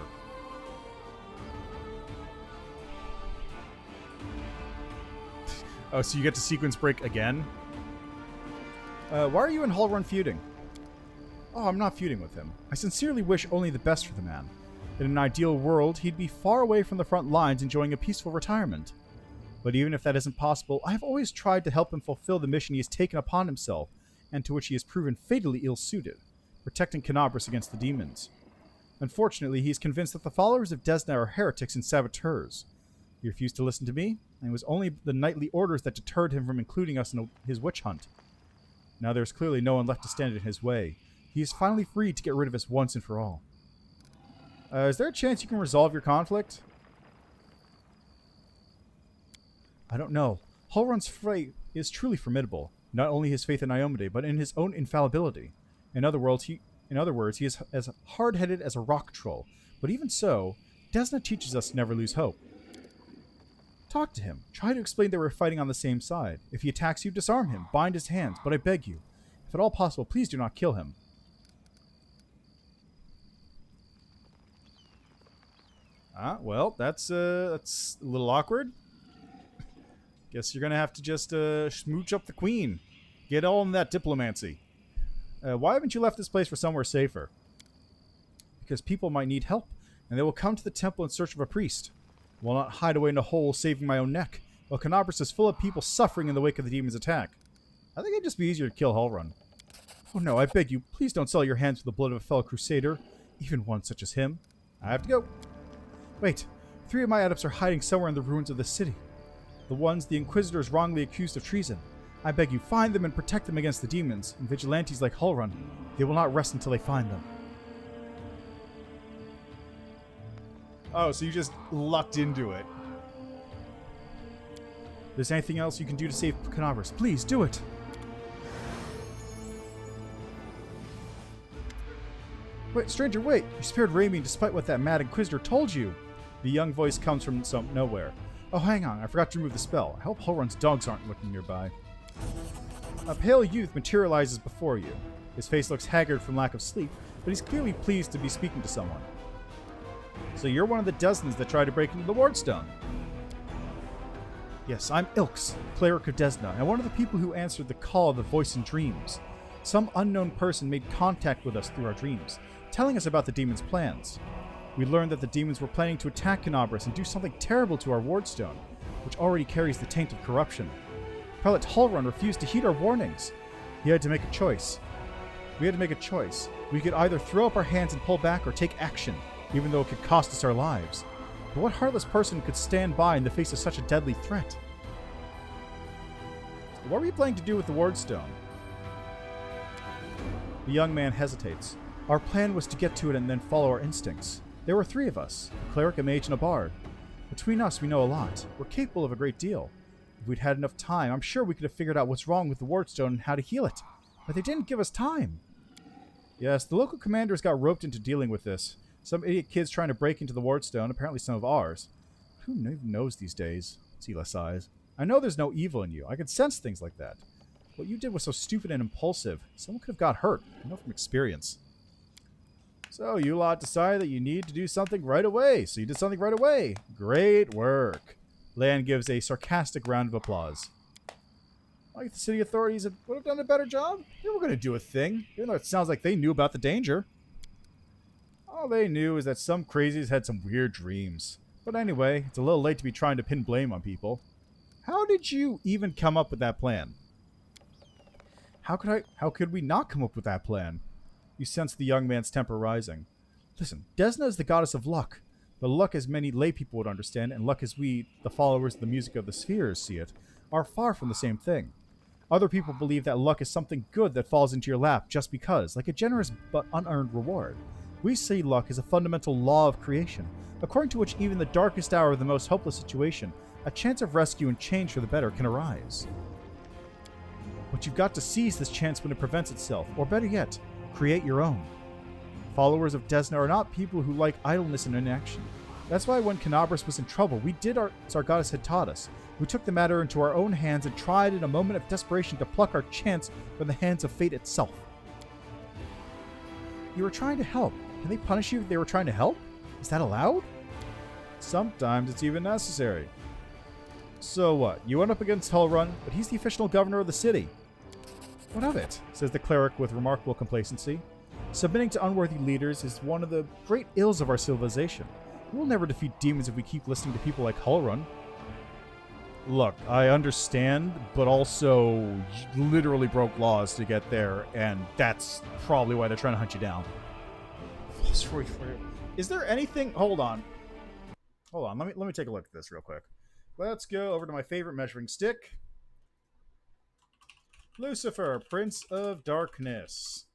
S1: Oh, so you get to sequence break again? Why are you and Hullrun feuding? Oh, I'm not feuding with him. I sincerely wish only the best for the man. In an ideal world, he'd be far away from the front lines enjoying a peaceful retirement. But even if that isn't possible, I have always tried to help him fulfill the mission he has taken upon himself, and to which he has proven fatally ill-suited, protecting Canabras against the demons. Unfortunately, he is convinced that the followers of Desna are heretics and saboteurs. He refused to listen to me, and it was only the knightly orders that deterred him from including us in his witch hunt. Now there is clearly no one left to stand in his way. He is finally free to get rid of us once and for all. Is there a chance you can resolve your conflict? I don't know. Hullrun's fate is truly formidable. Not only his faith in Iomade, but in his own infallibility. In other words, he is as hard-headed as a rock troll. But even so, Desna teaches us to never lose hope. Talk to him. Try to explain that we're fighting on the same side. If he attacks you, disarm him. Bind his hands. But I beg you, if at all possible, please do not kill him. Well, that's a little awkward. Guess you're gonna have to just smooch up the queen. Get all in that diplomacy. Why haven't you left this place for somewhere safer? Because people might need help, and they will come to the temple in search of a priest. I will not hide away in a hole saving my own neck, while Canabras is full of people suffering in the wake of the demon's attack. I think it'd just be easier to kill Hullrun. Oh no, I beg you, please don't sell your hands with the blood of a fellow crusader, even one such as him. I have to go. Wait, 3 of my adepts are hiding somewhere in the ruins of the city. The ones the Inquisitors wrongly accused of treason. I beg you, find them and protect them against the demons, and vigilantes like Hullrun. They will not rest until they find them. Oh, so you just lucked into it. If there's anything else you can do to save Canavers, please do it. Wait, stranger, wait! You spared Raimi despite what that mad Inquisitor told you! The young voice comes from nowhere. Oh, hang on, I forgot to remove the spell. I hope Hullrun's dogs aren't looking nearby. A pale youth materializes before you. His face looks haggard from lack of sleep, but he's clearly pleased to be speaking to someone. So you're one of the dozens that tried to break into the Wardstone. Yes, I'm Ilks, cleric of Desna, and one of the people who answered the call of the voice in dreams. Some unknown person made contact with us through our dreams, telling us about the demons' plans. We learned that the demons were planning to attack Canabras and do something terrible to our Wardstone, which already carries the taint of corruption. Prelate Hullrun refused to heed our warnings. He had to make a choice. We had to make a choice. We could either throw up our hands and pull back or take action, even though it could cost us our lives. But what heartless person could stand by in the face of such a deadly threat? What were you planning to do with the Wardstone? The young man hesitates. Our plan was to get to it and then follow our instincts. There were 3 of us, a cleric, a mage, and a bard. Between us, we know a lot. We're capable of a great deal. If we'd had enough time, I'm sure we could have figured out what's wrong with the Wardstone and how to heal it. But they didn't give us time. Yes, the local commanders got roped into dealing with this. Some idiot kids trying to break into the Wardstone, apparently some of ours. Who even knows these days? Sela sighs. I know there's no evil in you. I can sense things like that. What you did was so stupid and impulsive. Someone could have got hurt. I know from experience. So you lot decided that you need to do something right away. So you did something right away. Great work. Lan gives a sarcastic round of applause. Like the city authorities would have done a better job. They were going to do a thing, even though it sounds like they knew about the danger. All they knew is that some crazies had some weird dreams. But anyway, it's a little late to be trying to pin blame on people. How did you even come up with that plan? How could we not come up with that plan? You sense the young man's temper rising. Listen, Desna is the goddess of luck. But luck, as many lay people would understand, and luck as we, the followers of the music of the spheres, see it, are far from the same thing. Other people believe that luck is something good that falls into your lap just because, like a generous but unearned reward. We see luck as a fundamental law of creation, according to which even the darkest hour of the most hopeless situation, a chance of rescue and change for the better can arise. But you've got to seize this chance when it presents itself, or better yet, create your own. Followers of Desna are not people who like idleness and inaction. That's why when Canabras was in trouble, we did as our goddess had taught us. We took the matter into our own hands and tried in a moment of desperation to pluck our chance from the hands of fate itself. You were trying to help. Can they punish you if they were trying to help? Is that allowed? Sometimes it's even necessary. So what? You went up against Hullrun, but he's the official governor of the city. What of it? Says the cleric with remarkable complacency. Submitting to unworthy leaders is one of the great ills of our civilization. We'll never defeat demons if we keep listening to people like Hullrun. Look, I understand, but also you literally broke laws to get there, and that's probably why they're trying to hunt you down. Is there anything... Hold on. Let me take a look at this real quick. Let's go over to my favorite measuring stick. Lucifer, Prince of Darkness.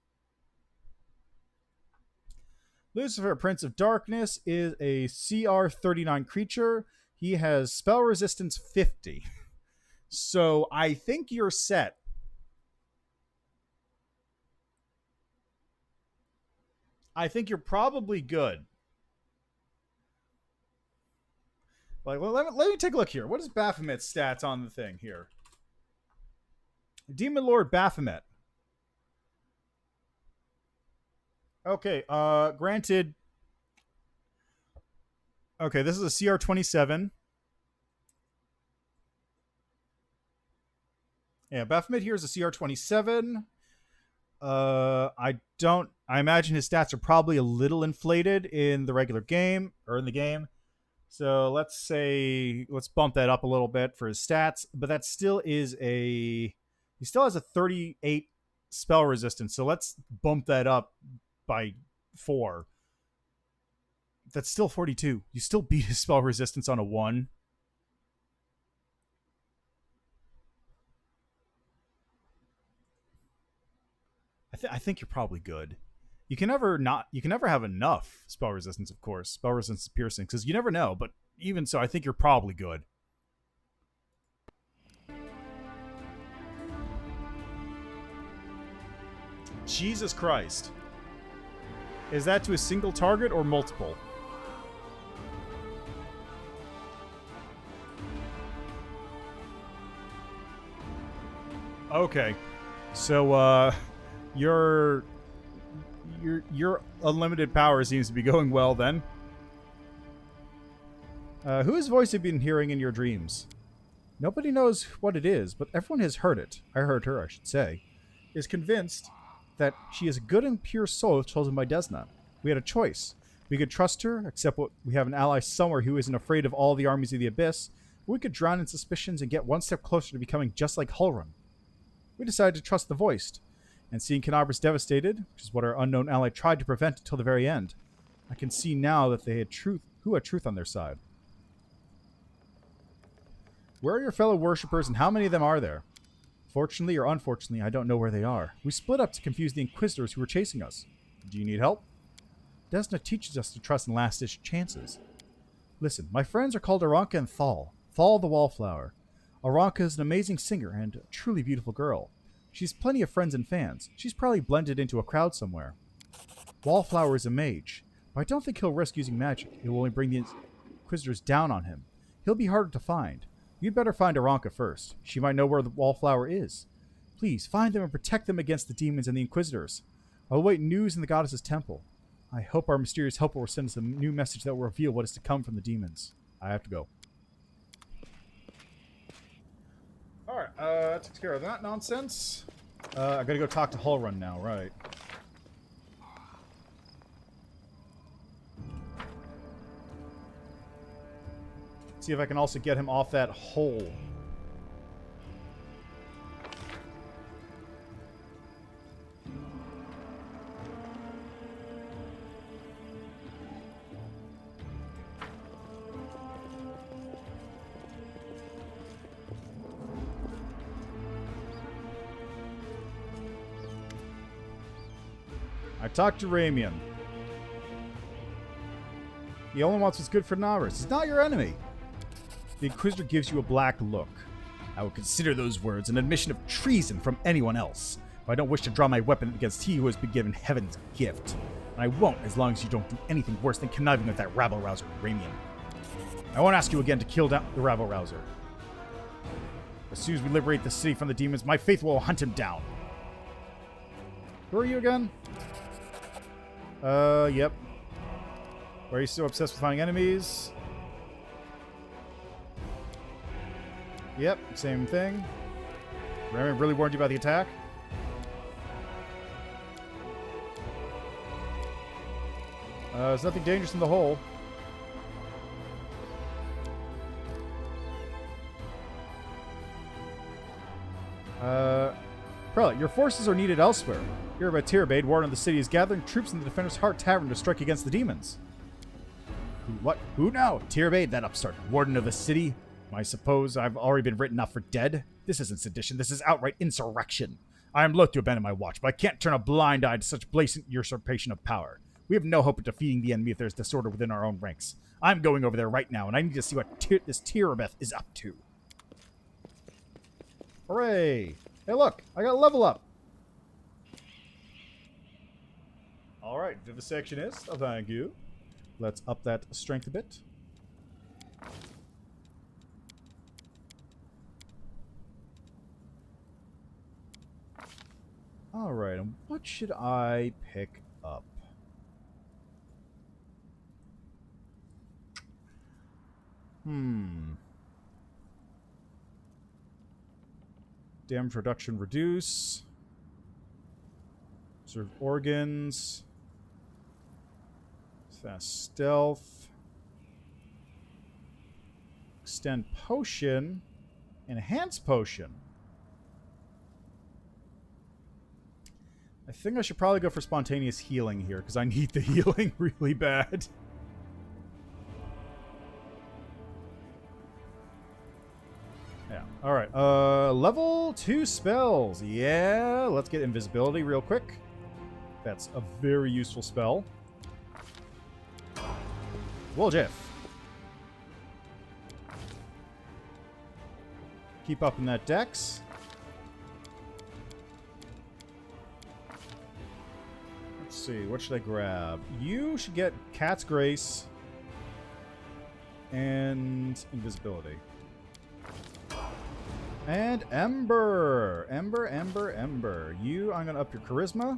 S1: Lucifer, Prince of Darkness, is a CR 39 creature. He has spell resistance 50. So I think you're set. I think you're probably good. Like, well, let me take a look here. What is Baphomet's stats on the thing here? Demon Lord Baphomet. Okay, granted. Okay, this is a CR 27. Yeah, Baphomet here is a CR 27. I imagine his stats are probably a little inflated in the regular game, or in the game. So let's bump that up a little bit for his stats, but that still is he still has a 38 spell resistance. So let's bump that up by 4. That's still 42. You still beat his spell resistance on a 1. I think you're probably good. You can never have enough spell resistance, of course. Spell resistance is piercing, because you never know, but even so, I think you're probably good. Jesus Christ. Is that to a single target or multiple? Okay. So, your unlimited power seems to be going well then. Whose voice have you been hearing in your dreams? Nobody knows what it is, but everyone has heard it. I heard her, I should say. Is convinced that she is a good and pure soul chosen by Desna. We had a choice. We could trust her, accept what we have an ally somewhere who isn't afraid of all the armies of the Abyss, or we could drown in suspicions and get one step closer to becoming just like Hulrun. We decided to trust the Voiced, and seeing Canabra's devastated, which is what our unknown ally tried to prevent until the very end, I can see now that they had who had truth on their side. Where are your fellow worshippers, and how many of them are there? Fortunately or unfortunately, I don't know where they are. We split up to confuse the Inquisitors who were chasing us. Do you need help? Desna teaches us to trust in last-ditch chances. Listen, my friends are called Aranka and Thal. Thal the Wallflower. Aranka is an amazing singer and a truly beautiful girl. She's plenty of friends and fans. She's probably blended into a crowd somewhere. Wallflower is a mage, but I don't think he'll risk using magic. It will only bring the Inquisitors down on him. He'll be harder to find. You'd better find Aranka first. She might know where the Wallflower is. Please, find them and protect them against the demons and the Inquisitors. I'll await news in the Goddess's temple. I hope our mysterious helper will send us a new message that will reveal what is to come from the demons. I have to go. Alright, that takes care of that nonsense. I gotta go talk to Hulrun now, right. See if I can also get him off that hole. I talked to Ramian. He only wants what's good for Navras. He's not your enemy. The Inquisitor gives you a black look. I will consider those words an admission of treason from anyone else. But I don't wish to draw my weapon against he who has been given heaven's gift. And I won't as long as you don't do anything worse than conniving with that rabble-rouser, Ramian. I won't ask you again to kill down the rabble-rouser. As soon as we liberate the city from the demons, my faith will hunt him down. Who are you again? Yep. Why are you so obsessed with finding enemies? Yep, same thing. Ramian really warned you about the attack? There's nothing dangerous in the hole. Prelate, your forces are needed elsewhere. Here by Tyrabade, warden of the city, is gathering troops in the Defender's Heart Tavern to strike against the demons. What? Who now? Tyrabade, that upstart. Warden of the city? I suppose I've already been written off for dead? This isn't sedition, this is outright insurrection. I am loath to abandon my watch, but I can't turn a blind eye to such blatant usurpation of power. We have no hope of defeating the enemy if there's disorder within our own ranks. I'm going over there right now, and I need to see what this Tyrabeth is up to. Hooray! Hey look, I got a level up! Alright, Vivisectionist, thank you. Let's up that strength a bit. Alright, and what should I pick up? Damage reduction reduce. Preserve organs. Fast stealth. Extend potion. Enhance potion. I think I should probably go for spontaneous healing here, because I need the healing really bad. Yeah, alright. Level 2 spells. Yeah, let's get invisibility real quick. That's a very useful spell. Well, Jeff. Keep up in that dex. see. What should I grab? You should get Cat's Grace and Invisibility. And Ember. Ember, Ember, Ember. You, I'm going to up your Charisma.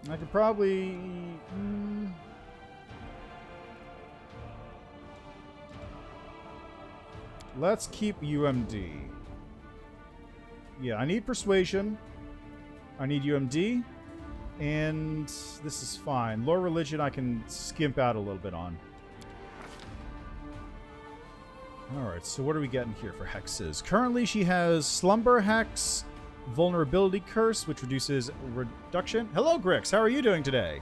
S1: I could probably... let's keep UMD. Yeah, I need Persuasion. I need UMD. And this is fine. Lore Religion I can skimp out a little bit on. Alright, so what are we getting here for hexes? Currently she has Slumber Hex, Vulnerability Curse, which reduces reduction. Hello, Grix. How are you doing today?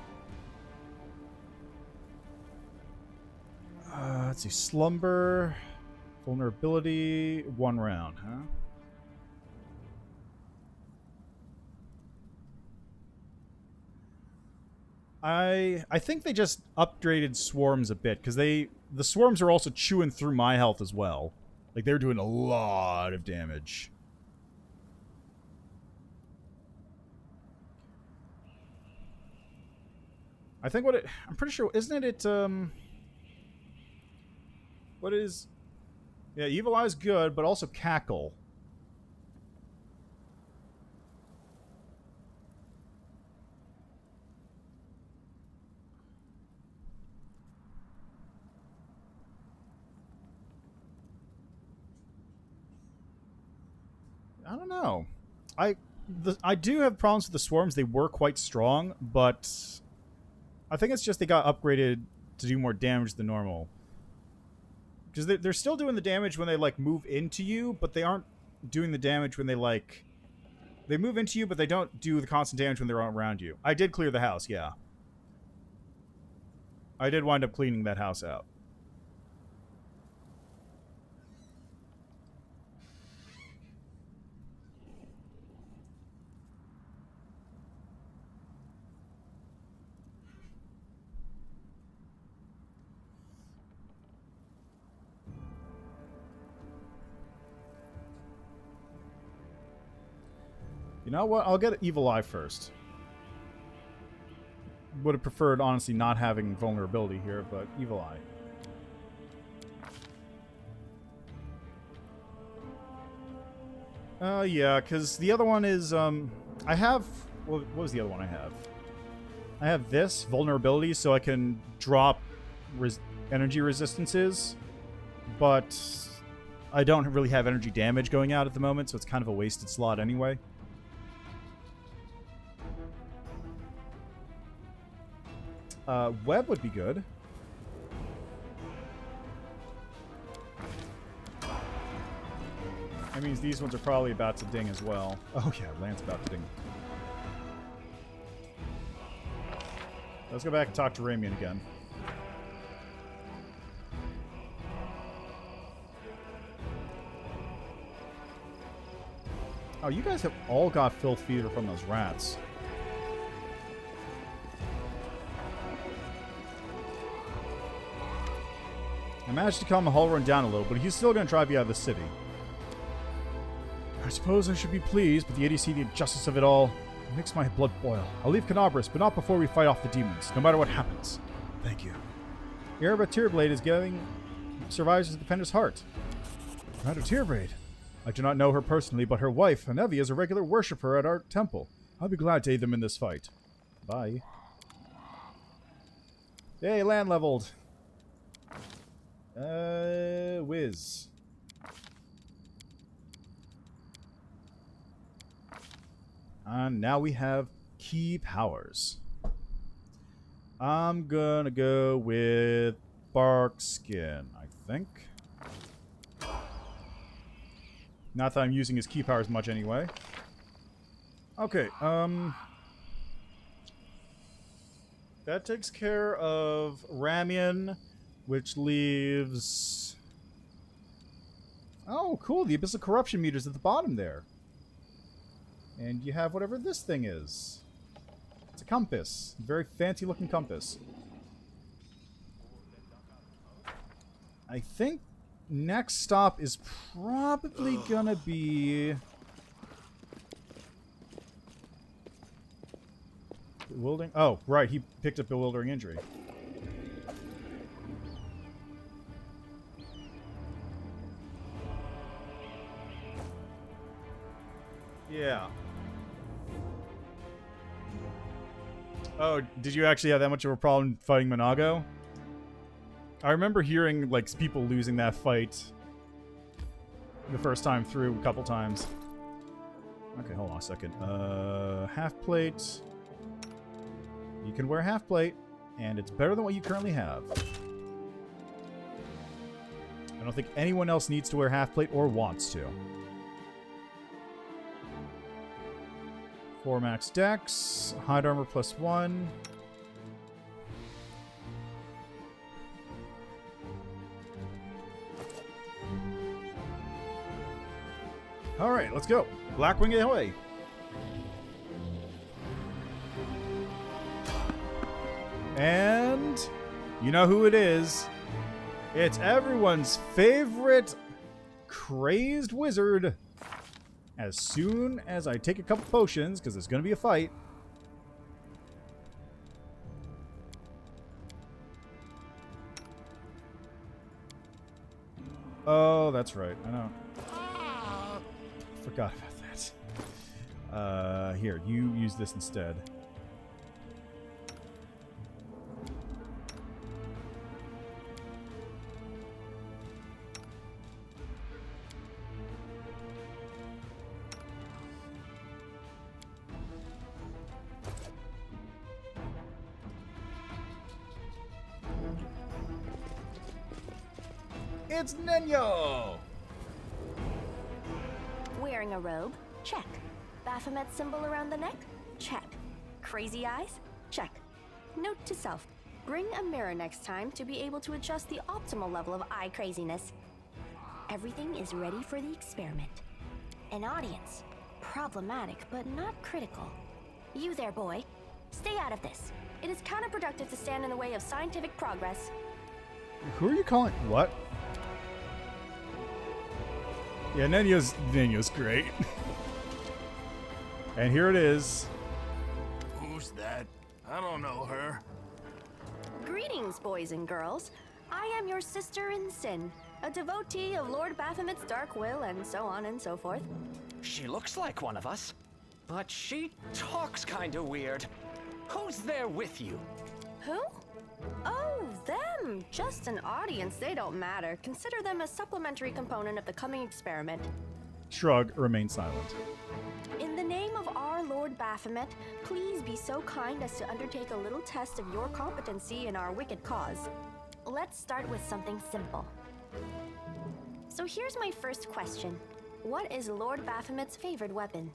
S1: Let's see. Slumber, Vulnerability, 1 round, huh? I think they just upgraded swarms a bit, because the swarms are also chewing through my health as well. Like, they're doing a lot of damage. I think I'm pretty sure, isn't it, what is, yeah, Evil Eye's good, but also Cackle. I don't know. I do have problems with the swarms. They were quite strong, but I think it's just they got upgraded to do more damage than normal. Because they're still doing the damage when they, like, move into you, but they aren't doing the damage when they, like... They move into you, but they don't do the constant damage when they're around you. I did clear the house, yeah. I did wind up cleaning that house out. You know what? I'll get Evil Eye first. Would have preferred, honestly, not having vulnerability here, but Evil Eye. Yeah, because the other one is, I have... What was the other one I have? I have this, Vulnerability, so I can drop energy resistances, but I don't really have energy damage going out at the moment, so it's kind of a wasted slot anyway. Web would be good. That means these ones are probably about to ding as well. Oh yeah, Lance about to ding. Let's go back and talk to Ramian again. Oh, you guys have all got filth feeder from those rats. I managed to calm the hull run down a little, but he's still going to drive you out of the city. I suppose I should be pleased, but the ADC, the injustice of it all, makes my blood boil. I'll leave Canabras, but not before we fight off the demons, no matter what happens. Thank you. Erebra Tearblade is getting survives as Defender's heart. Commander Tearblade. I do not know her personally, but her wife, Anevi, is a regular worshipper at our temple. I'll be glad to aid them in this fight. Bye. Yay, land leveled. Whiz. And now we have key powers. I'm gonna go with bark skin, I think. Not that I'm using his key powers much anyway. Okay, that takes care of Ramian, which leaves... Oh, cool, the Abyssal Corruption meter's at the bottom there. And you have whatever this thing is. It's a compass. Very fancy looking compass. I think next stop is probably gonna be... Bewildering... Oh, right, he picked up Bewildering Injury. Yeah. Oh, did you actually have that much of a problem fighting Monago? I remember hearing, like, people losing that fight the first time through a couple times. Okay, hold on a second. Half plate. You can wear half plate, and it's better than what you currently have. I don't think anyone else needs to wear half plate or wants to. 4 max dex, hide armor +1. Alright, let's go. Blackwing away. And you know who it is. It's everyone's favorite crazed wizard. As soon as I take a couple potions, because there's going to be a fight. Oh, that's right. I know. Forgot about that. Here, you use this instead. It's Nenio!
S13: Wearing a robe? Check. Baphomet symbol around the neck? Check. Crazy eyes? Check. Note to self. Bring a mirror next time to be able to adjust the optimal level of eye craziness. Everything is ready for the experiment. An audience. Problematic, but not critical. You there, boy. Stay out of this. It is counterproductive to stand in the way of scientific progress.
S1: Who are you calling? What? Yeah, Nenio's great. And here it is.
S5: Who's that? I don't know her.
S13: Greetings, boys and girls. I am your sister in sin, a devotee of Lord Baphomet's dark will, and so on and so forth.
S14: She looks like one of us, but she talks kinda weird. Who's there with you?
S13: Who? Oh, them! Just an audience, they don't matter. Consider them a supplementary component of the coming experiment.
S1: Shrug, remain silent.
S13: In the name of our Lord Baphomet, please be so kind as to undertake a little test of your competency in our wicked cause. Let's start with something simple. So here's my first question. What is Lord Baphomet's favorite weapon?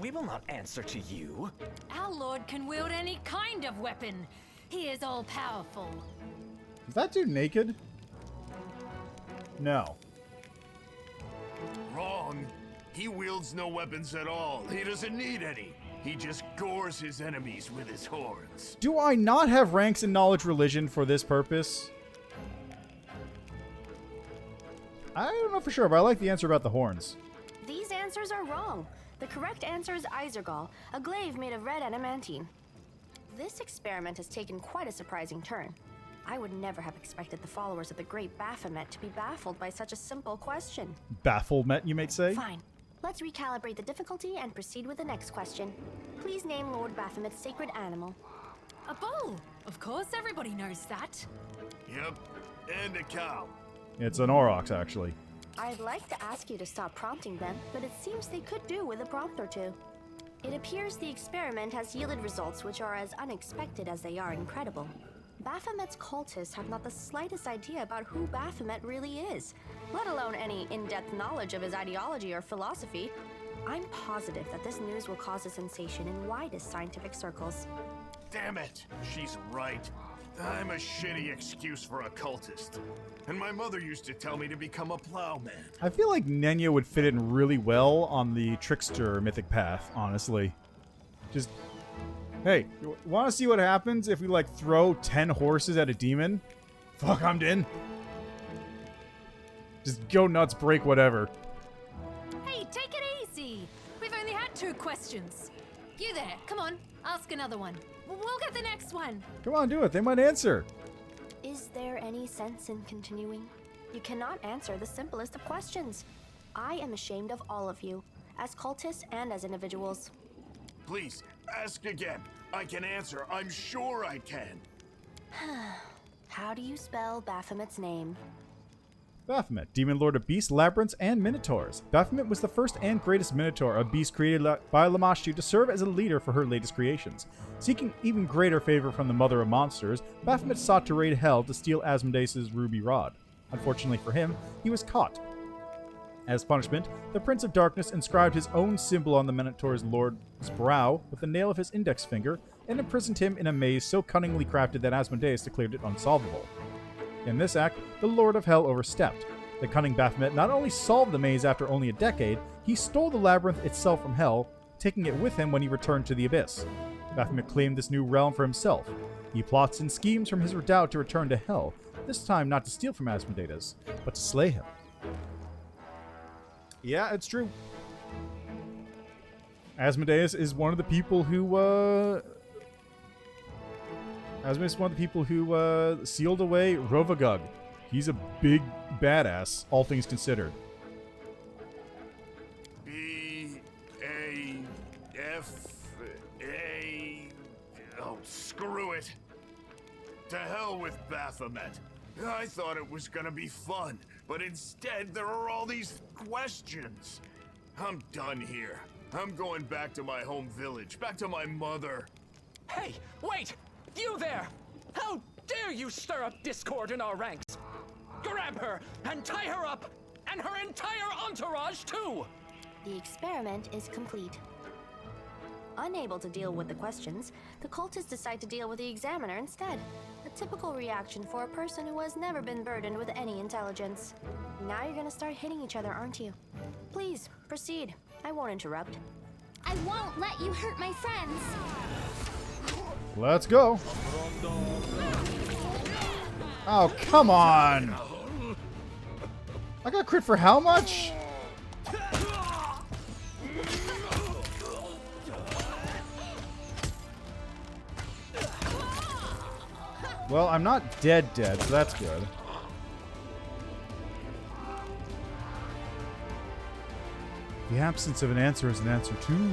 S14: We will not answer to you.
S15: Our lord can wield any kind of weapon. He is all-powerful.
S1: Is that dude naked? No.
S5: Wrong. He wields no weapons at all. He doesn't need any. He just gores his enemies with his horns.
S1: Do I not have ranks in knowledge religion for this purpose? I don't know for sure, but I like the answer about the horns.
S13: These answers are wrong. The correct answer is Isergal, a glaive made of red adamantine. This experiment has taken quite a surprising turn. I would never have expected the followers of the great Baphomet to be baffled by such a simple question.
S1: Bafflement, you may say?
S13: Fine. Let's recalibrate the difficulty and proceed with the next question. Please name Lord Baphomet's sacred animal.
S15: A bull! Of course, everybody knows that.
S5: Yep, and a cow.
S1: It's an aurochs, actually.
S13: I'd like to ask you to stop prompting them, but it seems they could do with a prompt or two. It appears the experiment has yielded results which are as unexpected as they are incredible. Baphomet's cultists have not the slightest idea about who Baphomet really is, let alone any in-depth knowledge of his ideology or philosophy. I'm positive that this news will cause a sensation in widest scientific circles.
S5: Damn it, she's right. I'm a shitty excuse for a cultist. And my mother used to tell me to become a plowman.
S1: I feel like Nenio would fit in really well on the Trickster mythic path, honestly. Just, hey, you want to see what happens if we, like, throw 10 horses at a demon? Fuck, I'm in. Just go nuts, break whatever.
S15: Hey, take it easy. We've only had 2 questions. You there, come on, ask another one. We'll get the next one.
S1: Come on, do it. They might answer.
S13: Is there any sense in continuing? You cannot answer the simplest of questions. I am ashamed of all of you, as cultists and as individuals.
S5: Please, ask again. I can answer. I'm sure I can.
S13: How do you spell Baphomet's name?
S1: Baphomet, demon lord of beasts, labyrinths, and minotaurs. Baphomet was the first and greatest minotaur, a beast created by Lamashtu to serve as a leader for her latest creations. Seeking even greater favor from the mother of monsters, Baphomet sought to raid Hell to steal Asmodeus' ruby rod. Unfortunately for him, he was caught. As punishment, the Prince of Darkness inscribed his own symbol on the Minotaur's lord's brow with the nail of his index finger and imprisoned him in a maze so cunningly crafted that Asmodeus declared it unsolvable. In this act, the Lord of Hell overstepped. The cunning Baphomet not only solved the maze after only a decade, he stole the labyrinth itself from Hell, taking it with him when he returned to the Abyss. Baphomet claimed this new realm for himself. He plots and schemes from his redoubt to return to Hell, this time not to steal from Asmodeus, but to slay him. Yeah, it's true. Asmodeus is one of the people who, sealed away Rovagug. He's a big badass, all things considered.
S5: B-A-F-A... Oh, screw it. To hell with Baphomet. I thought it was gonna be fun, but instead there are all these questions. I'm done here. I'm going back to my home village, back to my mother.
S14: Hey, wait! You there! How dare you stir up discord in our ranks? Grab her and tie her up, and her entire entourage too!
S13: The experiment is complete. Unable to deal with the questions, the cultists decide to deal with the examiner instead. A typical reaction for a person who has never been burdened with any intelligence. Now you're gonna start hitting each other, aren't you? Please, proceed. I won't interrupt.
S12: I won't let you hurt my friends.
S1: Let's go. Oh, come on. I got crit for how much? Well, I'm not dead, so that's good. The absence of an answer is an answer too.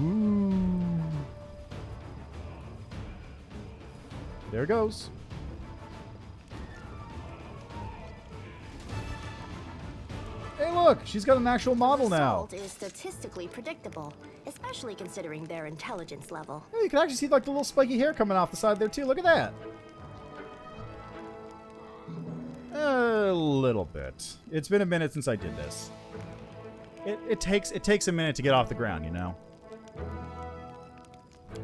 S1: Ooh. There goes. Hey, look! She's got an actual model now.
S13: The result is statistically predictable, especially considering their intelligence level.
S1: Oh, you can actually see like the little spiky hair coming off the side there too. Look at that. A little bit. It's been a minute since I did this. It takes a minute to get off the ground, you know.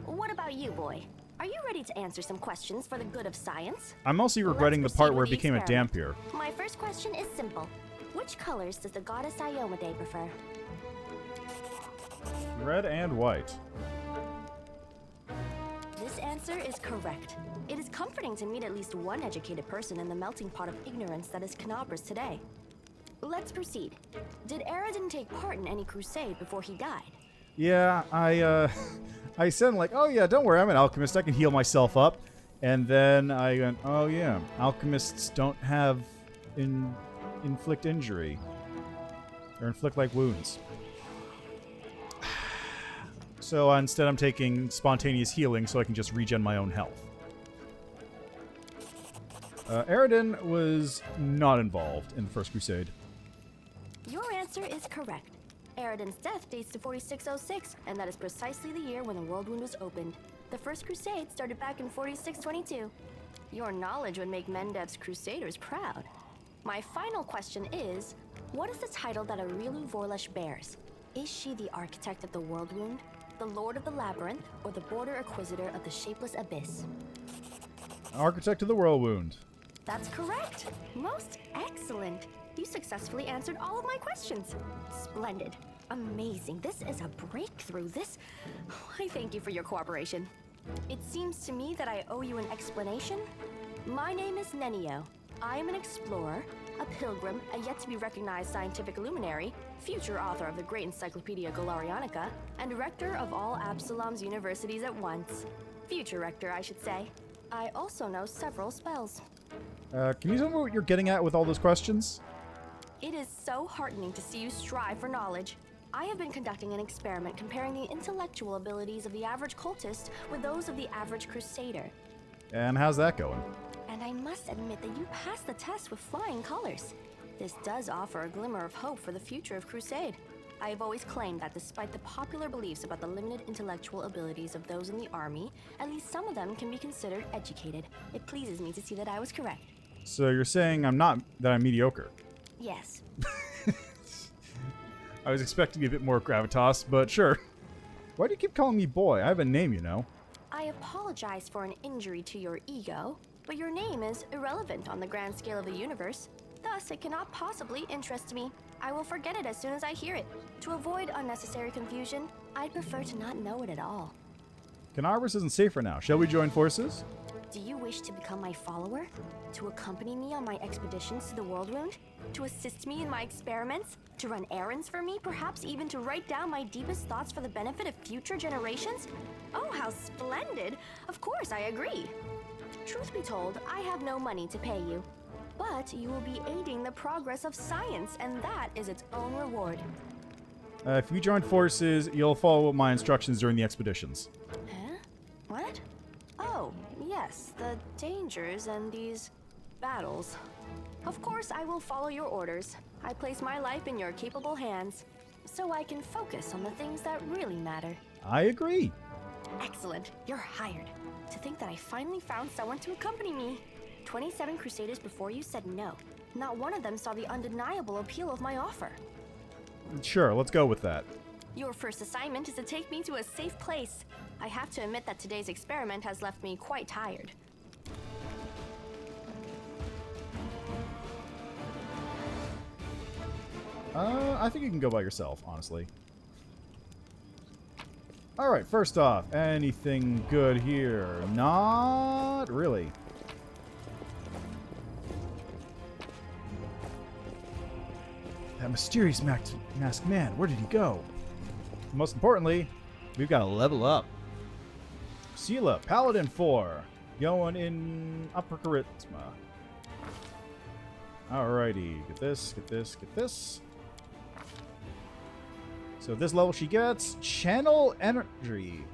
S13: What about you, boy? Are you ready to answer some questions for the good of science?
S1: I'm mostly regretting the part where it became a Dampier.
S13: My first question is simple. Which colors does the goddess Iomedae prefer?
S1: Red and white.
S13: This answer is correct. It is comforting to meet at least one educated person in the melting pot of ignorance that is Canabras today. Let's proceed. Did Eredin take part in any crusade before he died?
S1: Yeah, I said like, oh yeah, don't worry, I'm an alchemist, I can heal myself up. And then I went, oh yeah, alchemists don't have inflict injury. Or inflict like wounds. So instead I'm taking spontaneous healing so I can just regen my own health. Eredin was not involved in the First Crusade.
S13: Your answer is correct. Eredin's death dates to 4606, and that is precisely the year when the World Wound was opened. The First Crusade started back in 4622. Your knowledge would make Mendev's Crusaders proud. My final question is, what is the title that Aurilu Vorlesh bears? Is she the Architect of the World Wound, the Lord of the Labyrinth, or the Border Acquisitor of the Shapeless Abyss?
S1: Architect of the Whirlwind.
S13: That's correct. Most excellent. You successfully answered all of my questions. Splendid. Amazing. This is a breakthrough. I thank you for your cooperation. It seems to me that I owe you an explanation. My name is Nenio. I am an explorer, a pilgrim, a yet-to-be-recognized scientific luminary, future author of the great Encyclopedia Golarianica, and rector of all Absalom's universities at once. Future rector, I should say. I also know several spells.
S1: Can you tell me what you're getting at with all those questions?
S13: It is so heartening to see you strive for knowledge. I have been conducting an experiment comparing the intellectual abilities of the average cultist with those of the average crusader.
S1: And how's that going?
S13: And I must admit that you passed the test with flying colors. This does offer a glimmer of hope for the future of Crusade. I have always claimed that despite the popular beliefs about the limited intellectual abilities of those in the army, at least some of them can be considered educated. It pleases me to see that I was correct.
S1: So you're saying I'm mediocre?
S13: Yes.
S1: I was expecting a bit more gravitas, but sure. Why do you keep calling me boy? I have a name, you know.
S13: I apologize for an injury to your ego, but your name is irrelevant on the grand scale of the universe. Thus, it cannot possibly interest me. I will forget it as soon as I hear it. To avoid unnecessary confusion, I'd prefer to not know it at all.
S1: Canaveras isn't safer now. Shall we join forces?
S13: Do you wish to become my follower? To accompany me on my expeditions to the World Wound? To assist me in my experiments? To run errands for me? Perhaps even to write down my deepest thoughts for the benefit of future generations? Oh, how splendid! Of course, I agree. Truth be told, I have no money to pay you. But you will be aiding the progress of science, and that is its own reward.
S1: If you join forces, you'll follow my instructions during the expeditions.
S13: Huh? What? Oh, yes, the dangers and these battles. Of course, I will follow your orders. I place my life in your capable hands, so I can focus on the things that really matter.
S1: I agree.
S13: Excellent. You're hired. To think that I finally found someone to accompany me. 27 Crusaders before you said no. Not one of them saw the undeniable appeal of my offer.
S1: Sure, let's go with that.
S13: Your first assignment is to take me to a safe place. I have to admit that today's experiment has left me quite tired.
S1: I think you can go by yourself, honestly. Alright, first off, anything good here? Not really. That mysterious masked man, where did he go? Most importantly, we've got to level up. Sela, Paladin 4, going in upper charisma. Alrighty, get this, get this, get this. So this level she gets Channel Energy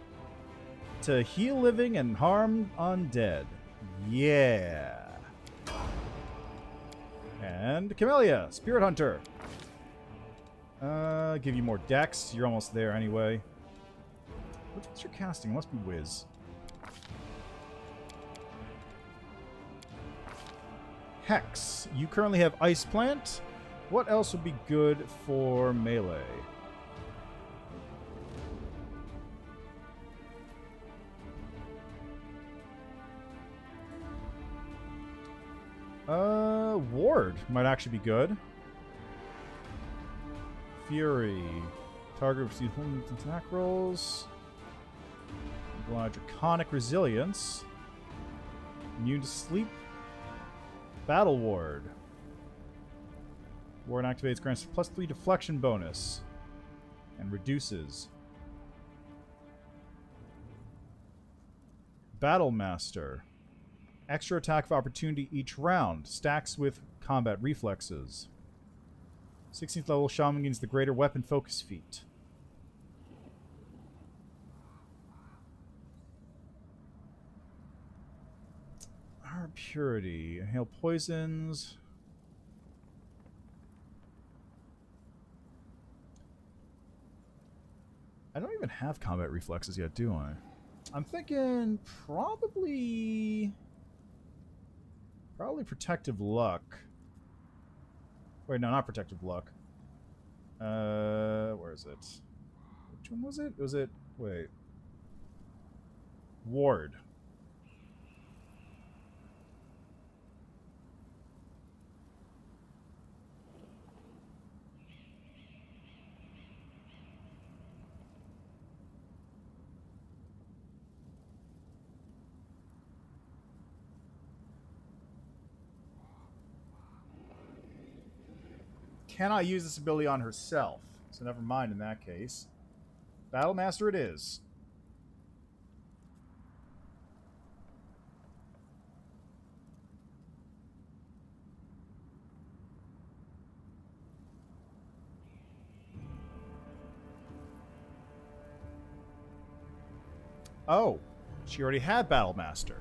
S1: to heal living and harm undead. Yeah. And Camellia, Spirit Hunter. Give you more dex. You're almost there anyway. What's your casting? It must be Wiz. Hex. You currently have Ice Plant. What else would be good for melee? Ward might actually be good. Fury. Target receives attack rolls. Draconic Resilience. Immune to sleep. Battle Ward. Ward activates, grants +3 deflection bonus. And reduces. Battle Master. Extra attack of opportunity each round. Stacks with combat reflexes. 16th level Shaman gains the greater weapon focus feat. Our Purity. Inhale poisons. I don't even have combat reflexes yet, do I? I'm thinking probably Protective Luck. Wait, no, not Protective Luck. Where is it? Which one was it? Was it... Wait. Ward. cannot use this ability on herself. So never mind in that case. Battlemaster it is. Oh, she already had Battlemaster.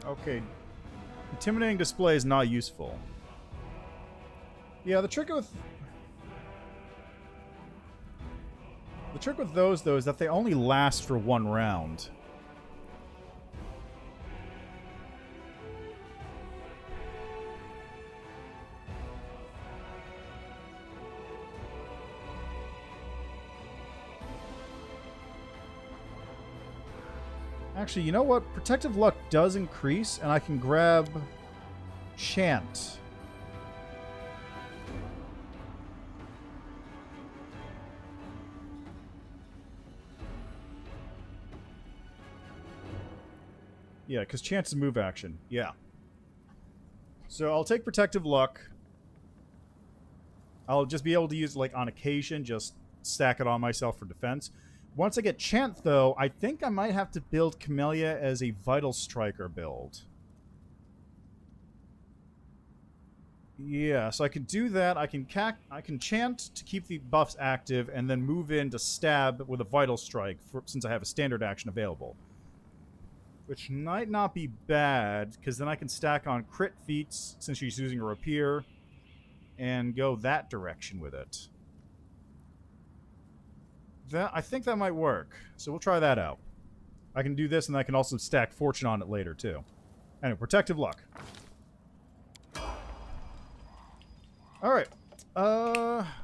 S1: Okay. Intimidating display is not useful. Yeah, the trick with those, though, is that they only last for one round. Actually, you know what? Protective Luck does increase, and I can grab Chant. Yeah, because Chant is a move action. Yeah. So I'll take Protective Luck. I'll just be able to use it, like, on occasion, just stack it on myself for defense. Once I get Chant, though, I think I might have to build Camellia as a Vital Striker build. Yeah, so I can do that. I can Chant to keep the buffs active, and then move in to Stab with a Vital Strike, since I have a standard action available. Which might not be bad, because then I can stack on crit feats, since she's using a Rapier, and go that direction with it. I think that might work. So we'll try that out. I can do this, and I can also stack Fortune on it later, too. Anyway, Protective Luck. Alright.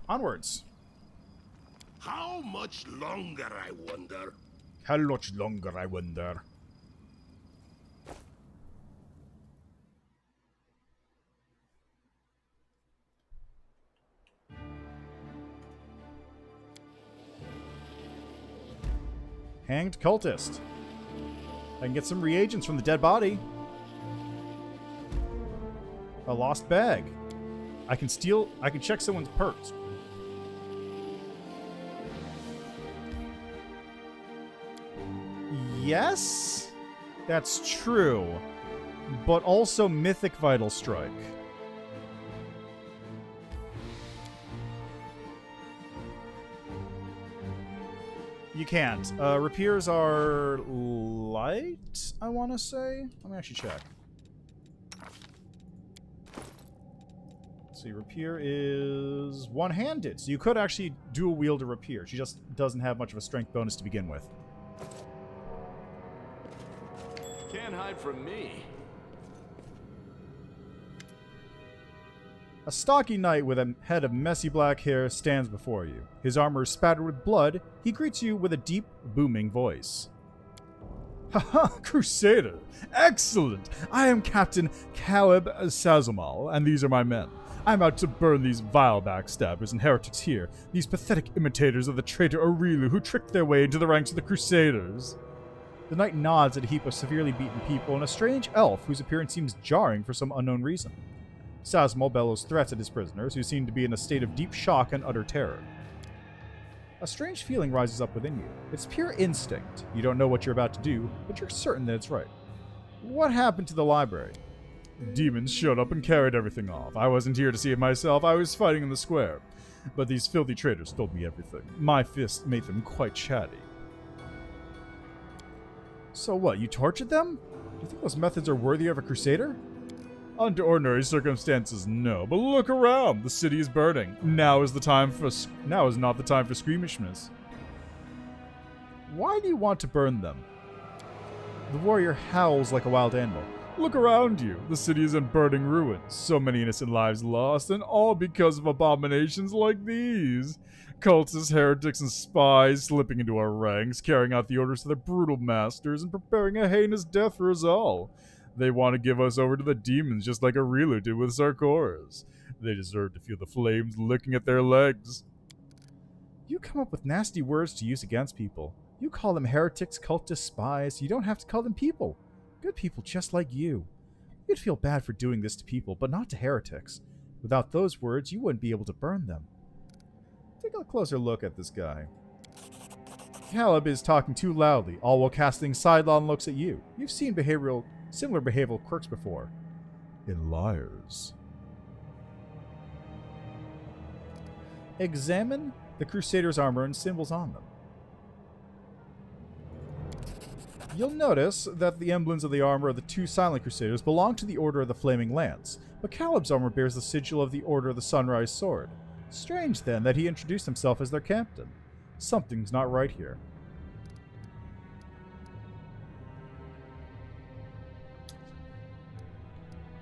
S1: Onwards.
S16: How much longer, I wonder?
S1: How much longer, I wonder? Hanged Cultist. I can get some reagents from the dead body. A lost bag. I can check someone's perks. Yes, that's true. But also Mythic Vital Strike. You can't. Rapiers are light, I want to say. Let me actually check. Let's see, Rapier is one-handed, so you could actually dual wield a Rapier. She just doesn't have much of a strength bonus to begin with.
S8: Can't hide from me.
S1: A stocky knight with a head of messy black hair stands before you. His armor is spattered with blood. He greets you with a deep, booming voice. Haha, Crusader! Excellent! I am Captain Caleb Sazumal, and these are my men. I'm out to burn these vile backstabbers and heretics here, these pathetic imitators of the traitor Aurilu who tricked their way into the ranks of the Crusaders. The knight nods at a heap of severely beaten people and a strange elf whose appearance seems jarring for some unknown reason. Sazmal bellows threats at his prisoners, who seem to be in a state of deep shock and utter terror. A strange feeling rises up within you. It's pure instinct. You don't know what you're about to do, but you're certain that it's right. What happened to the library? Demons showed up and carried everything off. I wasn't here to see it myself. I was fighting in the square. But these filthy traitors told me everything. My fist made them quite chatty. So what, you tortured them? Do you think those methods are worthy of a crusader?
S3: Under ordinary circumstances, no. But look around. The city is burning. Now is not the time for squeamishness.
S1: Why do you want to burn them? The warrior howls like a wild animal.
S3: Look around you. The city is in burning ruins. So many innocent lives lost, and all because of abominations like these. Cultists, heretics, and spies slipping into our ranks, carrying out the orders of their brutal masters, and preparing a heinous death for us all. They want to give us over to the demons just like Aurelu did with Sarkoris. They deserve to feel the flames licking at their legs.
S1: You come up with nasty words to use against people. You call them heretics, cultists, spies. You don't have to call them people. Good people just like you. You'd feel bad for doing this to people, but not to heretics. Without those words, you wouldn't be able to burn them. Take a closer look at this guy. Caleb is talking too loudly, all while casting sidelong looks at you. You've seen similar behavioral quirks before.
S3: In liars.
S1: Examine the Crusaders' armor and symbols on them. You'll notice that the emblems of the armor of the two Silent Crusaders belong to the Order of the Flaming Lance, but Caleb's armor bears the sigil of the Order of the Sunrise Sword. Strange, then, that he introduced himself as their captain. Something's not right here.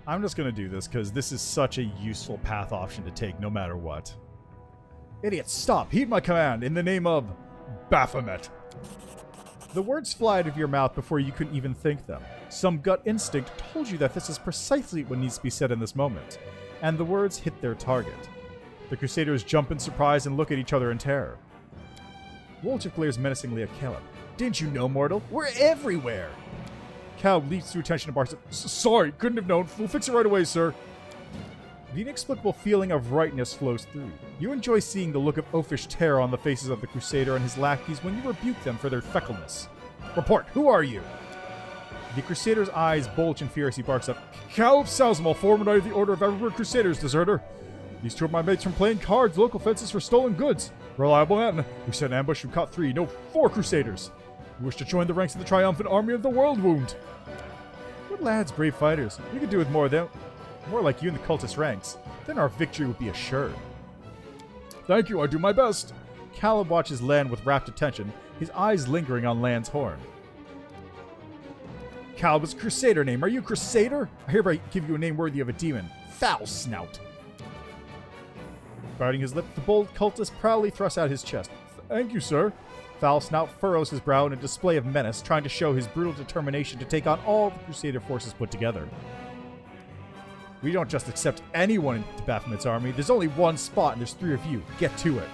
S1: I'm just going to do this because this is such a useful path option to take no matter what. Idiots, stop! Heed my command in the name of Baphomet! The words fly out of your mouth before you could even think them. Some gut instinct told you that this is precisely what needs to be said in this moment, and the words hit their target. The Crusaders jump in surprise and look at each other in terror. Wojciech glares menacingly at Caleb. Didn't you know, mortal? We're everywhere! Caleb leaps to attention and barks at, Sorry, couldn't have known. We'll fix it right away, sir. The inexplicable feeling of rightness flows through. You enjoy seeing the look of oafish terror on the faces of the Crusader and his lackeys when you rebuke them for their feckleness. Report, who are you? The Crusader's eyes bulge in fear as he barks up, Caleb Salzmal, former knight of the Order of Everywhere Crusaders, deserter. These two are my mates from playing cards, local fences for stolen goods. Reliable men. We set an ambush and caught 3, no 4 Crusaders. We wish to join the ranks of the triumphant army of the World Wound. Good lads, brave fighters. We could do with more of them. More like you in the cultist ranks. Then our victory would be assured.
S3: Thank you, I do my best.
S1: Caleb watches Lan with rapt attention, his eyes lingering on Lan's horn. Caleb is a Crusader name. Are you a Crusader? I hereby give you a name worthy of a demon. Foul Snout. Biting his lip, the bold cultist proudly thrusts out his chest.
S3: Thank you, sir.
S1: Foul Snout furrows his brow in a display of menace, trying to show his brutal determination to take on all the Crusader forces put together. We don't just accept anyone into Baphomet's army. There's only one spot, and there's 3 of you. Get to it.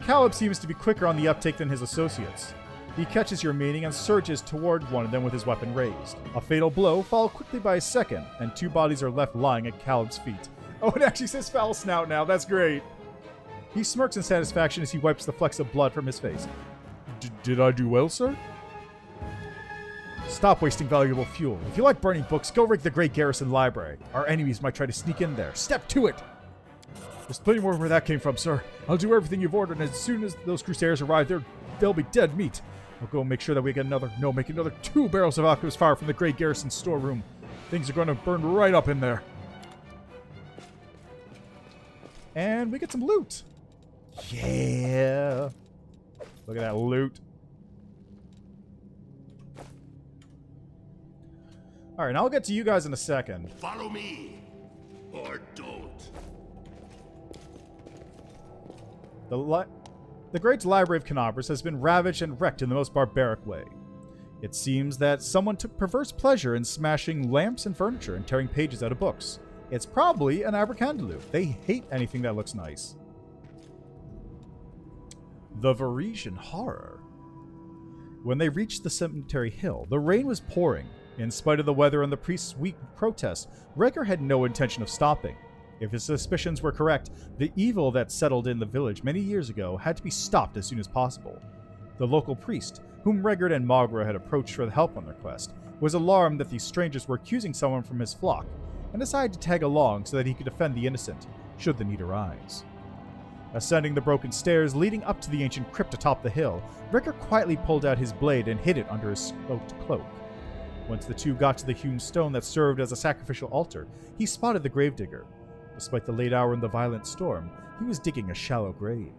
S1: Caleb seems to be quicker on the uptake than his associates. He catches your meaning and surges toward one of them with his weapon raised. A fatal blow, followed quickly by a second, and 2 bodies are left lying at Caleb's feet. Oh, it actually says Foul Snout now. That's great. He smirks in satisfaction as he wipes the flecks of blood from his face.
S3: Did I do well, sir?
S1: Stop wasting valuable fuel. If you like burning books, go rig the Great Garrison Library. Our enemies might try to sneak in there. Step to it!
S3: There's plenty more where that came from, sir. I'll do everything you've ordered, and as soon as those Crusaders arrive, they'll be dead meat. I'll go make sure that we get make another 2 barrels of alchemist fire from the Great Garrison storeroom. Things are going to burn right up in there.
S1: And we get some loot. Yeah. Look at that loot. Alright, now I'll get to you guys in a second.
S16: Follow me, or don't.
S1: The Great Library of Canobras has been ravaged and wrecked in the most barbaric way. It seems that someone took perverse pleasure in smashing lamps and furniture and tearing pages out of books. It's probably an abracadabra. They hate anything that looks nice. The Varisian Horror. When they reached the cemetery hill, the rain was pouring. In spite of the weather and the priest's weak protest, Reker had no intention of stopping. If his suspicions were correct, the evil that settled in the village many years ago had to be stopped as soon as possible. The local priest, whom Regard and Mogra had approached for help on their quest, was alarmed that these strangers were accusing someone from his flock, and decided to tag along so that he could defend the innocent, should the need arise. Ascending the broken stairs leading up to the ancient crypt atop the hill, Wrecker quietly pulled out his blade and hid it under his smoked cloak. Once the two got to the hewn stone that served as a sacrificial altar, he spotted the gravedigger. Despite the late hour and the violent storm, he was digging a shallow grave.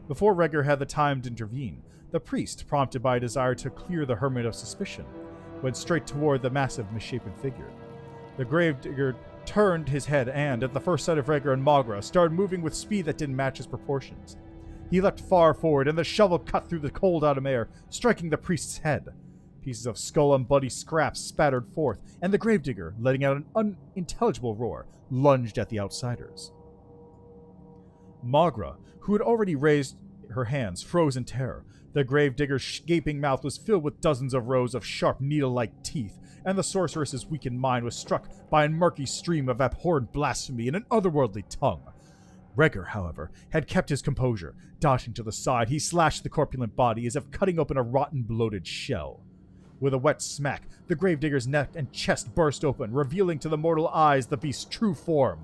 S1: Before Wrecker had the time to intervene, the priest, prompted by a desire to clear the hermit of suspicion, went straight toward the massive, misshapen figure. The gravedigger turned his head and, at the first sight of Wrecker and Magra, started moving with speed that didn't match his proportions. He leapt far forward, and the shovel cut through the cold autumn air, striking the priest's head. Pieces of skull and bloody scraps spattered forth, and the gravedigger, letting out an unintelligible roar, lunged at the outsiders. Magra, who had already raised her hands, froze in terror. The gravedigger's gaping mouth was filled with dozens of rows of sharp, needle-like teeth, and the sorceress's weakened mind was struck by a murky stream of abhorrent blasphemy in an otherworldly tongue. Wrecker, however, had kept his composure. Dodging to the side, he slashed the corpulent body as if cutting open a rotten, bloated shell. With a wet smack, the gravedigger's neck and chest burst open, revealing to the mortal eyes the beast's true form.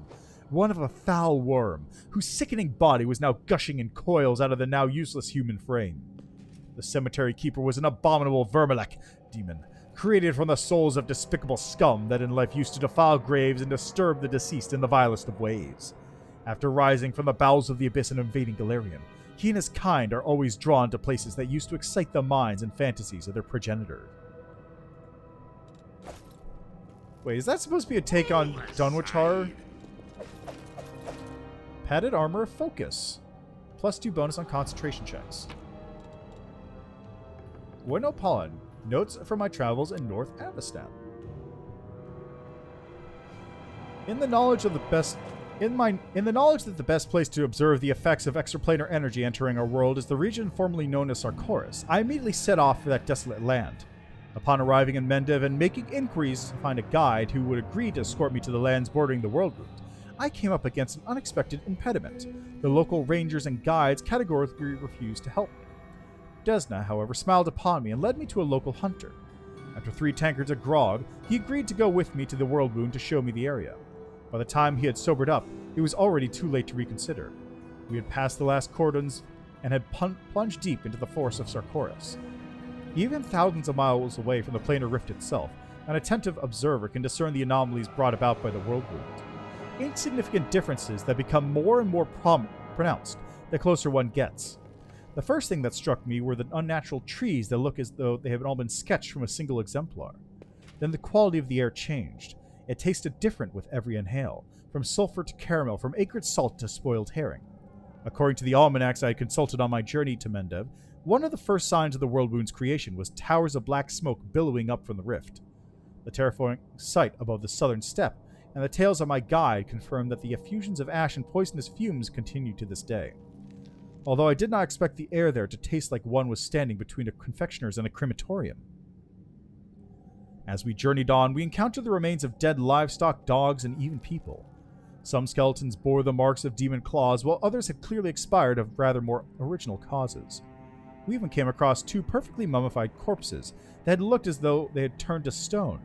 S1: One of a foul worm, whose sickening body was now gushing in coils out of the now useless human frame. The cemetery keeper was an abominable vermilek demon, created from the souls of despicable scum that in life used to defile graves and disturb the deceased in the vilest of ways. After rising from the bowels of the abyss and invading Galarian, he and his kind are always drawn to places that used to excite the minds and fantasies of their progenitor. Wait, is that supposed to be a take on Dunwich? Padded armor of focus. +2 bonus on concentration checks. Bueno Pollen. Notes from my travels in North Avestan. In the knowledge that the best place to observe the effects of extraplanar energy entering our world is the region formerly known as Sarkoris, I immediately set off for that desolate land. Upon arriving in Mendev and making inquiries to find a guide who would agree to escort me to the lands bordering the world route, I came up against an unexpected impediment. The local rangers and guides categorically refused to help me. Desna, however, smiled upon me and led me to a local hunter. After 3 tankards of grog, he agreed to go with me to the world wound to show me the area. By the time he had sobered up, it was already too late to reconsider. We had passed the last cordons and had plunged deep into the forest of Sarkoris. Even thousands of miles away from the planar rift itself, an attentive observer can discern the anomalies brought about by the world wound. Insignificant differences that become more and more pronounced the closer one gets. The first thing that struck me were the unnatural trees that look as though they had all been sketched from a single exemplar. Then the quality of the air changed. It tasted different with every inhale, from sulfur to caramel, from acrid salt to spoiled herring. According to the almanacs I had consulted on my journey to Mendev, one of the first signs of the world wound's creation was towers of black smoke billowing up from the rift. The terrifying sight above the southern steppe and the tales of my guide confirmed that the effusions of ash and poisonous fumes continued to this day. Although I did not expect the air there to taste like one was standing between a confectioner's and a crematorium. As we journeyed on, we encountered the remains of dead livestock, dogs, and even people. Some skeletons bore the marks of demon claws, while others had clearly expired of rather more original causes. We even came across 2 perfectly mummified corpses that had looked as though they had turned to stone.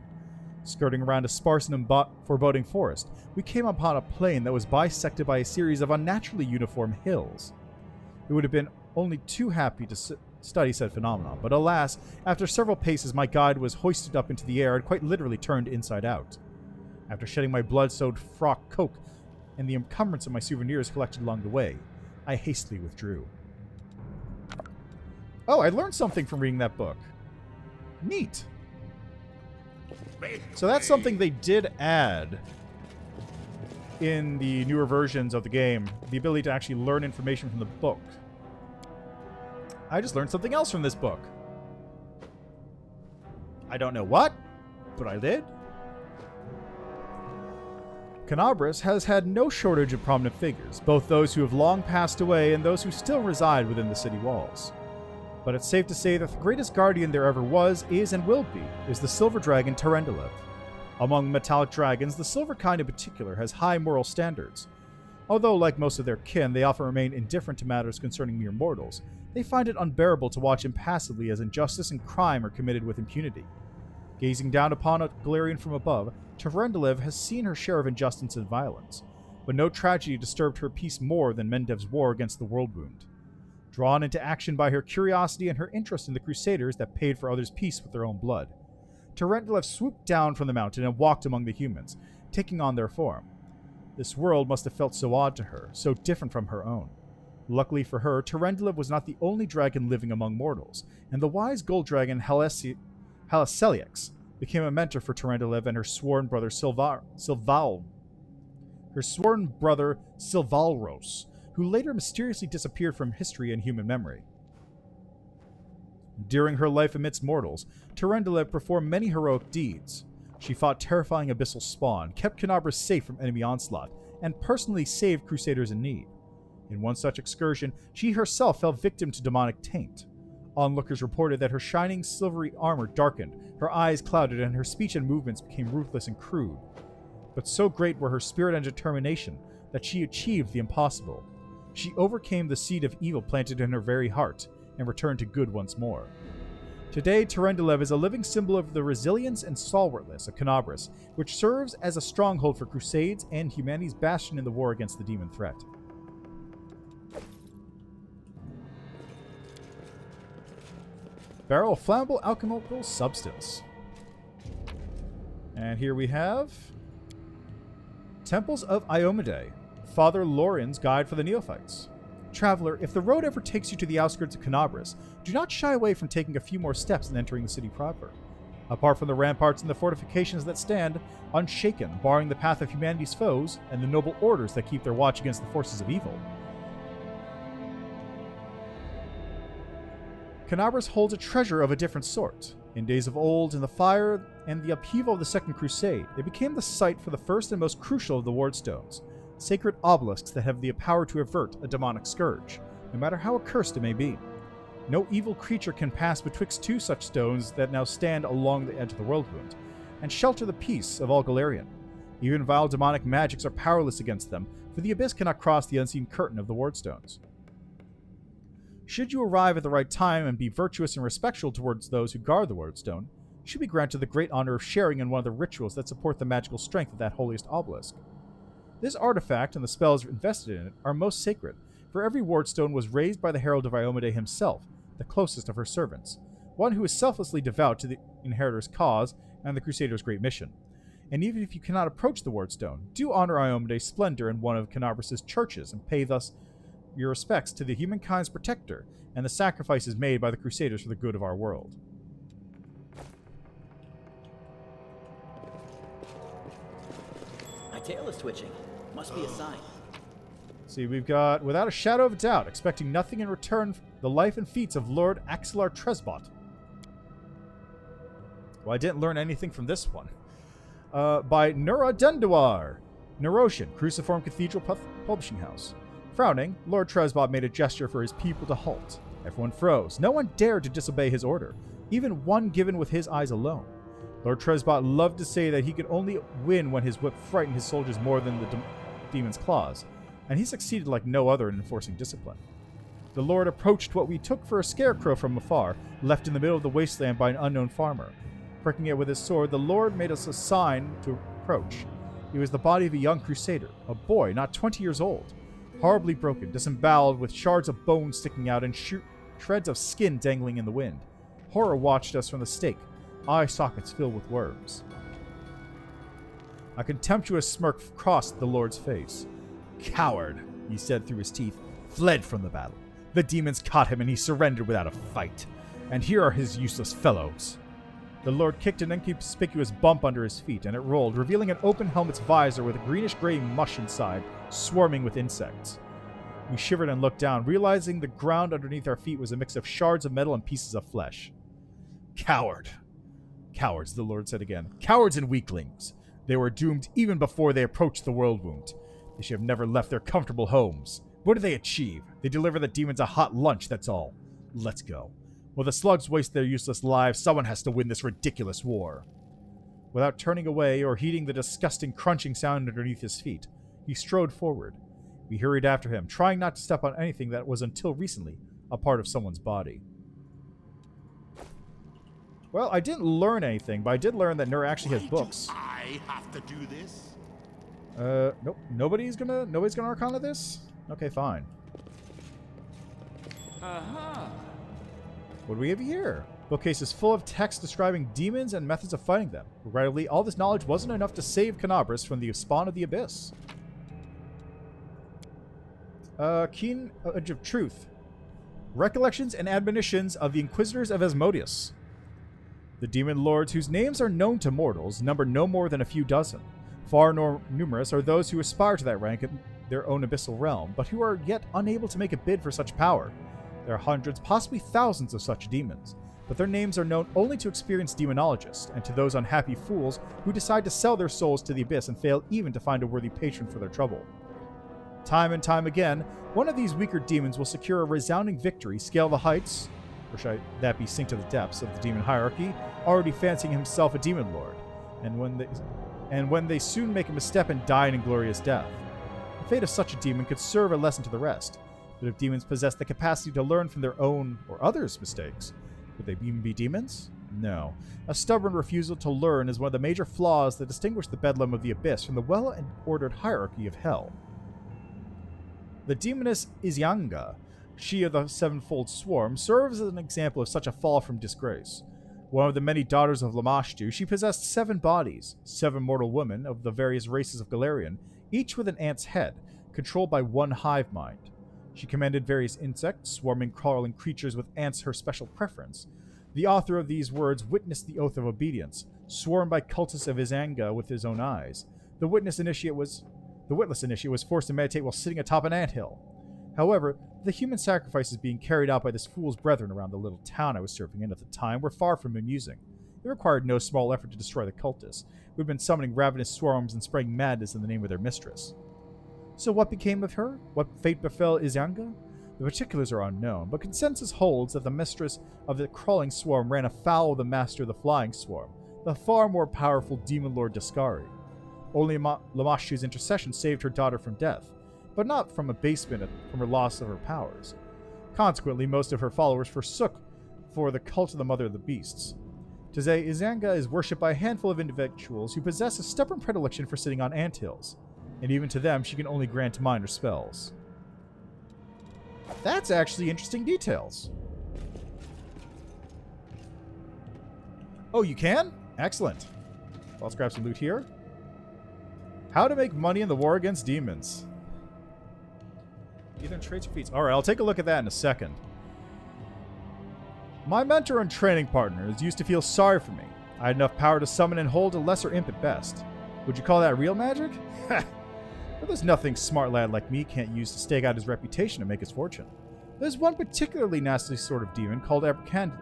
S1: Skirting around a sparse and foreboding forest, we came upon a plain that was bisected by a series of unnaturally uniform hills. It would have been only too happy to study said phenomenon, but alas, after several paces my guide was hoisted up into the air and quite literally turned inside out. After shedding my blood-soaked frock coat and the encumbrance of my souvenirs collected along the way, I hastily withdrew. Oh, I learned something from reading that book. Neat. So that's something they did add in the newer versions of the game, the ability to actually learn information from the book. I just learned something else from this book. I don't know what, but I did. Canabras has had no shortage of prominent figures, both those who have long passed away and those who still reside within the city walls. But it's safe to say that the greatest guardian there ever was, is, and will be, is the silver dragon Tarendalev. Among metallic dragons, the silver kind in particular has high moral standards. Although, like most of their kin, they often remain indifferent to matters concerning mere mortals, they find it unbearable to watch impassively as injustice and crime are committed with impunity. Gazing down upon a Galarian from above, Tarendalev has seen her share of injustice and violence. but no tragedy disturbed her peace more than Mendev's war against the World Wound. Drawn into action by her curiosity and her interest in the Crusaders that paid for others' peace with their own blood, Terendelev swooped down from the mountain and walked among the humans, taking on their form. This world must have felt so odd to her, so different from her own. Luckily for her, Terendelev was not the only dragon living among mortals, and the wise gold dragon Halaseliax became a mentor for Terendelev and her sworn brother Silvalros, who later mysteriously disappeared from history and human memory. During her life amidst mortals, Terendelev performed many heroic deeds. She fought terrifying abyssal spawn, kept Canabra safe from enemy onslaught, and personally saved Crusaders in need. In one such excursion, she herself fell victim to demonic taint. Onlookers reported that her shining silvery armor darkened, her eyes clouded, and her speech and movements became ruthless and crude. But so great were her spirit and determination that she achieved the impossible. She overcame the seed of evil planted in her very heart, and returned to good once more. Today, Terendelev is a living symbol of the resilience and stalwartness of Canabras, which serves as a stronghold for crusades and humanity's bastion in the war against the demon threat. Barrel of flammable alchemical substance. And here we have Temples of Iomade, Father Loren's Guide for the Neophytes. Traveler, if the road ever takes you to the outskirts of Canabras, do not shy away from taking a few more steps and entering the city proper. Apart from the ramparts and the fortifications that stand unshaken, barring the path of humanity's foes and the noble orders that keep their watch against the forces of evil, Canabras holds a treasure of a different sort. In days of old, in the fire and the upheaval of the Second Crusade, it became the site for the first and most crucial of the wardstones, sacred obelisks that have the power to avert a demonic scourge, no matter how accursed it may be. No evil creature can pass betwixt two such stones that now stand along the edge of the world wound, and shelter the peace of all Galarian. Even vile demonic magics are powerless against them, for the abyss cannot cross the unseen curtain of the wardstones. Should you arrive at the right time and be virtuous and respectful towards those who guard the wardstone, you should be granted the great honor of sharing in one of the rituals that support the magical strength of that holiest obelisk. This artifact and the spells invested in it are most sacred, for every wardstone was raised by the Herald of Iomade himself, the closest of her servants, one who is selflessly devout to the Inheritor's cause and the Crusader's great mission. And even if you cannot approach the wardstone, do honor Iomade's splendor in one of Canabras' churches and pay thus your respects to the humankind's protector and the sacrifices made by the Crusaders for the good of our world.
S6: My tail is twitching. Must be a sign.
S1: See, we've got, without a shadow of a doubt, expecting nothing in return, the life and feats of Lord Axelar Tresbot. Well, I didn't learn anything from this one. By Nura Denduar, Nerosian, Cruciform Cathedral Publishing House. Frowning, Lord Tresbot made a gesture for his people to halt. Everyone froze. No one dared to disobey his order, even one given with his eyes alone. Lord Tresbot loved to say that he could only win when his whip frightened his soldiers more than the demon's claws, and he succeeded like no other in enforcing discipline. The Lord approached what we took for a scarecrow from afar, left in the middle of the wasteland by an unknown farmer. Pricking it with his sword, the Lord made us a sign to approach. It was the body of a young crusader, a boy not 20 years old, horribly broken, disemboweled, with shards of bone sticking out and shreds of skin dangling in the wind. Horror watched us from the stake, eye sockets filled with worms. A contemptuous smirk crossed the Lord's face. "Coward," he said through his teeth, "fled from the battle. The demons caught him and he surrendered without a fight. And here are his useless fellows." The Lord kicked an inconspicuous bump under his feet, and it rolled, revealing an open helmet's visor with a greenish-gray mush inside, swarming with insects. We shivered and looked down, realizing the ground underneath our feet was a mix of shards of metal and pieces of flesh. "Coward. Cowards," the Lord said again. "Cowards and weaklings. They were doomed even before they approached the world wound. They should have never left their comfortable homes. What did they achieve? They deliver the demons a hot lunch, that's all. Let's go. While the slugs waste their useless lives, someone has to win this ridiculous war." Without turning away or heeding the disgusting crunching sound underneath his feet, he strode forward. We hurried after him, trying not to step on anything that was until recently a part of someone's body. Well, I didn't learn anything, but I did learn that Nur actually has books.
S16: I have to do this?
S1: Nope. Nobody's gonna Arcana this? Okay, fine.
S14: Uh-huh.
S1: What do we have here? Bookcase is full of text describing demons and methods of fighting them. Regrettably, all this knowledge wasn't enough to save Canabras from the spawn of the Abyss. Keen Edge of Truth. Recollections and admonitions of the Inquisitors of Asmodeus. The demon lords, whose names are known to mortals, number no more than a few dozen. Far more numerous are those who aspire to that rank in their own abyssal realm, but who are yet unable to make a bid for such power. There are hundreds, possibly thousands of such demons, but their names are known only to experienced demonologists, and to those unhappy fools who decide to sell their souls to the abyss and fail even to find a worthy patron for their trouble. Time and time again, one of these weaker demons will secure a resounding victory, scale the heights, or should that be sink to the depths of the demon hierarchy, already fancying himself a demon lord, and when they soon make a misstep and die an inglorious death. The fate of such a demon could serve a lesson to the rest, but if demons possess the capacity to learn from their own or others' mistakes, would they even be demons? No. A stubborn refusal to learn is one of the major flaws that distinguish the bedlam of the abyss from the well-ordered hierarchy of hell. The demoness Izyanga, she of the sevenfold swarm, serves as an example of such a fall from disgrace. One of the many daughters of Lamashtu, she possessed 7 bodies, 7 mortal women of the various races of Galarian, each with an ant's head, controlled by one hive mind. She commanded various insects, swarming, crawling creatures with ants her special preference. The author of these words witnessed the oath of obedience, sworn by cultists of Izyanga with his own eyes. The witless initiate was forced to meditate while sitting atop an anthill. However, the human sacrifices being carried out by this fool's brethren around the little town I was serving in at the time were far from amusing. It required no small effort to destroy the cultists, who had been summoning ravenous swarms and spraying madness in the name of their mistress. So what became of her? What fate befell Izyanga? The particulars are unknown, but consensus holds that the mistress of the crawling swarm ran afoul of the master of the flying swarm, the far more powerful demon lord Daskari. Only Lamashtu's intercession saved her daughter from death, but not from abasement from her loss of her powers. Consequently, most of her followers forsook for the cult of the Mother of the Beasts. Today, Izyanga is worshipped by a handful of individuals who possess a stubborn predilection for sitting on anthills, and even to them she can only grant minor spells. That's actually interesting details. Oh, you can? Excellent. Well, let's grab some loot here. How to make money in the war against demons. Either in traits or feats. Alright, I'll take a look at that in a second. My mentor and training partners used to feel sorry for me. I had enough power to summon and hold a lesser imp at best. Would you call that real magic? But there's nothing smart lad like me can't use to stake out his reputation and make his fortune. There's one particularly nasty sort of demon called Abracandlu.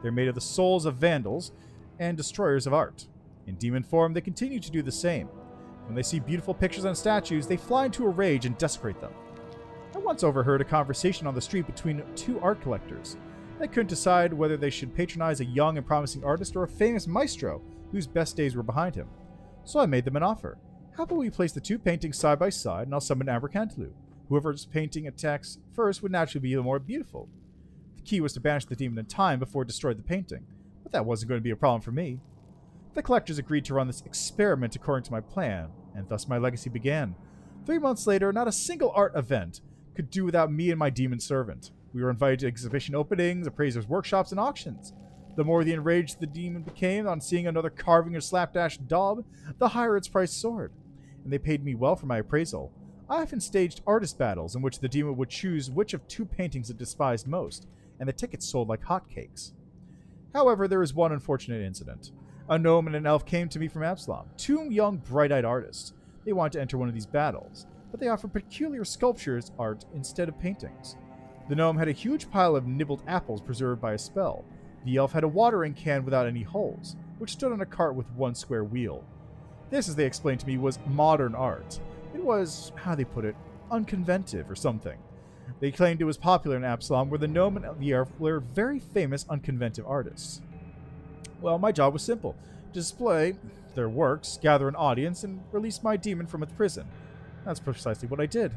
S1: They're made of the souls of vandals and destroyers of art. In demon form, they continue to do the same. When they see beautiful pictures on statues, they fly into a rage and desecrate them. I once overheard a conversation on the street between 2 art collectors. They couldn't decide whether they should patronize a young and promising artist or a famous maestro whose best days were behind him. So I made them an offer. How about we place the 2 paintings side by side and I'll summon Abracandlu. Whoever's painting attacks first would naturally be the more beautiful. The key was to banish the demon in time before it destroyed the painting, but that wasn't going to be a problem for me. The collectors agreed to run this experiment according to my plan, and thus my legacy began. 3 months later, not a single art event could do without me and my demon servant. We were invited to exhibition openings, appraisers' workshops, and auctions. The more the enraged the demon became on seeing another carving or slapdash daub, the higher its price soared. And they paid me well for my appraisal. I often staged artist battles in which the demon would choose which of 2 paintings it despised most, and the tickets sold like hotcakes. However, there was one unfortunate incident. A gnome and an elf came to me from Absalom, 2 young, bright-eyed artists. They wanted to enter one of these battles, but they offered peculiar sculptures art instead of paintings. The gnome had a huge pile of nibbled apples preserved by a spell. The elf had a watering can without any holes, which stood on a cart with 1 square wheel. This, as they explained to me, was modern art. It was, how they put it, unconventive or something. They claimed it was popular in Absalom, where the gnome and the elf were very famous unconventive artists. Well, my job was simple. Display their works, gather an audience, and release my demon from its prison. That's precisely what I did.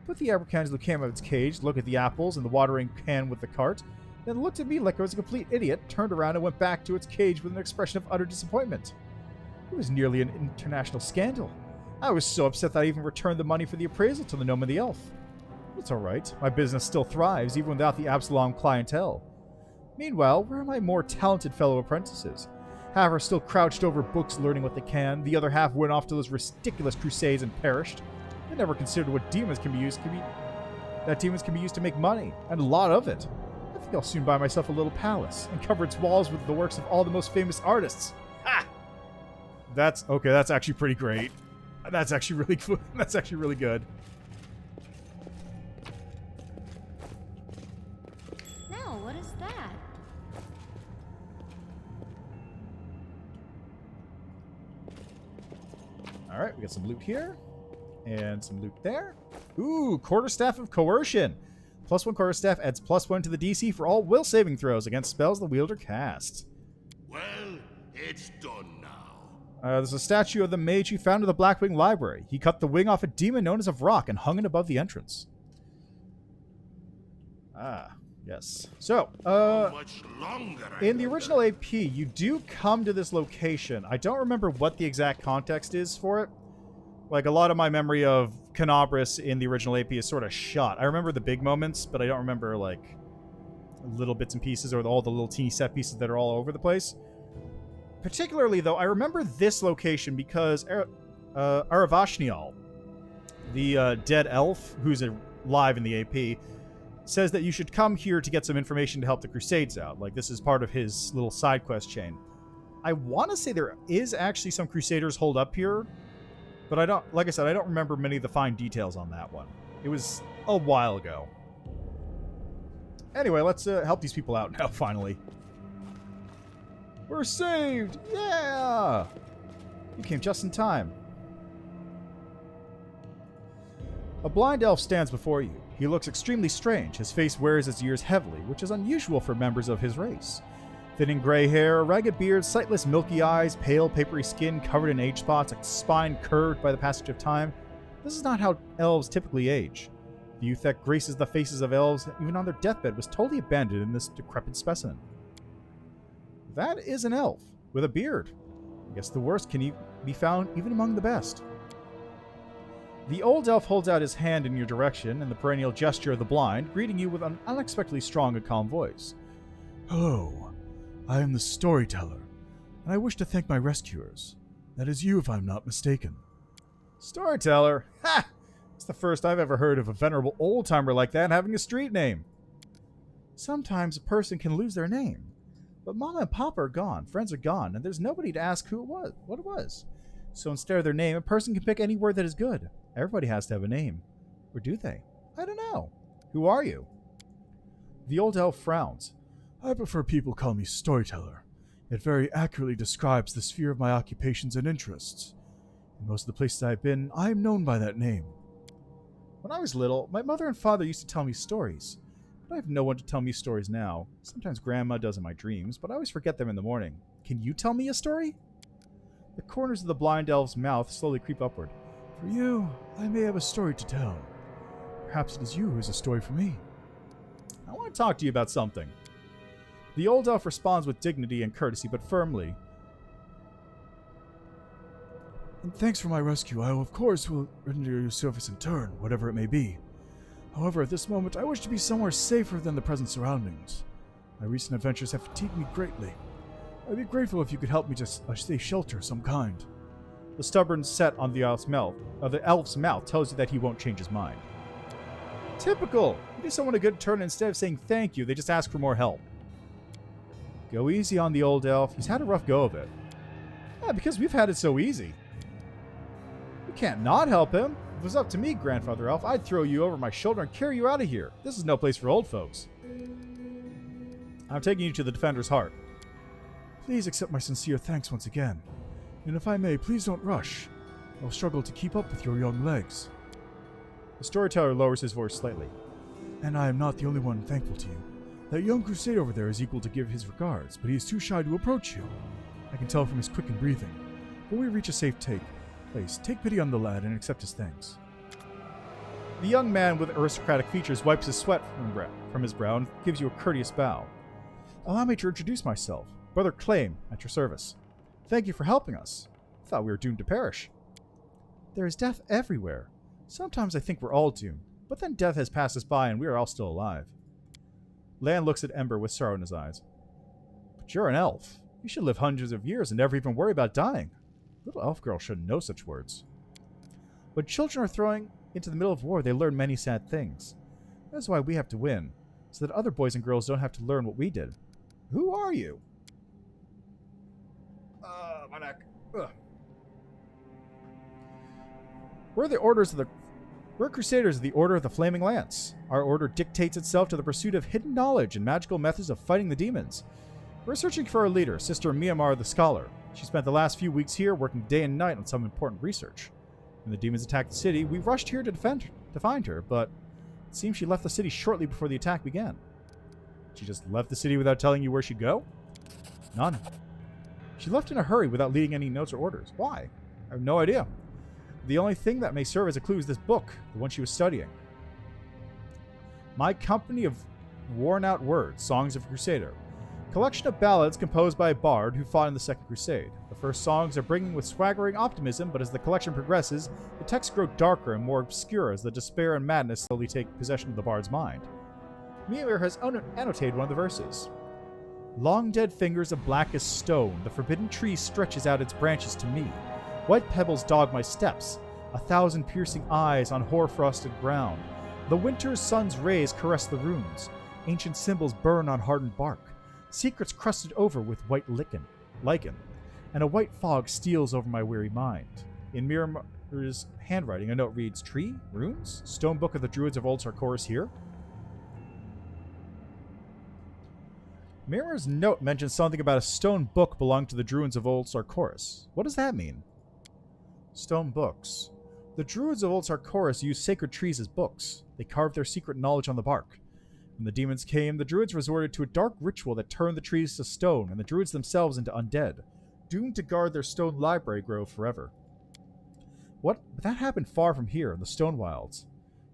S1: Put the Abracandlu came out of its cage, looked at the apples and the watering can with the cart, then looked at me like I was a complete idiot, turned around and went back to its cage with an expression of utter disappointment. It was nearly an international scandal. I was so upset that I even returned the money for the appraisal to the gnome and the elf. It's alright. My business still thrives, even without the Absalom clientele. Meanwhile, where are my more talented fellow apprentices? Half are still crouched over books learning what they can. The other half went off to those ridiculous crusades and perished. They never considered what demons can be used to make money, and a lot of it. I think I'll soon buy myself a little palace and cover its walls with the works of all the most famous artists. Ha! That's okay. That's actually pretty great. That's actually really cool. That's actually really good.
S15: Now, what is that?
S1: Alright, we got some loot here. And some loot there. Ooh, Quarterstaff of Coercion. +1 Quarterstaff adds +1 to the DC for all will saving throws against spells the wielder casts.
S16: Well, it's done now.
S1: There's a statue of the mage you found in the Blackwing Library. He cut the wing off a demon known as a Rock and hung it above the entrance. Ah, yes. So,
S16: Much longer
S1: in the original AP, you do come to this location. I don't remember what the exact context is for it. Like, a lot of my memory of Canabras in the original AP is sort of shot. I remember the big moments, but I don't remember, like, little bits and pieces or all the little teeny set pieces that are all over the place. Particularly, though, I remember this location because Aravashnial, the dead elf who's alive in the AP, says that you should come here to get some information to help the Crusades out. Like, this is part of his little side quest chain. I want to say there is actually some Crusaders holed up here, but I don't, like I said, I don't remember many of the fine details on that one. It was a while ago. Anyway, let's help these people out now, finally. We're saved! Yeah! You came just in time. A blind elf stands before you. He looks extremely strange. His face wears its years heavily, which is unusual for members of his race. Thinning gray hair, a ragged beard, sightless milky eyes, pale papery skin covered in age spots, a spine curved by the passage of time. This is not how elves typically age. The youth that graces the faces of elves, even on their deathbed, was totally abandoned in this decrepit specimen. That is an elf, with a beard. I guess the worst can be found even among the best. The old elf holds out his hand in your direction in the perennial gesture of the blind, greeting you with an unexpectedly strong and calm voice.
S3: Hello, I am the storyteller, and I wish to thank my rescuers. That is you, if I'm not mistaken.
S1: Storyteller? Ha! It's the first I've ever heard of a venerable old-timer like that having a street name. Sometimes a person can lose their name. But Mama and Papa are gone, friends are gone, and there's nobody to ask what it was. So instead of their name, a person can pick any word that is good. Everybody has to have a name. Or do they? I don't know. Who are you? The old elf frowns.
S3: I prefer people call me storyteller. It very accurately describes the sphere of my occupations and interests. In most of the places I've been, I am known by that name.
S1: When I was little, my mother and father used to tell me stories. But I have no one to tell me stories now. Sometimes Grandma does in my dreams, but I always forget them in the morning. Can you tell me a story? The corners of the blind elf's mouth slowly creep upward.
S3: For you, I may have a story to tell. Perhaps it is you who has a story for me.
S1: I want to talk to you about something. The old elf responds with dignity and courtesy, but firmly.
S3: And thanks for my rescue. I will, of course, render you service in turn, whatever it may be. However, at this moment, I wish to be somewhere safer than the present surroundings. My recent adventures have fatigued me greatly. I'd be grateful if you could help me to a safe shelter of some kind.
S1: The stubborn set on the elf's mouth tells you that he won't change his mind. Typical! You do someone a good turn, and instead of saying thank you, they just ask for more help. Go easy on the old elf. He's had a rough go of it. Yeah, because we've had it so easy. You can't not help him. If it was up to me, Grandfather Elf, I'd throw you over my shoulder and carry you out of here. This is no place for old folks. I'm taking you to the Defender's Heart.
S3: Please accept my sincere thanks once again. And if I may, please don't rush. I'll struggle to keep up with your young legs.
S1: The storyteller lowers his voice slightly.
S3: And I am not the only one thankful to you. That young crusade over there is equal to give his regards, but he is too shy to approach you. I can tell from his quickened breathing. When we reach a safe place, take pity on the lad and accept his thanks.
S1: The young man with aristocratic features wipes his sweat from his brow and gives you a courteous bow. Allow me to introduce myself. Brother Claim, at your service. Thank you for helping us. I thought we were doomed to perish. There is death everywhere. Sometimes I think we're all doomed, but then death has passed us by and we are all still alive. Lan looks at Ember with sorrow in his eyes. But you're an elf. You should live hundreds of years and never even worry about dying. Little elf girl shouldn't know such words. When children are thrown into the middle of war, they learn many sad things. That's why we have to win, so that other boys and girls don't have to learn what we did. Who are you? My neck. Ugh. We're Crusaders of the Order of the Flaming Lance. Our order dictates itself to the pursuit of hidden knowledge and magical methods of fighting the demons. We're searching for our leader, Sister Myanmar the Scholar. She spent the last few weeks here working day and night on some important research. When the demons attacked the city, we rushed here to find her, but it seems she left the city shortly before the attack began. She just left the city without telling you where she'd go? None. She left in a hurry without leaving any notes or orders. Why? I have no idea. The only thing that may serve as a clue is this book, the one she was studying. My Company of Worn-Out Words, Songs of a Crusader. Collection of ballads composed by a bard who fought in the Second Crusade. The first songs are bringing with swaggering optimism, but as the collection progresses, the texts grow darker and more obscure as the despair and madness slowly take possession of the bard's mind. Mimir has annotated one of the verses. Long dead fingers of blackest stone, the forbidden tree stretches out its branches to me. White pebbles dog my steps, 1,000 piercing eyes on hoar-frosted ground. The winter's sun's rays caress the runes. Ancient symbols burn on hardened bark. Secrets crusted over with white lichen, and a white fog steals over my weary mind. In Mimir's handwriting, a note reads, Tree? Runes? Stone Book of the Druids of Old Sarkoris here? Mimir's note mentions something about a stone book belonging to the Druids of Old Sarkoris. What does that mean? Stone books. The Druids of Old Sarkoris used sacred trees as books. They carved their secret knowledge on the bark. When the demons came, the Druids resorted to a dark ritual that turned the trees to stone and the Druids themselves into undead, doomed to guard their stone library grove forever. But that happened far from here in the Stone Wilds.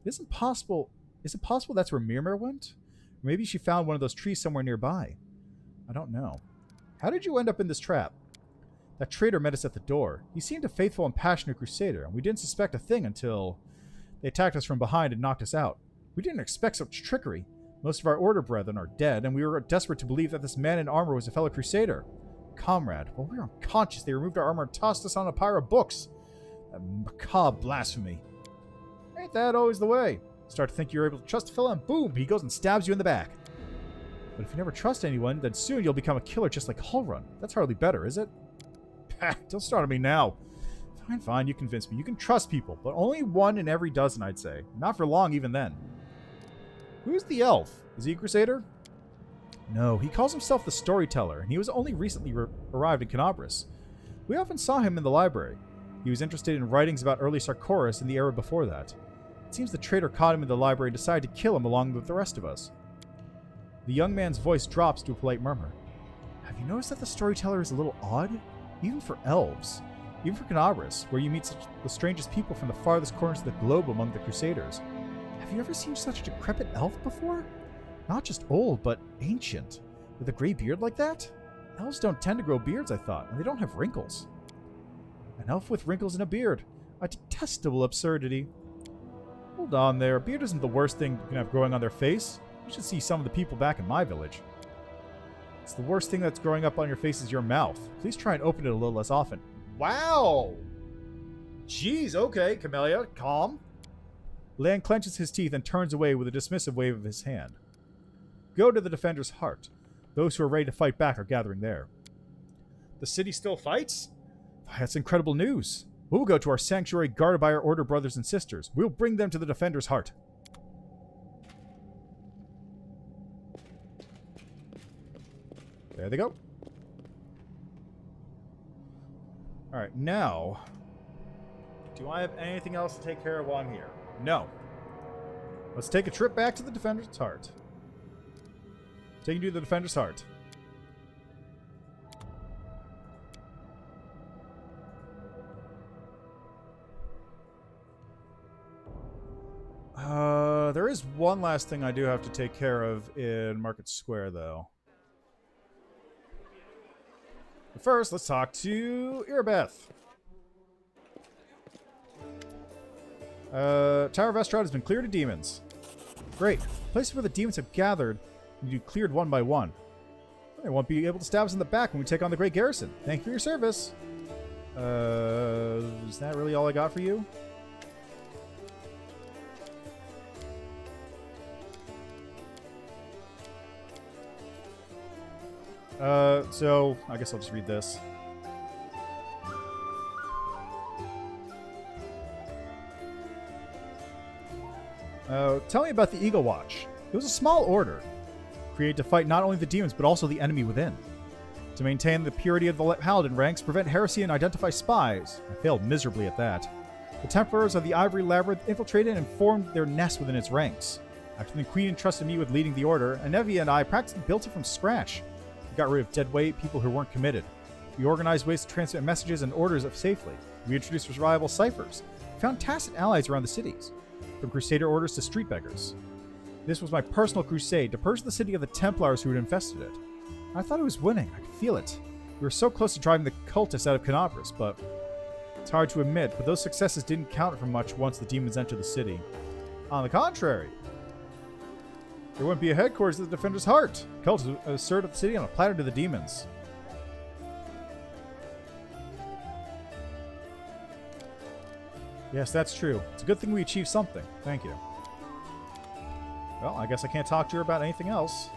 S1: Is it possible that's where Mimir went? Or maybe she found one of those trees somewhere nearby. I don't know. How did you end up in this trap? That traitor met us at the door. He seemed a faithful and passionate crusader, and we didn't suspect a thing until they attacked us from behind and knocked us out. We didn't expect such trickery. Most of our order brethren are dead, and we were desperate to believe that this man in armor was a fellow crusader. Comrade, while we were unconscious, they removed our armor and tossed us on a pile of books. That macabre blasphemy. Ain't that always the way? Start to think you're able to trust a fellow, and boom, he goes and stabs you in the back. But if you never trust anyone, then soon you'll become a killer just like Hullrun. That's hardly better, is it? Don't start on me now. Fine, you convince me. You can trust people, but only one in every dozen, I'd say. Not for long, even then. Who's the elf? Is he a crusader? No, he calls himself the Storyteller, and he was only recently arrived in Canabris. We often saw him in the library. He was interested in writings about early Sarkoris and the era before that. It seems the traitor caught him in the library and decided to kill him along with the rest of us. The young man's voice drops to a polite murmur. Have you noticed that the Storyteller is a little odd? Even for elves. Even for Canabris, where you meet the strangest people from the farthest corners of the globe among the Crusaders. Have you ever seen such a decrepit elf before? Not just old, but ancient. With a gray beard like that? Elves don't tend to grow beards, I thought, and they don't have wrinkles. An elf with wrinkles and a beard. A detestable absurdity. Hold on there. A beard isn't the worst thing you can have growing on their face. You should see some of the people back in my village. It's the worst thing that's growing up on your face is your mouth. Please try and open it a little less often. Wow! Jeez, okay, Camellia, calm. Lan clenches his teeth and turns away with a dismissive wave of his hand. Go to the Defender's Heart. Those who are ready to fight back are gathering there. The city still fights? That's incredible news. We'll go to our sanctuary guarded by our Order brothers and sisters. We'll bring them to the Defender's Heart. There they go. Alright, now, do I have anything else to take care of while I'm here? No. Let's take a trip back to the Defender's Heart. Taking you to the Defender's Heart. There is one last thing I do have to take care of in Market Square, though. But first, let's talk to Irbeth. Tower of Estrod has been cleared of demons. Great. Places where the demons have gathered will be cleared one by one. They won't be able to stab us in the back when we take on the Great Garrison. Thank you for your service. Is that really all I got for you? So I guess I'll just read this. Tell me about the Eagle Watch. It was a small order, created to fight not only the demons, but also the enemy within. To maintain the purity of the Paladin ranks, prevent heresy, and identify spies. I failed miserably at that. The Templars of the Ivory Labyrinth infiltrated and formed their nest within its ranks. After the Queen entrusted me with leading the order, Anevia and I practically built it from scratch. We got rid of dead weight, people who weren't committed. We organized ways to transmit messages and orders safely. We introduced reliable ciphers. We found tacit allies around the cities, from Crusader orders to street beggars. This was my personal crusade to purge the city of the Templars who had infested it. I thought I was winning. I could feel it. We were so close to driving the cultists out of Canopus, but it's hard to admit, but those successes didn't count for much once the demons entered the city. On the contrary, there wouldn't be a headquarters of the Defender's Heart. Cultists asserted the city on a platter to the demons. Yes, that's true. It's a good thing we achieved something. Thank you. Well, I guess I can't talk to her about anything else.